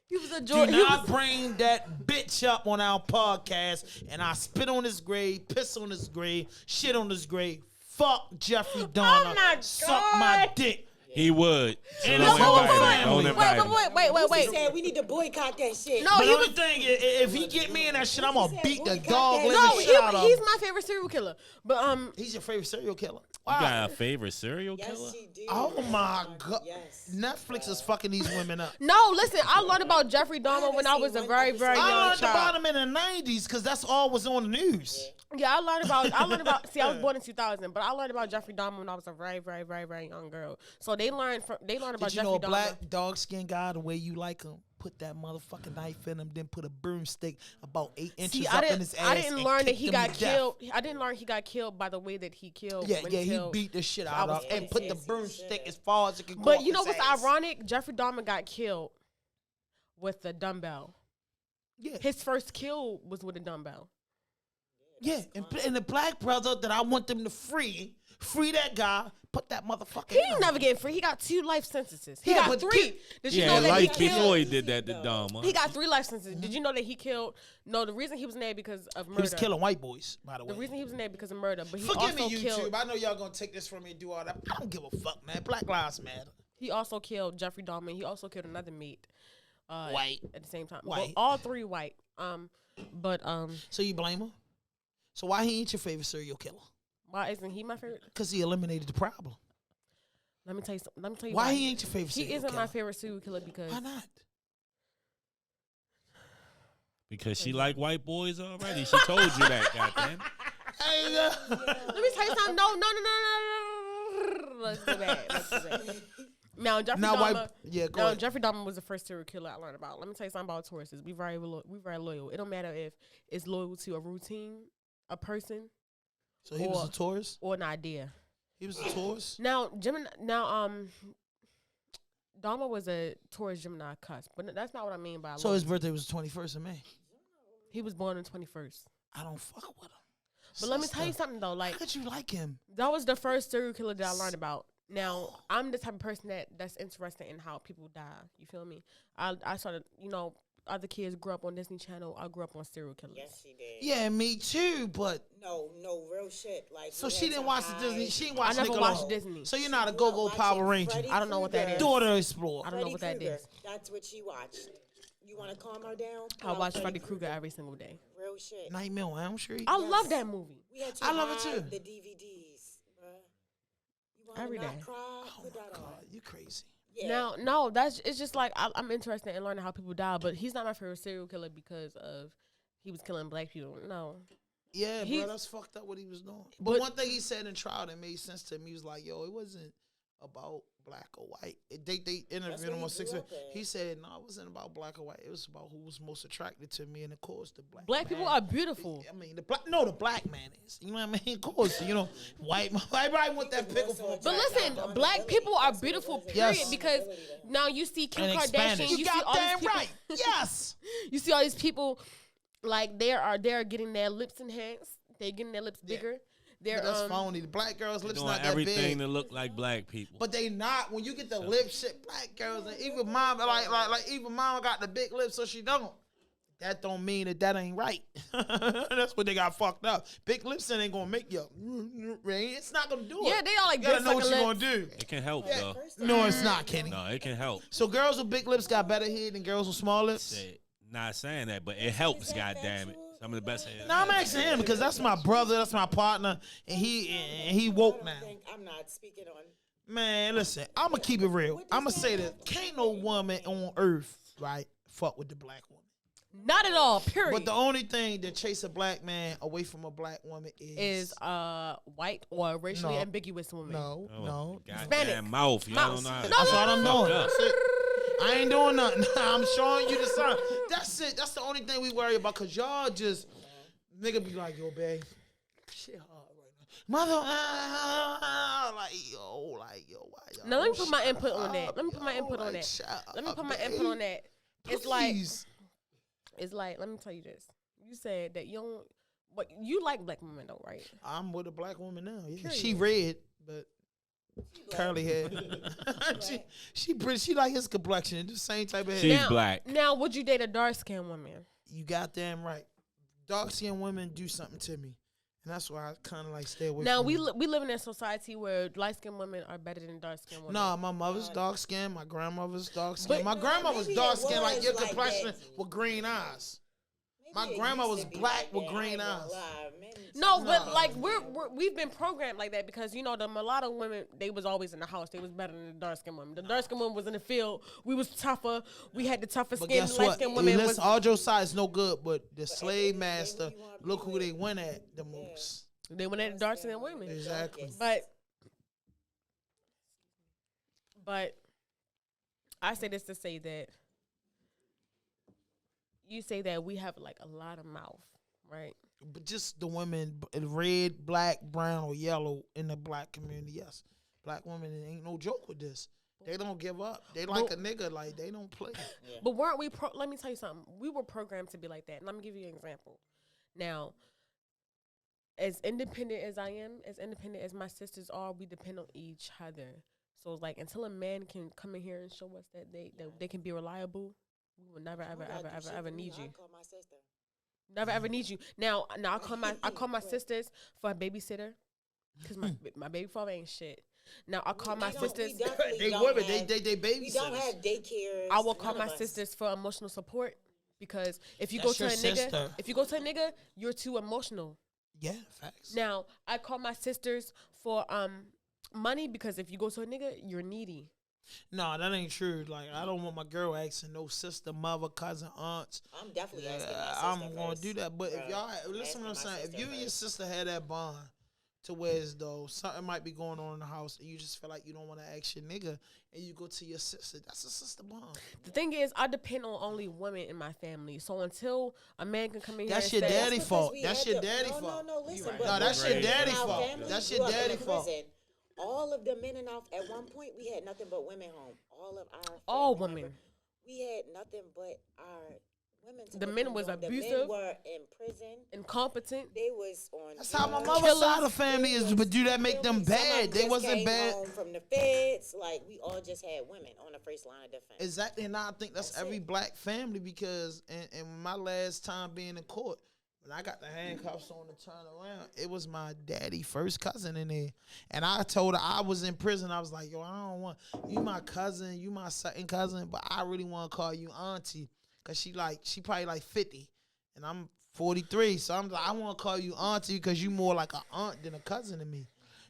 E: He was a
B: Do
E: George.
B: not bring that bitch up on our podcast and I spit on his grave, piss on his grave, shit on his grave. Fuck Jeffrey Dahmer.
E: my
B: Suck my
E: God.
B: dick.
F: He would. So
B: And
F: don't
B: his whole
F: invite him.
B: family.
F: Don't invite him.
D: He said we need to boycott that shit.
E: No,
B: But
E: he
B: the
E: was.
B: only thing, if he get me in that shit, I'm gonna beat the
D: boycott
B: dog
D: that
B: living
E: No,
B: shit out of
E: he's
B: him.
E: my favorite serial killer. But
B: He's your favorite serial killer.
F: You
B: Wow.
F: got a favorite serial killer?
D: Yes, she did.
B: Oh my god.
D: Yes.
B: Netflix is fucking these women up.
E: no, listen, I learned about Jeffrey Dahmer when I was a
D: seen
E: very,
D: one
E: very
D: episode.
E: young
B: I learned about
E: child.
B: him in the 90s because that's all was on the news.
E: Yeah, I learned about. See, I was born in 2000, but I learned about Jeffrey Dahmer when I was a very, very, very, very young girl. So they learned about
B: Did you
E: Jeffrey
B: know a
E: Dahmer.
B: black dog skin guy, the way you like him, put that motherfucking knife in him, then put a broomstick about 8 inches
E: See,
B: up in his ass.
E: I didn't
B: and
E: learn that
B: kicked
E: he
B: him
E: got
B: to death.
E: killed. I didn't learn he got killed by the way that he killed.
B: Yeah,
E: when
B: yeah, he
E: killed.
B: beat the shit
E: I
B: out
E: was
B: of him and put the broomstick as far as it could go.
E: But
B: up
E: you know
B: his
E: what's
B: ass.
E: ironic? Jeffrey Dahmer got killed with a dumbbell.
B: Yeah,
E: His first kill was with a dumbbell.
B: yeah, and the black brother that I want them to free that guy, put that motherfucker.
E: He
B: in.
E: ain't never getting free. He got 2 life sentences. He
B: Yeah,
E: got
B: but
E: 3. Did you
F: Yeah,
E: know that
F: life
E: he
F: before
E: killed?
F: he did that to Dahmer.
E: He got 3 life sentences. Did you know that he killed? No, the reason he was in there because of
B: He
E: murder.
B: was killing white boys, by the way.
E: The reason he was in there because of murder, but he
B: Forgive me,
E: also
B: YouTube.
E: killed.
B: I know y'all gonna take this from me and do all that. I don't give a fuck, man. Black lives matter.
E: He also killed Jeffrey Dahmer. He also killed another mate.
B: White.
E: At the same time.
B: White.
E: Well, all 3 white. But
B: So you blame him? So why he ain't your favorite serial killer?
E: why isn't he my favorite?
B: Because he eliminated the problem.
E: Let me tell you something. Let me tell you
B: Why he ain't your favorite
E: He
B: serial
E: isn't
B: killer?
E: my favorite serial killer because
B: Why not?
F: Because she like white boys already. She told you that, goddamn.
B: Hey,
E: let me tell you something. No. Let's go back. Now Jeffrey
B: Not
E: Dahmer.
B: white. Yeah, go
E: Now
B: ahead.
E: Jeffrey Dahmer was the first serial killer I learned about. Let me tell you something about Tauruses. We very loyal. It don't matter if it's loyal to a routine, a person,
B: So he was a Taurus.
E: or an idea.
B: He was a Taurus.
E: Now Dahmer was a Taurus Gemini cusp, but that's not what I mean by.
B: So his birthday was the 21st of May.
E: He was born on 21st.
B: I don't fuck with him.
E: But let me tell you something though. Like
B: How could you like him?
E: that was the first serial killer that I learned about. Now I'm the type of person that's interested in how people die. You feel me? I started, other kids grew up on Disney Channel. I grew up on serial killers.
D: Yes, she did.
B: Yeah, me too. But
D: No, real shit. Like,
B: so
D: we
B: she
D: had
B: didn't
D: to
B: watch the
D: hide.
B: Disney. She didn't
E: I
B: watch
E: never
B: Nickelodeon.
E: watched Disney.
B: So you're not a
D: You
B: go-go
D: watching
B: Power Ranger.
D: Freddy
E: I don't know what that
D: Krueger.
E: is.
B: Daughter Explorer.
E: I don't know what that
D: Krueger.
E: is.
D: That's what she watched. You want to calm her down?
E: I watch Freddy Krueger every single day.
D: Real shit.
B: Nightmare on Elm Street.
E: I love that movie.
D: We had to
B: I love it
D: hide
B: too.
D: the DVDs, bruh. You want
E: Every
D: to not
E: day.
D: cry?
B: Oh
D: Put
B: my
D: that on.
B: God, you crazy.
D: Yeah.
E: Now, no, it's just like I'm interested in learning how people die, but he's not my favorite serial killer because of he was killing black people. No,
B: Yeah,
E: He's-
B: bro, that's fucked up what he was doing. But one thing he said in trial that made sense to me, he was like, yo, it wasn't about black or white. They interviewed
D: what
B: him
D: he
B: on 6.
D: grew up at.
B: He said, no, it wasn't about black or white. It was about who was most attracted to me, and of course, the black
E: people
B: man.
E: are beautiful.
B: I mean, the black man is. You know what I mean? Of course, white. Everybody want that pickle for.
E: But listen, black people are beautiful, period.
B: Yes.
E: Because now you see Kim
B: And
E: Kardashian,
B: Spanish.
E: you
B: You
E: see all
B: got
E: these
B: damn
E: people,
B: right. Yes.
E: you see all these people like they're getting their lips enhanced. They're getting their lips bigger. They're
B: That's phony. The black girls' lips
F: Doing
B: not that
F: everything
B: big.
F: to look like black people.
B: But they not. When you get the lip shit, black girls, and even mom, like even mom got the big lips, so she don't. That don't mean that ain't right. That's what they got fucked up. Big lips ain't gonna make you. It's not gonna do it.
E: Yeah, they all like
B: You gotta
E: big
B: know what
E: fucking
B: you
E: lips.
B: gonna do.
F: It can help though.
B: No, it's not, Kenny.
F: No, it can help.
B: So girls with big lips got better head than girls with small lips.
F: Shit, not saying that, but it helps. Goddamn it, some of the best.
B: No, I'm asking him because that's my brother, that's my partner, and he woke now.
D: I'm not speaking on.
B: Man, listen, I'm gonna keep it real. I'm gonna say this: can't no woman on earth, right, fuck with the black woman.
E: Not at all, period.
B: But the only thing that chase a black man away from a black woman
E: is white or racially
B: No.
E: ambiguous woman.
B: no.
F: Goddamn
E: Hispanic.
F: mouth. You
E: Mouse.
F: don't know. How to-
B: That's all I'm doing.
F: up.
B: That's it. I ain't doing nothing. I'm showing you the sign. That's it. That's the only thing we worry about. Cause y'all just nigga be like, yo, babe, shit hard right now. Mother, why y'all?
E: Now let me put my
B: shut
E: input on that.
B: up,
E: Let me put my
B: yo,
E: input on
B: like,
E: that.
B: shut
E: Let me
B: up,
E: put my
B: babe.
E: input on that.
B: Please.
E: It's like, let me tell you this. You said that you don't, but you like black women though, right?
B: I'm with a black woman now. Yeah.
E: Period.
B: She red, but curly hair. she pretty. She like his complexion. The same type of hair.
F: She's black.
E: Now, would you date a dark skinned woman?
B: You got damn right. Dark skinned women do something to me, and that's why I kind of like stay away.
E: Now
B: from
E: we
B: them.
E: we live in a society where light skinned women are better than dark skinned women.
B: Nah, my mother's dark skinned. My grandmother's dark skinned. My
D: Nah,
B: grandma was
D: maybe
B: dark
D: it
B: skinned, like
D: was
B: your
D: like
B: complexion
D: that.
B: with green eyes. My
D: Maybe it
B: grandma
D: used
B: was
D: to be
B: black
D: like
B: with
D: that,
B: green
D: I ain't gonna
B: eyes.
D: lie. Men
E: No, but
B: Nah.
E: like we've been programmed like that because the mulatto women, they was always in the house. They was better than the dark skinned women. The dark skinned women was in the field. We was tougher. We had the tougher
B: But
E: skin.
B: guess
E: Light
B: what?
E: skinned
B: Hey,
E: women
B: listen,
E: was.
B: all Joe sides no good, but the slave
D: who
B: master,
D: you wanna be
B: look who
D: with.
B: they went at the most.
E: They went at the dark skinned women.
B: Exactly.
E: But I say this to say that you say that we have like a lot of mouth, right?
B: But just the women, red, black, brown, or yellow in the black community, yes. Black women, it ain't no joke with this. They don't give up. They like a nigga, like they don't play.
E: But weren't we? Let me tell you something. We were programmed to be like that. And let me give you an example. Now, as independent as I am, as independent as my sisters are, we depend on each other. So it's like until a man can come in here and show us that they can be reliable, we will never ever need you.
D: Call my sister.
E: Never ever need you. Now I call my sisters for a babysitter because my baby father ain't shit. Now I call my sisters.
B: They women, they babysitters.
D: We don't have daycares.
E: I will call
D: none of
E: my
D: us.
E: sisters for emotional support because if you
B: That's
E: go to
B: your
E: a
B: sister.
E: nigga, you're too emotional.
B: Yeah, facts.
E: Now I call my sisters for money because if you go to a nigga, you're needy.
B: No, that ain't true. Like, I don't want my girl asking no sister, mother, cousin, aunts.
D: I'm definitely asking my
B: Yeah,
D: sister
B: I'm gonna
D: first.
B: do that. But if
D: Bro,
B: y'all
D: I'm
B: listen, what I'm
D: asking my
B: saying, if
D: sister
B: you and your
D: first.
B: sister had that bond to where as though something might be going on in the house and you just feel like you don't want to ask your nigga and you go to your sister. That's a sister bond.
E: The thing is, I depend on only women in my family. So until a man can come in
B: That's
E: here
B: your
E: and say,
B: daddy fault. That's your daddy
D: No,
B: fault.
D: listen.
F: right.
D: But
B: No, that's
D: when
B: your
D: we
B: daddy
D: in our
B: fault.
D: family
B: That's
D: grew
B: your
D: up in
B: daddy
D: the
B: fault.
D: prison, all of the men in our, at one point, we had nothing but women home. All of our
E: all
D: family
E: women.
D: members, we had nothing but our women. To
E: The men
D: depend
E: was
D: on.
E: abusive.
D: The men were in prison.
E: Incompetent.
D: They was on.
B: That's how my
D: drugs.
B: mother's side of the family is, but do that make them
D: Some of
B: bad? They
D: just
B: wasn't
D: came
B: bad.
D: home from the feds. Like, we all just had women on the first line of defense.
B: Exactly, and I think that's every black family because in my last time being in court, when I got the handcuffs on to turn around, it was my daddy first cousin in there. And I told her I was in prison. I was like, yo, I don't want, you my cousin, you my second cousin, but I really want to call you auntie. Cause she probably like 50 and I'm 43. So I'm like, I want to call you auntie because you more like an aunt than a cousin to me.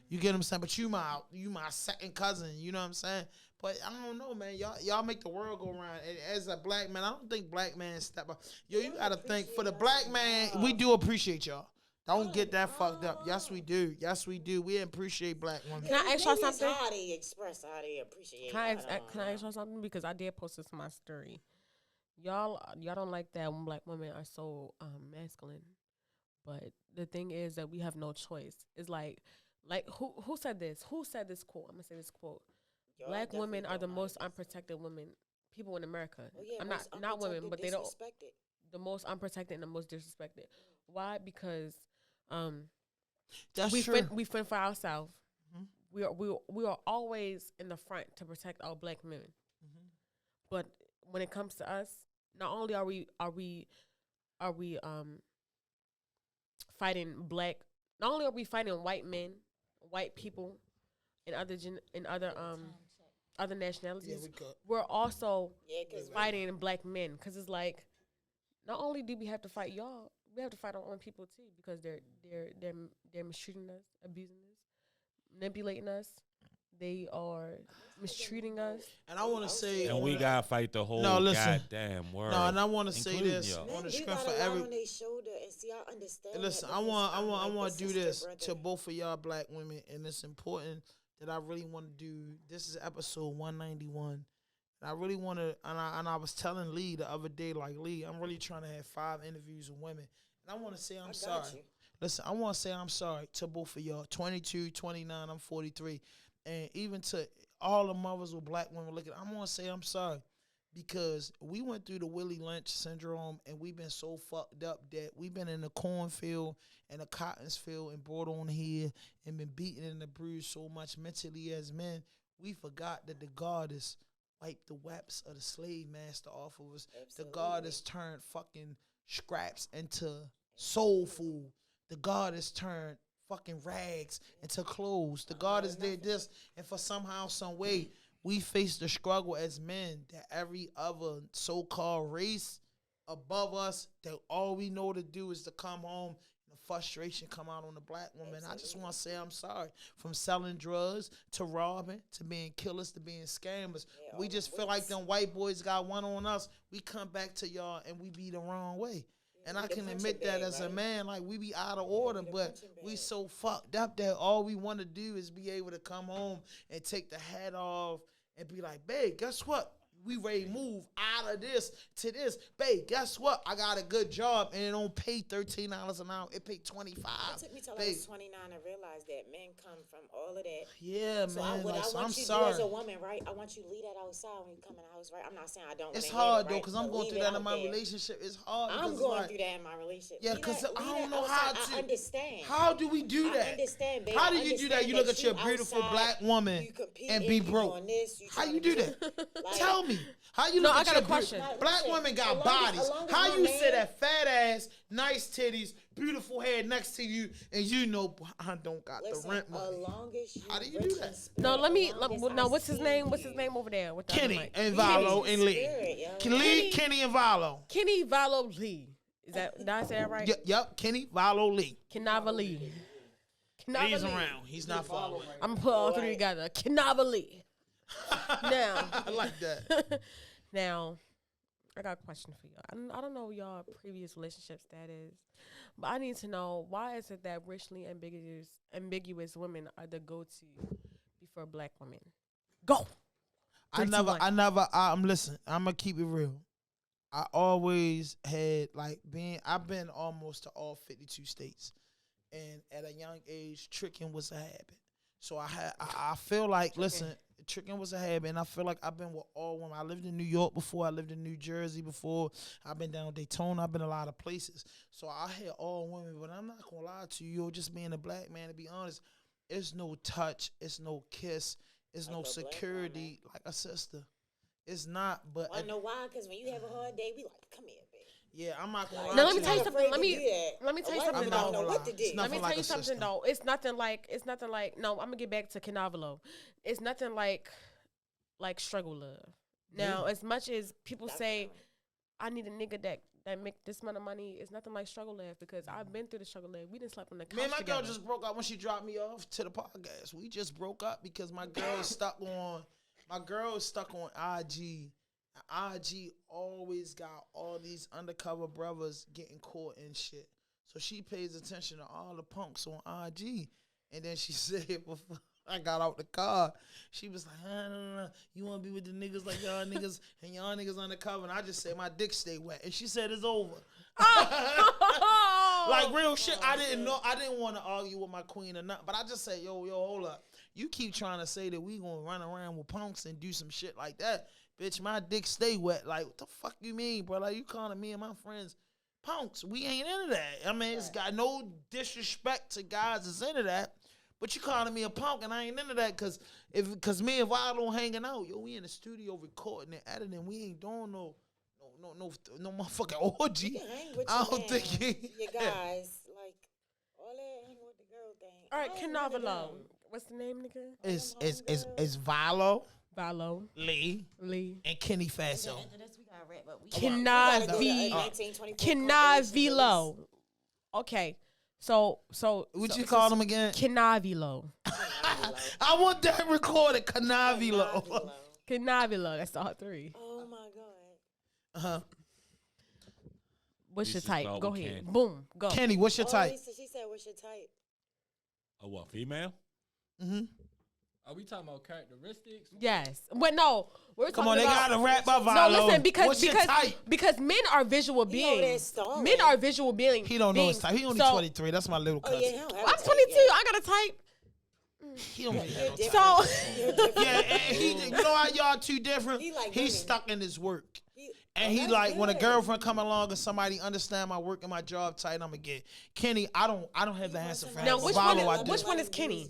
B: You get what I'm saying? But you my second cousin, you know what I'm saying? But I don't know, man. Y'all make the world go round. And as a black man, I don't think black men step up. Yo, you gotta think for the black man, we do appreciate y'all. Don't get that fucked up. Yes, we do. Yes, we do. We appreciate black women.
E: Can I ask y'all something?
D: How they express, how they appreciate.
E: Can I ask y'all something? Because I did post this in my story. Y'all don't like that when black women are so masculine. But the thing is that we have no choice. It's like who said this? Who said this quote? I'm gonna say this quote. Black women are the most unprotected people in America.
D: Oh, yeah,
E: I'm not women, but they don't.
D: disrespected.
E: The most unprotected and the most disrespected. Why? Because
B: That's
E: we
B: true.
E: we fend for ourselves. We are always in the front to protect our black men. But when it comes to us, not only are we fighting black, not only are we fighting white men, white people, and other nationalities, we're also fighting black men. Because it's like, not only do we have to fight y'all, we have to fight our own people too, because they're mistreating us, abusing us, manipulating us. They are mistreating us.
B: And I want to say,
F: and we gotta fight the whole goddamn world.
B: No, and I want to say
F: including
B: this
F: y'all.
B: on the
D: You
B: screen
D: got
B: for
D: a lot
B: every.
D: on their shoulder, and see, I understand.
B: Listen,
D: that,
B: I
D: because I'm like
B: want
D: the
B: to do
D: sister,
B: this
D: brother.
B: to both of y'all black women, and it's important that I really want to do. This is episode 191, and I really want to. And I was telling Lee the other day, like, Lee, I'm really trying to have 5 interviews with women, and I want to say I'm sorry.
D: You.
B: Listen, I want to say I'm sorry to both of y'all. 22, 29, I'm 43, and even to all the mothers with black women looking, I want to say I'm sorry. Because we went through the Willie Lynch syndrome and we've been so fucked up that we've been in the cornfield and the cottons field and brought on here and been beaten and bruised so much mentally as men, we forgot that the goddess wiped the waps of the slave master off of us.
D: Absolutely.
B: The goddess turned fucking scraps into soul food. The goddess turned fucking rags into clothes. The goddess did this, and for somehow, some way, we face the struggle as men that every other so-called race above us, that all we know to do is to come home and the frustration come out on the black woman. Absolutely. I just want to say I'm sorry. From selling drugs to robbing to being killers to being scammers. Yeah, we just feel like them white boys got one on us. We come back to y'all and we be the wrong way. And I can admit that as a man, like, we be out of order, but we so fucked up that all we want to do is be able to come home and take the hat off and be like, babe, guess what? We ready to move out of this to this. Babe, guess what? I got a good job and it don't pay $13 an hour. It pay $25.
D: It took me till I was 29 to realize that men come from all of that.
B: Yeah,
D: so
B: man.
D: What I want
B: I'm
D: you to
B: sorry.
D: do as a woman, right? I want you to leave that outside when you come in the house, right? I'm not saying I don't.
B: It's hard though, because I'm going through that in my relationship. It's hard.
D: I'm going through that in my relationship.
B: Yeah, because I don't know how to.
D: I understand.
B: How do we do that?
D: I understand, babe.
B: How do you do that? You look at your beautiful black woman and be broke. How you do that? Tell me. How you look
E: I
B: at
E: got
B: your
E: a question.
B: Black women got bodies. How you sit that fat ass, nice titties, beautiful hair next to you, and you know I don't got the rent money? How do you do that?
E: No, what's his name? What's his name over there? With the
B: Kenny and Valo and Lee. Kenny and Valo.
E: Kenny Valo Lee. Did I say that right?
B: Yep. Kenny Valo Lee.
E: Kenava Lee.
B: He's around. He's not far away.
E: I'm gonna put all 3 together. Kenava Lee. Now
B: I like that.
E: Now, I got a question for y'all. I don't know y'all previous relationship status, but I need to know, why is it that racially ambiguous women are the go-to before black women? Go.
B: Listen, I'm gonna keep it real. I always had I've been almost to all 52 states, and at a young age, tricking was a habit. So I feel like, listen, tricking was a habit, and I feel like I've been with all women. I lived in New York before. I lived in New Jersey before. I've been down Daytona. I've been a lot of places. So I had all women, but I'm not gonna lie to you. Just being a black man, to be honest, it's no touch, it's no kiss, it's no security like a sister. It's not. But
D: I know why, because when you have a hard day, we like, come here, baby.
B: Yeah, I'm not gonna lie.
E: Now let me
B: to
E: tell you
B: you.
E: something. Let me tell you something.
B: I'm not gonna lie.
D: What to do.
B: It's
E: Let me
B: nothing
E: tell
B: like
E: you
B: a
E: something
B: sister.
E: though. It's nothing like. No, I'm gonna get back to Canavalo. It's nothing like struggle love. Now, as much as people say, I need a nigga that make this amount of money, it's nothing like struggle love, because I've been through the struggle love. We didn't sleep on the couch
B: Me and my
E: together.
B: girl just broke up when she dropped me off to the podcast. We just broke up because my girl is stuck on IG. IG always got all these undercover brothers getting caught and shit. So she pays attention to all the punks on IG. And then she said, before I got out the car, she was like, no. You want to be with the niggas like y'all niggas, and y'all niggas undercover. And I just said, my dick stay wet. And she said, it's over. Like real shit. I didn't want to argue with my queen or nothing. But I just said, yo, hold up. You keep trying to say that we gonna run around with punks and do some shit like that. Bitch, my dick stay wet. Like, what the fuck you mean, bro? Like, you calling me and my friends punks. We ain't into that. I mean, it's got no disrespect to guys that's into that. But you calling me a punk and I ain't into that because me and Vilo hanging out. Yo, we in the studio recording and editing. We ain't doing no motherfucking orgy.
D: You can hang with
B: I
D: your
B: don't
D: man,
B: think you...
D: your guys, like, all that hang with the girl thing.
E: All right,
D: I ain't really
E: Canavalo.
D: down.
E: What's the name, nigga?
B: It's Vilo,
E: Valo.
B: Lee, and Kenny Faso.
D: After this, we gotta wrap up. We gotta go to, 1924
E: Canavilo. Okay. So
B: What you call him again?
E: Canavilo.
B: I want that recorded. Canavilo.
E: Canavilo. That's all three.
D: Oh my god.
B: Uh-huh.
E: What's your
F: This is
E: type?
F: called
E: Go
F: with
E: ahead.
F: Ken.
E: Boom. Go.
B: Kenny, what's your type?
D: She said, what's your type?
F: A what, female?
B: Mm-hmm.
C: Are we talking about characteristics?
E: Yes. But no. We're
B: Come
E: talking
B: on, they
E: about,
B: gotta rap about
E: No,
B: Vilo.
E: listen,
B: What's your type?
E: because men are visual
D: He know that
E: beings.
D: story.
E: Men are visual beings.
B: He don't know his type. He only
E: So-
B: 23. That's my little
D: Oh
B: cousin.
D: yeah, he don't have
E: I'm
D: a type
E: 22.
D: yet.
E: I got a type.
B: He don't really have no type.
E: So
B: Yeah, and you know how y'all two different?
D: He like
B: He's
D: women.
B: stuck in his work.
D: He-
B: And
D: oh,
B: he
D: that's
B: like, when a
D: good.
B: girlfriend come along and somebody understand my work and my job tight, I'ma get. Kenny, I don't have the answer for
E: Now,
B: that.
E: which
B: Vilo,
E: one
B: I
E: is-
B: do.
E: which one is Kenny?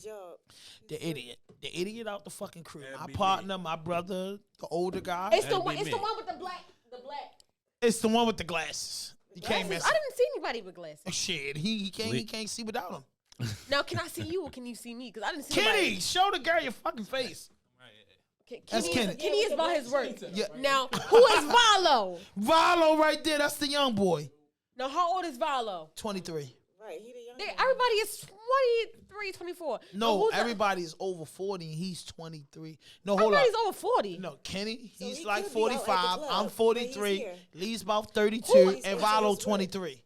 B: The idiot. The idiot out the fucking crew. My
F: Airbnb.
B: partner, my brother, the older guy.
E: it's the
F: That'd
E: one.
F: be
E: It's
F: me.
E: the one with the black.
B: It's the one with the glasses. You can't
E: Glasses?
B: mess
E: I
B: it.
E: didn't see anybody with glasses.
B: Shit, he can't see without them.
E: Now, can I see you or can you see me? Because I didn't see
B: Kenny,
E: anybody.
B: show the girl your fucking face. That's Kenny.
E: Kenny is about his work.
B: Yeah.
E: Now, who is Valo?
B: Vilo right there, that's the young boy.
E: Now, how old is Valo?
B: 23.
D: Right, he the young
E: Everybody is 23, 24.
B: No,
E: who's the-
B: everybody is over 40 and he's 23. No, hold up.
E: Everybody's over 40.
B: No, Kenny,
D: So
B: he's
D: he
B: like
D: could be out at the
B: 45.
D: club,
B: I'm
D: but
B: 43.
D: he's here.
B: Lee's about 32.
D: Who is
B: And
D: this?
B: Vilo
D: This
B: 23.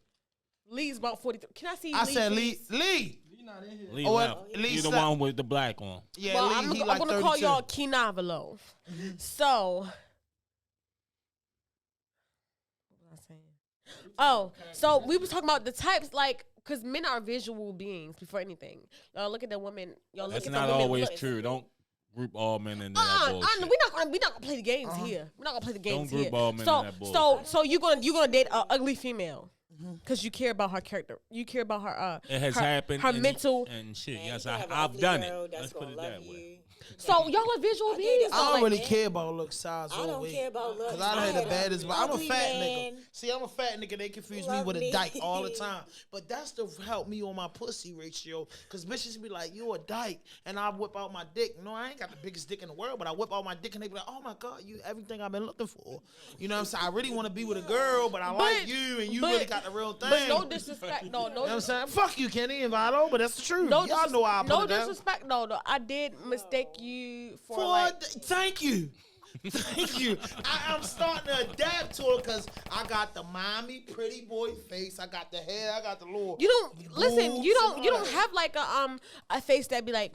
E: Lee's about 43. Can I see
B: I
E: Lee,
B: said
E: please?
B: Lee.
C: He not in here.
F: Lee
B: Oh,
F: left.
B: well, Lee
F: You the
B: slept.
F: one with the black on.
B: Yeah,
E: Well,
B: Lee,
E: I'm
B: he
E: going
B: like
E: to
B: 32.
E: call y'all Kinavalo. So, what was I saying? Oh, so we was talking about the types, like, because men are visual beings before anything. Y'all look at the women. Y'all look
F: That's
E: at
F: not
E: the women.
F: always
E: look.
F: true. Don't group all men in that
E: We're
F: bullshit.
E: not gonna play the games here. We're not gonna play the games
F: Don't group
E: here.
F: all men
E: so,
F: in that bullshit.
E: so you gonna date an ugly female because you care about her character. You care about her.
F: It has
E: her,
F: happened.
E: Her
F: and,
E: mental.
F: and shit.
D: Man,
F: Yes,
D: you can have an
F: I've
D: ugly
F: done
D: girl
F: it.
D: that's
F: Let's put
D: gonna
F: it
D: love
F: that
D: you.
F: way.
E: So y'all are visual beings.
B: I don't
E: like,
B: really care about look, size,
D: I
B: or
D: don't
B: weight.
D: care about looks.
B: Because I done had the baddest, but I'm a
D: Ugly
B: fat
D: man.
B: nigga. See, I'm a fat nigga. They confuse me
D: Love
B: with a
D: me.
B: dyke all the time. But that's to help me on my pussy ratio. Because bitches be like, you a dyke. And I whip out my dick. No, I ain't got the biggest dick in the world, but I whip out my dick and they be like, oh my God, you everything I've been looking for. You know what I'm saying? I really want to be with a girl, but I like you and you really got the real thing.
E: But no disrespect. No,
B: You know what I'm saying? Fuck you, Kenny and Vilo, but that's the truth.
E: No,
B: Y'all know I put
E: no
B: it down.
E: disrespect. No, I did mistake you for
B: For
E: like.
B: thank you. Thank you. I'm starting to adapt to it because I got the mommy pretty boy face. I got the hair. I got the little.
E: You don't listen. You
B: boobs and
E: don't
B: all that.
E: have like a face that be like.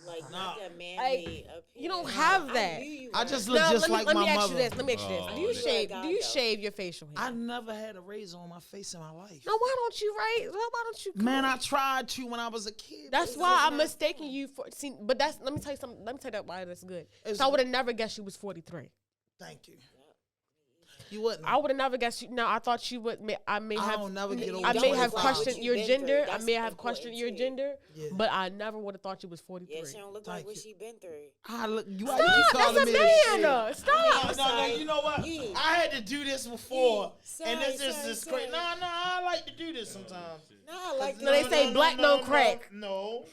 D: Like
B: Nah.
D: not that manly.
E: You don't have that.
B: I just look
E: Now,
B: just
E: let me,
B: like
E: let
B: my
E: me ask
B: mother.
E: you this. Let me ask you this. Do you
D: You
E: shave?
D: like
E: Do you
D: God, though.
E: shave your facial hair?
B: I never had a razor on my face in my life.
E: No, why don't you? Right? Why don't you?
B: Man, I tried to when I was a kid.
E: That's why I'm mistaking you for. See, but that's. Let me tell you something. Let me tell you why that's good.
B: It's-
E: So I would have never guessed you was 43.
B: Thank you. You wouldn't.
E: I would have never guessed you. Now I thought you would. I may
B: I
E: have.
B: don't never get over
E: I may have
B: 25.
E: questioned
D: What
E: your
D: you been
E: gender.
D: through,
E: I
D: that's
E: may have
D: important
E: questioned your
D: too.
E: gender.
B: Yeah.
E: But I never would have thought you was 43.
D: Yeah, she don't look like
B: Thank
D: what
B: you.
D: she been through.
B: I look. You
E: Stop,
B: you calling
E: that's a
B: me
E: man.
B: shit.
E: Stop.
B: No, you know what?
D: Yeah.
B: I had to do this before,
D: Yeah.
B: and this is
D: Sorry,
B: this great.
D: sorry.
B: No, I like to do this sometimes.
D: Nah, I like
E: No, they say black don't crack.
B: No.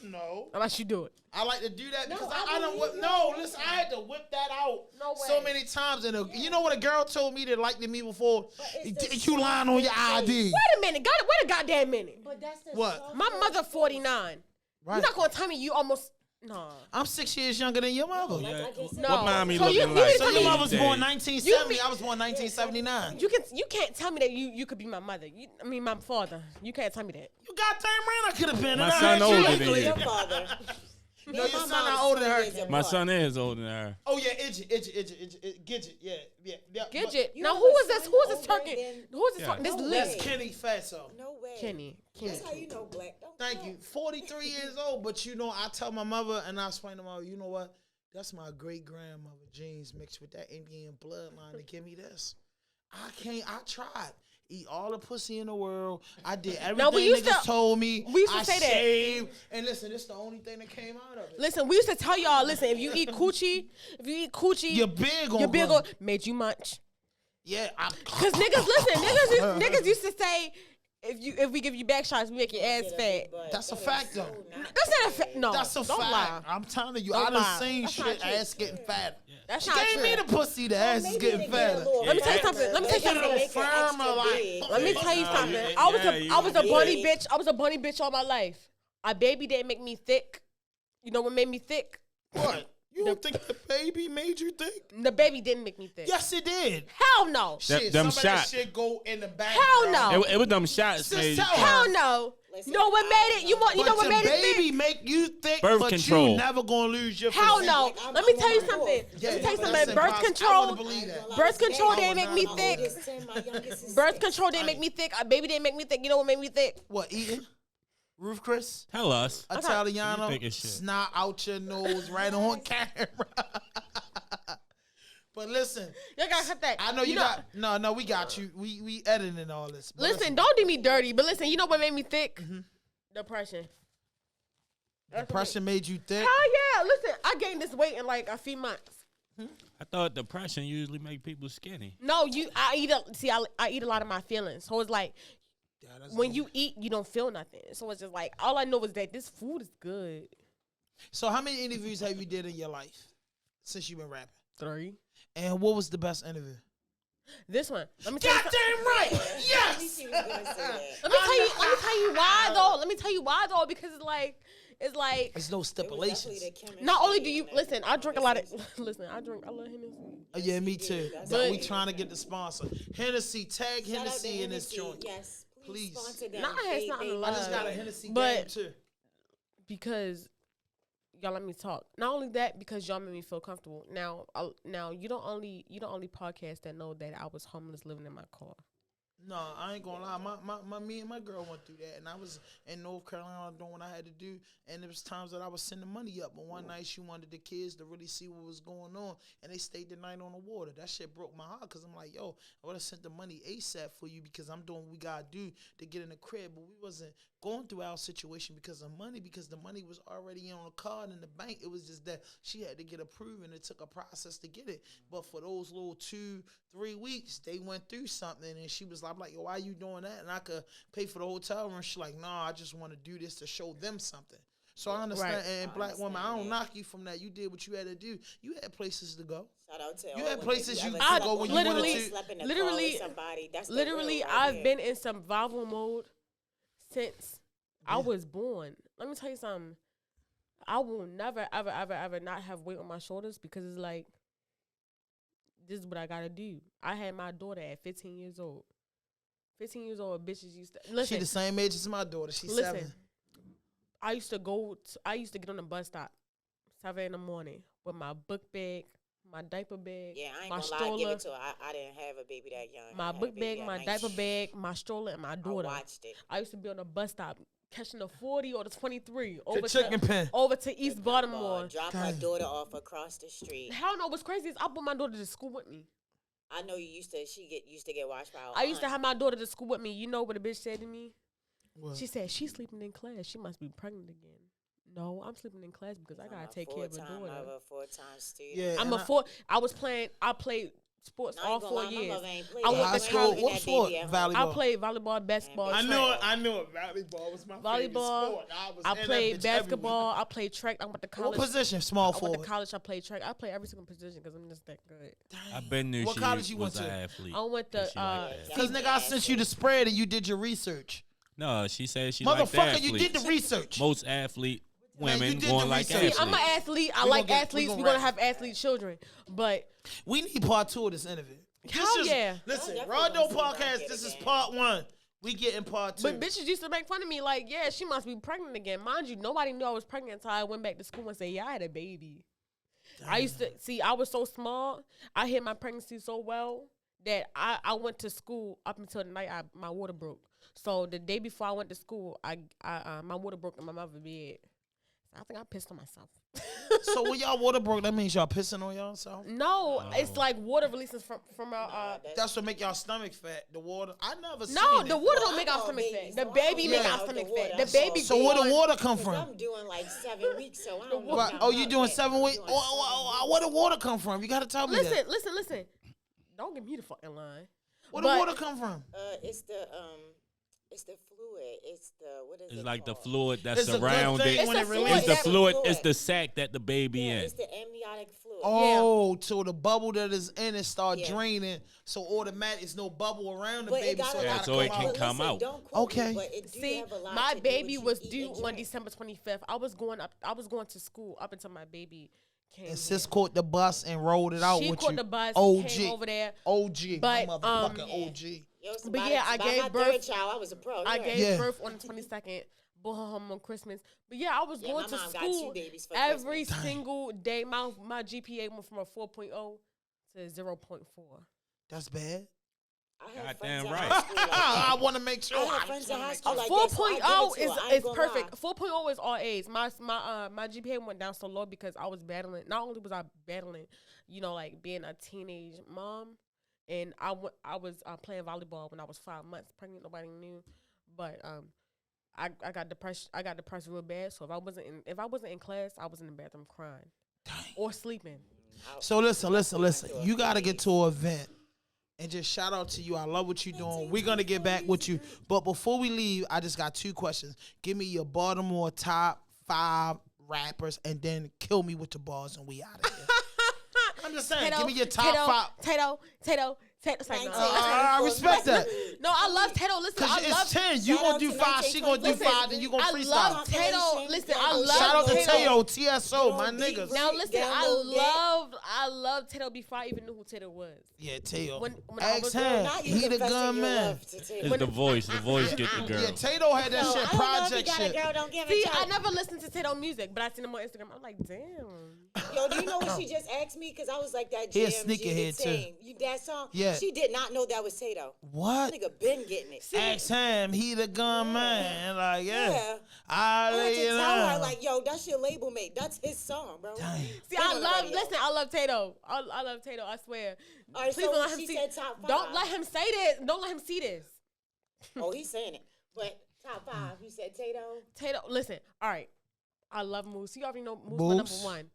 E: Unless you do it.
B: I like to do that because
D: I
B: I don't
D: believe
B: whip.
D: that.
B: No, listen, I had to whip that out
E: No
B: so
E: way.
B: many times. And you know what a girl told me that liked me before?
D: it's
B: You lying on your ID.
E: Wait a minute. Wait a goddamn minute.
D: But that's the
B: What?
D: soft
E: My mother 49.
B: Right.
E: You're not gonna tell me you almost. No.
B: I'm 6 years younger than your mother.
D: Like I just said,
E: No.
F: What mommy
E: So you-
F: looking
E: you
F: like?
E: need to
B: So
E: tell
B: your
E: me-
B: mother was
F: these
B: born
F: days?
B: 1970.
E: You-
B: I was born 1979.
E: You can't tell me that you could be my mother. My father. You can't tell me that.
B: You goddamn right I could have been.
F: My
B: and I
F: son
B: had you
F: older than
B: legally.
F: you.
D: your father.
B: No, your son not older than her.
F: My son is older than her.
B: Oh yeah, Gidget, yeah.
E: Gidget.
D: You
E: Now
D: have
E: who
D: a
E: is this?
D: son
E: Who is this
D: older
E: talking?
D: than-
E: Who is this
F: Yeah.
E: talking? This
D: No
E: Lee.
B: That's
D: way.
B: Kenny Fatso.
D: No way.
E: Kenny.
D: That's how you know black. Don't
B: Thank
D: talk.
B: you. 43 years old, but you know, I tell my mother and I explain to my mother, you know what? That's my great grandmother genes mixed with that Indian bloodline to give me this. I tried. Eat all the pussy in the world. I did everything
E: we used
B: niggas
E: to-
B: told me.
E: we used to
B: I
E: say that.
B: shaved. And listen, this is the only thing that came out of it.
E: Listen, we used to tell y'all, listen, if you eat coochie,
B: You're big on
E: you're big
B: grow.
E: on, made you munch.
B: Yeah,
E: Cause niggas used to say, if we give you back shots, we make your ass fat.
D: But
B: That's a
D: that is
B: fact,
D: so
B: though.
D: not-
E: That's not a fact. No,
B: that's a
E: don't
B: fact.
E: lie.
B: I'm telling you,
E: Don't
B: I done
E: lie.
B: seen
E: That's not
B: shit,
E: true.
B: ass getting fatter.
E: That's
B: She
E: not
B: gave
E: true.
B: me the pussy, the ass is
D: Maybe
B: getting
D: they get a
B: fatter.
D: little
E: Let me tell you
D: fatter.
E: something. Let me tell you
D: They gotta
B: something.
D: make it extra
B: Firmer, like-
D: big.
E: Let me tell you
F: Nah,
E: something.
F: yeah,
E: I was a
F: you
E: bunny
D: big.
E: bitch. I was a bunny bitch all my life. A baby didn't make me thick. You know what made me thick?
B: What? You don't think the baby made you think?
E: The baby didn't make me thick.
B: Yes, it did.
E: Hell no.
B: Shit,
F: them
B: some of that
F: shots.
B: shit go in the back.
E: Hell no.
F: It was them shots
B: Just
F: made you
B: tell
F: thick.
B: her.
E: Hell no.
D: Listen,
E: You know what made it? You know
B: But
E: what
B: your
E: made it
B: baby
E: thick?
B: make you thick,
F: Birth
B: but
F: control.
B: you never gonna lose your
E: Hell
B: physique.
E: no.
D: Like, I'm-
E: Let me
D: I'm
E: tell you
D: on
E: something.
D: board.
E: Let me
B: Yeah,
E: tell you
B: that's
E: something. Birth
B: impossible. I
E: control.
B: wouldn't believe that.
E: Birth control
B: I
E: didn't
B: would
E: make
B: not
E: me
B: know.
E: thick.
D: Oldest 10, my youngest is
E: Birth
D: 6.
E: control didn't make me thick. A baby didn't make me thick. You know what made me thick?
B: What, eating? Roof Chris?
F: Tell us. You
B: Italiano?
F: thick as shit.
B: Snot out your nose right on camera. But listen,
E: You gotta cut that.
B: I know you got no, we got you. We editing all this. But
E: Listen, don't do me dirty. But listen, you know what made me thick? Depression.
B: depression made you thick.
E: Hell yeah. Listen, I gained this weight in like a few months.
F: I thought depression usually make people skinny.
E: No, I eat a lot of my feelings. So it's like when you eat, you don't feel nothing. So it's just like all I know is that this food is good.
B: So how many interviews have you did in your life since you've been rapping?
E: 3.
B: And what was the best interview?
E: This one. Let me tell you.
B: Goddamn right. Yes.
D: She was gonna say that.
E: Let me tell you why though. Let me tell you why though. Because it's like
B: There's no stipulations.
D: Definitely the chemistry.
E: not only do you listen, I drink a lot of I love Hennessy.
B: Oh, yeah, me too.
D: That's
B: But
E: all
B: we
E: you
B: trying to get the sponsor. Hennessy, tag
D: Shout out to
B: Hennessy in this
D: Hennessy.
B: joint.
D: Yes,
B: Please.
D: sponsor them.
E: Nah, it's not
D: They-
E: a
B: I
E: lot.
B: just got a Hennessy
E: But-
B: game too.
E: Because y'all let me talk. Not only that, because y'all made me feel comfortable. Now you don't only podcast that know that I was homeless living in my car.
B: No, I ain't gonna lie. Me and my girl went through that, and I was in North Carolina doing what I had to do, and there was times that I was sending money up. But one night she wanted the kids to really see what was going on, and they stayed the night on the water. That shit broke my heart because I'm like, yo, I would have sent the money ASAP for you because I'm doing what we gotta do to get in the crib. But we wasn't going through our situation because of money, because the money was already on a card in the bank. It was just that she had to get approved, and it took a process to get it. But for those little 2-3 weeks, they went through something, and she was like, I'm like, yo, why you doing that? And I could pay for the hotel room. She's like, nah, I just want to do this to show them something. So I understand.
E: Right.
B: And black woman, I don't knock you from that. You did what you had to do. You had places to go.
D: Shout out to
B: You
D: all
B: had
D: women.
B: places
D: If
B: you
D: ever
B: could
D: slept
B: go when
D: on
B: you
D: the
B: wanted
D: floor,
B: to.
D: slept in the car
E: Literally-
D: with somebody, that's the
E: Literally,
D: real right
E: I've
D: there.
E: been in survival mode since I was born. Let me tell you something. I will never, ever, ever, ever not have weight on my shoulders because it's like this is what I gotta do. I had my daughter at 15 years old. 15 years old, bitches used to listen.
B: She the same age as my daughter. She's
E: Listen,
B: 7.
E: I used to get on the bus stop 7 in the morning with my book bag, my diaper bag,
D: Yeah, I ain't
E: my
D: gonna lie,
E: stroller,
D: give it to her. I didn't have a baby that young.
E: my
D: I had a
E: book
D: baby
E: bag,
D: at
E: my
D: 19.
E: diaper bag, my stroller, and my daughter.
D: I watched it.
E: I used to be on the bus stop catching the 40 or the 23
B: The
E: over
B: chicken pen.
E: over to East Baltimore.
D: Drop my daughter off across the street.
E: Hell no, what's crazy is I brought my daughter to school with me.
D: I know you used to get watched by her
E: I used to
D: aunt.
E: have my daughter to school with me. You know what a bitch said to me?
B: What?
E: She said, she's sleeping in class. She must be pregnant again. No, I'm sleeping in class because I
D: I'm
E: gotta
D: a
E: take care of her
D: full-time
E: daughter.
D: mother, full-time student.
B: Yeah,
E: I'm
B: and
E: a four. I played sports
D: No, I
E: all
D: ain't gonna
E: 4
D: lie, my
E: years.
D: mother ain't played
E: I
D: that.
E: went
B: high
E: to
D: You ain't
B: school.
D: having
B: What
D: that
B: sport?
D: baby at home.
B: Volleyball.
E: I played volleyball, basketball.
D: I
E: track.
B: I knew it. Volleyball was my favorite
E: Volleyball.
B: sport.
E: I
B: in that
E: played
B: bitch
E: basketball. I played track. I went to
B: everywhere.
E: college.
B: What position? Small
E: I went
B: forward.
E: to college. I played track. I played every single position because I'm just that good.
F: I been knew
B: What
F: she
B: college you
F: was
B: went
F: an
B: to?
F: athlete.
E: I went to
F: She like that.
B: Because, nigga, I sent you the spread and you did your research.
F: No, she said she like
B: Motherfucker, you did
F: athletes.
B: the research.
F: Most athlete
B: Man, you
F: women
B: did
F: going
B: the
F: like
B: research.
F: athletes.
E: See, I'm an athlete. I
B: We
E: like
B: gonna get- we
E: athletes.
B: gonna
E: We're gonna
B: wrap.
E: have athlete children, but
B: We need part 2 of this interview.
E: Hell yeah.
B: Listen,
D: Y'all
B: RawDope
D: definitely gonna
B: Podcast,
D: get
B: this
D: it
B: is
D: again.
B: part 1. We getting part 2.
E: But bitches used to make fun of me like, yeah, she must be pregnant again. Mind you, nobody knew I was pregnant until I went back to school and said, yeah, I had a baby. I used to, see, I was so small. I hid my pregnancy so well that I went to school up until the night my water broke. So the day before I went to school, my water broke in my mother's bed. I think I pissed on myself.
B: So when y'all water broke, that means y'all pissing on y'all self?
E: No, it's like water releases from our.
B: That's what make y'all stomach fat, the water. I never
E: No,
B: seen
E: the
B: it.
E: water
D: Well,
E: don't make
D: I
E: our
D: know
E: stomach
D: babies,
E: fat. The
D: so I
E: baby
D: don't
E: make
B: know
E: our
D: about
E: stomach
D: the
E: fat.
D: water.
E: The baby.
B: So where the
E: born-
B: water come
D: 'Cause
B: from?
D: I'm doing like 7 weeks, so I don't know.
B: What?
D: nothing
B: Oh, you
D: about
B: doing
D: that.
B: 7 weeks?
D: I'm doing 7 weeks.
B: Where the water come from? You gotta tell me that.
E: Listen. Don't get me the fucking line.
B: Where the
E: But-
B: water come from?
D: It's the fluid. It's the what is it?
F: It's like the
D: called?
F: fluid that's
B: It's a good
F: around
B: thing
F: it.
B: when
E: It's
B: it
E: the
B: releases.
F: It's the
D: That's
F: fluid.
D: fluid.
F: It's the sac that the baby
D: Yeah,
F: in.
D: it's the amniotic fluid.
B: Oh, so the bubble that is in it start
D: Yeah.
B: draining, so automatic, it's no bubble around the
D: But
B: baby,
D: it got
B: so
D: a
B: it
D: lot
B: gotta
F: so it
B: come
F: can
B: out.
F: come out.
D: Don't quote
B: Okay.
D: me, but it do
E: See,
D: have a lot
E: my
D: to do
E: baby
D: with
E: was
D: you eat
E: due
D: and
E: on
D: drink.
E: December 25th. I was going to school up until my baby came.
B: And sis
E: here.
B: caught the bus and rolled it out
E: She
B: with
E: caught
B: you.
E: the bus,
B: OG.
E: came over there.
B: OG.
E: But,
B: my motherfucking OG.
D: Yo, so
E: But
D: by
E: yeah,
D: the-
E: I
D: by
E: gave
D: my
E: birth-
D: third child, I was a pro.
E: I
D: You
E: gave
D: heard?
B: Yeah.
E: birth on the 22nd. Brought her home on Christmas. But yeah, I was
D: Yeah,
E: going
D: my
E: to
D: mom got
E: school
D: 2 babies for
E: every
D: Christmas.
E: single day. My GPA went from a 4.0 to 0.4.
B: That's bad.
D: I had
F: Goddamn
D: friends in
F: right.
D: high school like
B: I
D: that.
B: want to make sure.
D: I had friends in high school
E: A
D: like that, so I
E: 4.0
D: give it to her. I ain't
E: is
D: gonna
E: perfect.
D: lie.
E: 4.0 is all A's. My GPA went down so low because I was battling. Not only was I battling, like being a teenage mom, and I was playing volleyball when I was 5 months pregnant. Nobody knew, but I got depressed. I got depressed real bad. So if I wasn't in class, I was in the bathroom crying or sleeping.
B: So listen. You got to get to an event and just shout out to you. I love what you're doing. We're going to get back with you. But before we leave, I just got 2 questions. Give me your Baltimore top 5 rappers and then kill me with the bars and we out of here. I'm just saying, give me your top 5.
E: Tato. Sorry, no.
B: I respect that.
E: No, I love Tato. Listen,
B: Because
E: I love
B: it's 10. You
D: Shout
B: going
D: out
B: to do
D: to
B: 5. She going to do 5. Then you going to
E: I
B: freestyle.
E: love Tato. Listen, I love
B: Shout out to
E: Tato.
B: Teo, TSO, my niggas.
E: Now listen,
D: Download that.
E: I love Tato before I even knew who Tato was.
B: Yeah, Teo.
E: When I
B: Ask
E: was
B: him.
D: Not you
B: He the
D: confessing
B: gun
D: your
B: man.
D: love to Taylor.
F: It's the voice. The voice get the girl.
B: Yeah, Tato had that
D: No,
B: shit,
D: I don't know if
B: project
D: you got
B: shit.
D: a girl, don't give
E: See,
D: it to
E: I
D: her.
E: never listened to Tato music, but I seen him on Instagram. I'm like, damn.
D: Yo, do you know what she just asked me? Because I was like that
B: He a
D: JMG
B: sneakerhead,
D: the
B: too.
D: Tame.
B: Yeah.
D: That song? She did not know that was Tato.
B: What?
D: Nigga been getting it.
B: Ask him. He the gun man. Like, yeah. I
D: I had
B: lay
D: to
B: it
D: tell her,
B: down.
D: like, yo, that's your label mate. That's his song, bro.
B: Dang.
E: See,
D: Been
E: I
D: on the
E: love.
D: radio.
E: Listen, I love Tato. I love Tato. I swear.
D: All right,
E: Please
D: so
E: don't let him
D: she
E: see.
D: said top 5.
E: Don't let him say this. Don't let him see this.
D: Oh, he's saying it. But top 5, you said Tato.
E: Tato, listen. All right. I love Moose. You already know Moose my number
B: Moose.
E: 1.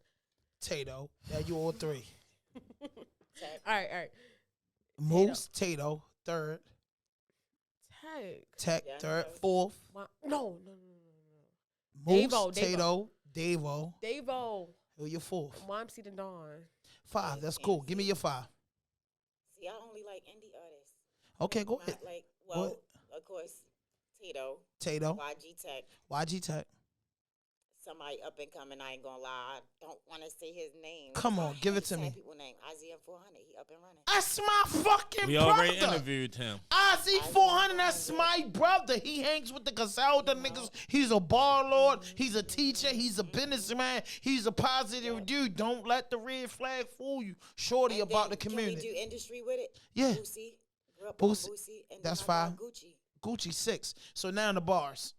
B: Tato. Yeah, you all 3.
E: All right.
B: Moose, Tato, 3rd.
E: Tech.
B: Tech,
D: Yeah,
B: 3rd.
D: no.
B: 4th.
E: No.
B: Moose,
E: Davo.
B: Tato, Davo.
E: Davo.
B: Who your 4th?
E: YMC the Dawn.
B: 5. That's cool. Give me your 5.
D: See, I only like indie artists.
B: Okay, go ahead.
D: Not like,
B: Go
D: well,
B: ahead.
D: of course, Tato,
B: Tato,
D: YG Tech,
B: YG Tech,
D: somebody up and coming. I ain't gonna lie. I don't want to say his name.
B: Come on, give it to me.
D: People's name. Isaiah 400. He up and running.
B: That's my fucking
F: We
B: brother.
F: already interviewed him.
B: Ozzy 400, that's my brother. He hangs with the Griselda niggas. He's a bar lord. He's a teacher. He's a businessman. He's a positive dude. Don't let the red flag fool you. Shorty
D: And
B: about
D: then,
B: the community.
D: Can we do industry with it?
B: Yeah.
D: Boosie. Grew up on
B: Boosie.
D: Boosie. And
B: That's
D: then I got
B: fine.
D: Gucci.
B: Gucci 6. So now in the bars.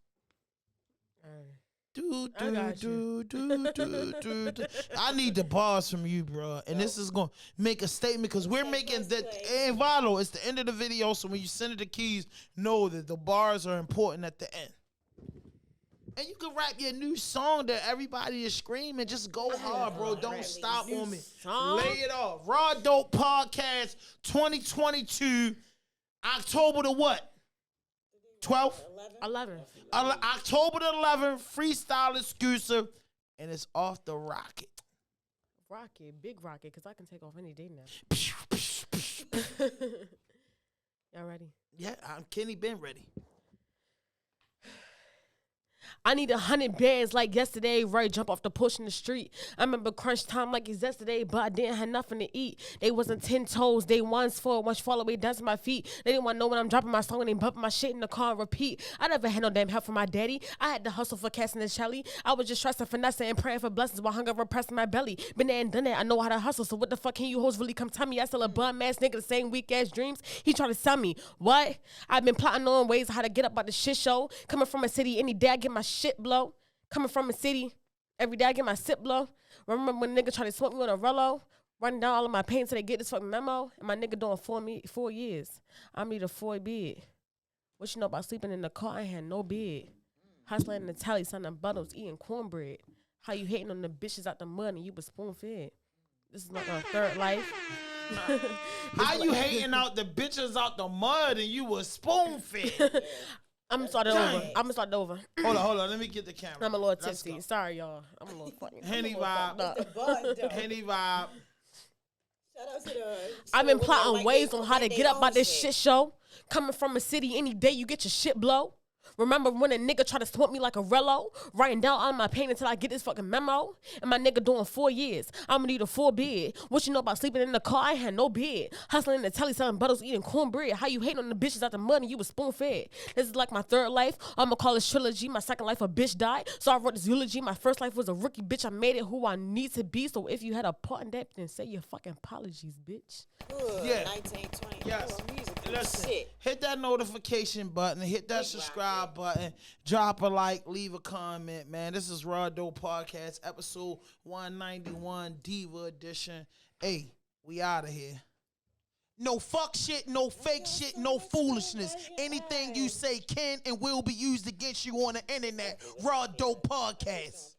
B: Do,
E: I
B: do,
E: got
B: do, do, do, do, do. I need the bars from you, bro. And this is going to make a statement because we're making that. Hey, Valo, it's the end of the video. So when you send it the keys, know that the bars are important at the end. And you can rap your new song that everybody is screaming. Just go hard, bro. Don't stop on me.
E: song?
B: Lay it off. RawDope Podcast 2022. October the what? 12th?
E: 11.
B: October the 11th. Freestyle exclusive. And it's off the rocket.
E: Rocket, big rocket, because I can take off any day now. Y'all ready?
B: Yeah, Kenny been ready.
E: I need 100 bands like yesterday, right? Jump off the push in the street. I remember crunch time like it's yesterday, but I didn't have nothing to eat. They wasn't 10 toes, they ones for once fall away down to my feet. They didn't want to know when I'm dropping my song and they bumping my shit in the car and repeat. I never had no damn help from my daddy. I had to hustle for casting the Shelly. I was just stressing, finessing, and praying for blessings while hunger repressing my belly. Been there and done that, I know how to hustle. So what the fuck can you hoes really come tell me? I still a bum ass nigga, the same weak ass dreams. He tried to sell me. What? I've been plotting on ways how to get up out the shit show. Coming from a city, any day I get my shit blow. Coming from a city, every day I get my sip blow. Remember when a nigga tried to smoke me on a Rello? Running down all of my pain till they get this fucking memo? And my nigga doing 4 years. I need a 4 bed. What you know about sleeping in the car? I ain't had no bed. Hustling in the tally, selling buttons, eating cornbread. How you hating on the bitches out the mud and you was spoon fed? This is like my third life.
B: How you hating out the bitches out the mud and you was spoon fed?
E: I'm gonna start it over.
B: Hold on. Let me get the camera.
E: I'm a little
B: Let's
E: tipsy.
B: go.
E: Sorry, y'all. I'm a little fucking.
B: Henny
E: I'm a little
B: vibe.
E: fucked up.
B: Henny vibe.
D: Shout out to the.
E: I've been
D: women
E: plotting
D: like
E: ways
D: they-
E: on how to
D: they
E: get up
D: own
E: out this shit show. Coming from a city, any day you get your shit blow. Remember when a nigga tried to smoke me like a Rello? Writing down all my pain until I get this fucking memo? And my nigga doing 4 years. I'ma need a 4 bed. What you know about sleeping in the car? I ain't had no bed. Hustling in the telly, selling butters, eating cornbread. How you hating on the bitches out the mud and you was spoon fed? This is like my third life. I'ma call this trilogy. My second life, a bitch died. So I wrote this eulogy. My first life was a rookie bitch. I made it who I need to be. So if you had a part in that, then say your fucking apologies, bitch.
B: Yeah.
D: 1920.
B: Yes.
D: Oh, music is
B: Listen,
D: shit.
B: hit that notification button, hit that subscribe button, drop a like, leave a comment, man. This is RawDope Podcast, episode 191, Diva Edition. Hey, we out of here. No fuck shit, no fake shit, no foolishness. Anything you say can and will be used against you on the internet. RawDope Podcast.